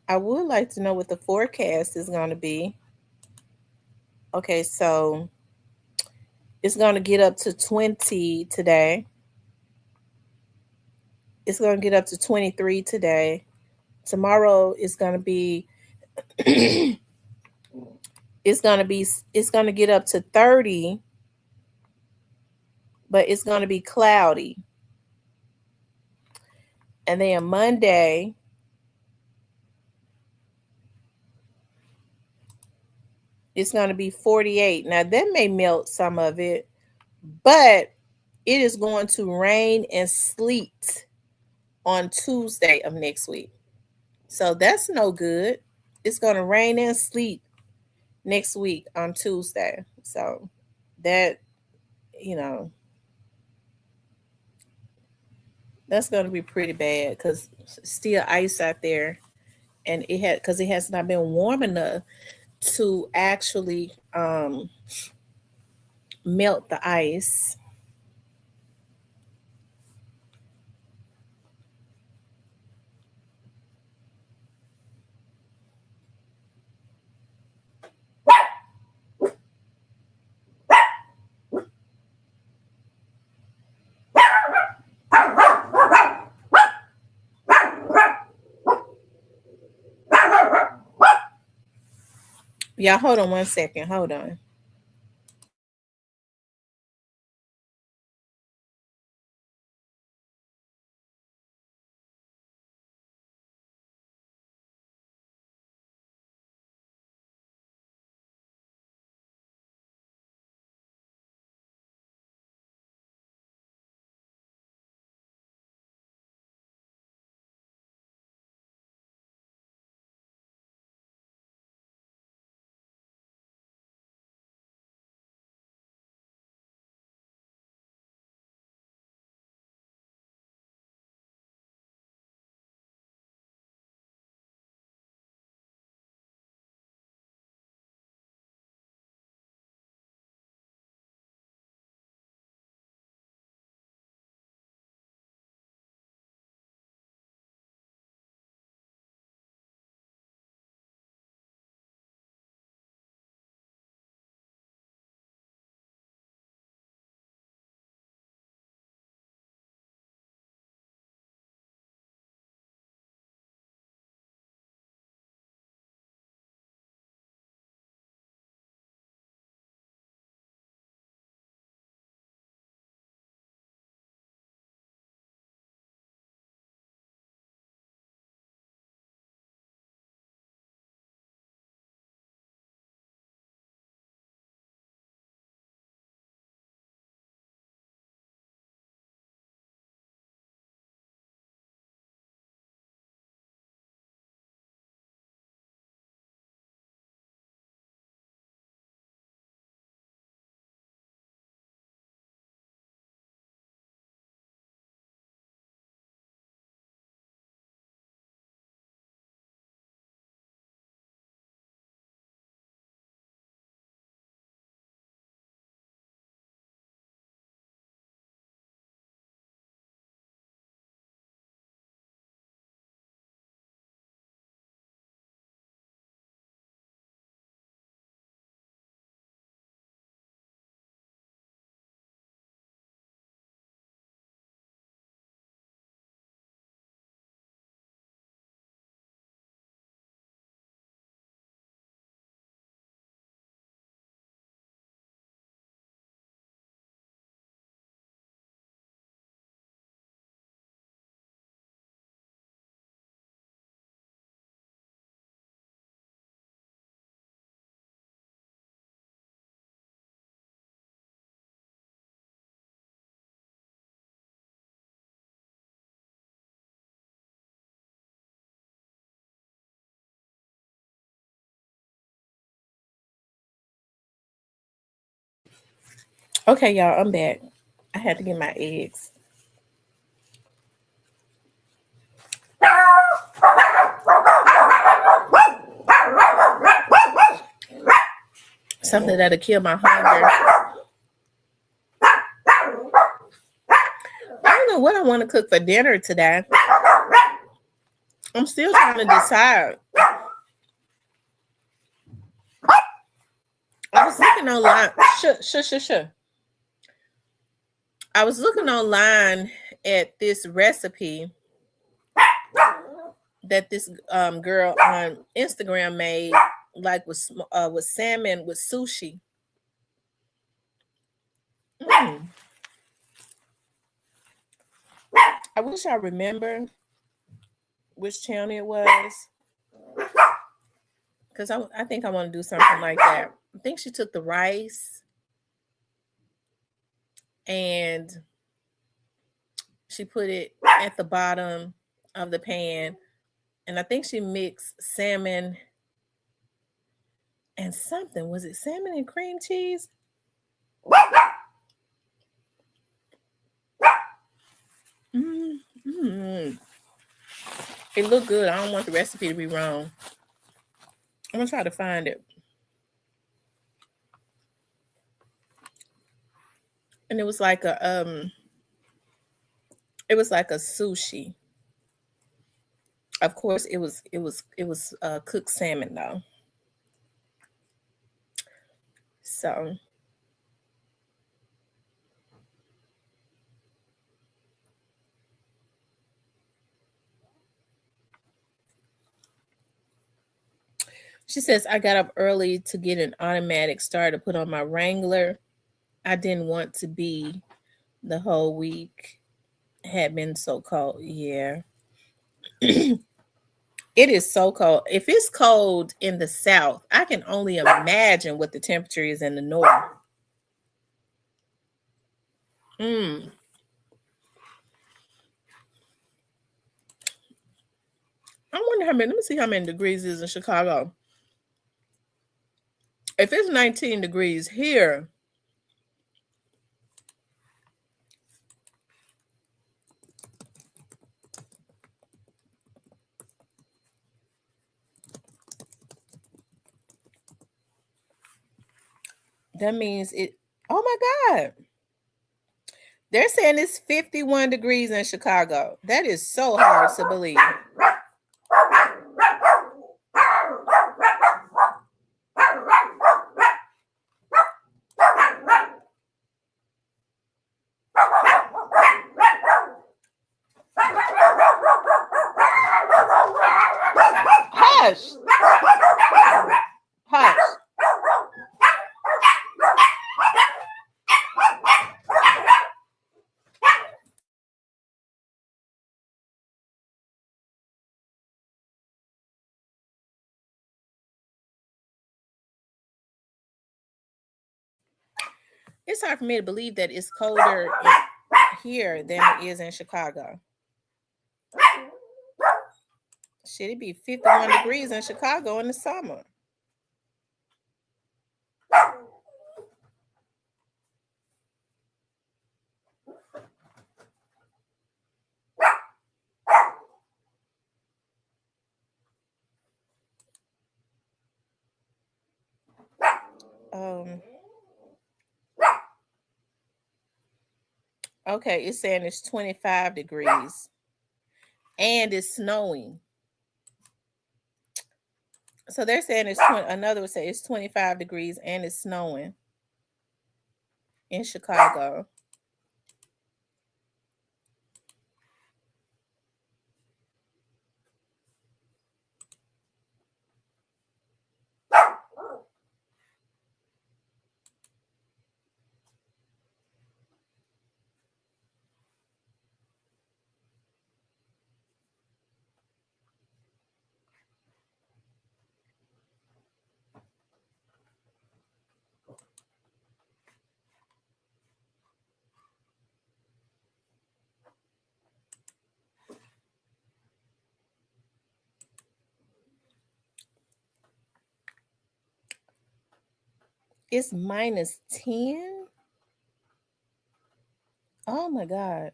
I would like to know what the forecast is going to be. Okay, so it's going to get up to 20 today. It's going to get up to 23 today. Tomorrow is going to be it's going to get up to 30, but it's going to be cloudy. And then Monday it's going to be 48. Now that may melt some of it, but it is going to rain and sleet on Tuesday of next week. So that's no good. It's going to rain and sleet next week on Tuesday. So that, you know, that's going to be pretty bad because still ice out there, and it has not been warm enough to actually melt the ice. Yeah, hold on one second. Hold on. Okay, y'all, I'm back. I had to get my eggs. Something that'll kill my hunger. I don't know what I want to cook for dinner today. I'm still trying to decide. I was looking online. Shush. I was looking online at this recipe that this girl on Instagram made, like with salmon with sushi. Mm. I wish I remember which channel it was, because I think I want to do something like that. I think she took the rice and she put it at the bottom of the pan, and I think she mixed salmon and something. Was it salmon and cream cheese? Mm-hmm. It looked good. I don't want the recipe to be wrong. I'm gonna try to find it. And it was like a sushi. Of course, it was cooked salmon though. So she says I got up early to get an automatic starter to put on my Wrangler. I didn't want to be the whole week. Had been so cold. Yeah. It is so cold. If it's cold in the south, I can only imagine what the temperature is in the north. Mm. I wonder how many. Let me see how many degrees it is in Chicago. If it's 19 degrees here, that means it. Oh my God. They're saying it's 51 degrees in Chicago. That is so hard to believe. Hush. Hush. It's hard for me to believe that it's colder here than it is in Chicago. Should it be 51 degrees in Chicago in the summer? Um, okay, it's saying it's 25 degrees and it's snowing. So they're saying it's 20, another would say it's 25 degrees and it's snowing in Chicago. It's minus 10. Oh my God.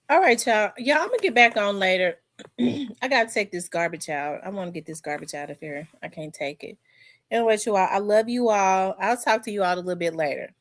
All right, y'all. Y'all, I'm gonna get back on later. I gotta take this garbage out. I want to get this garbage out of here. I can't take it. Anyway, you all, I love you all. I'll talk to you all a little bit later.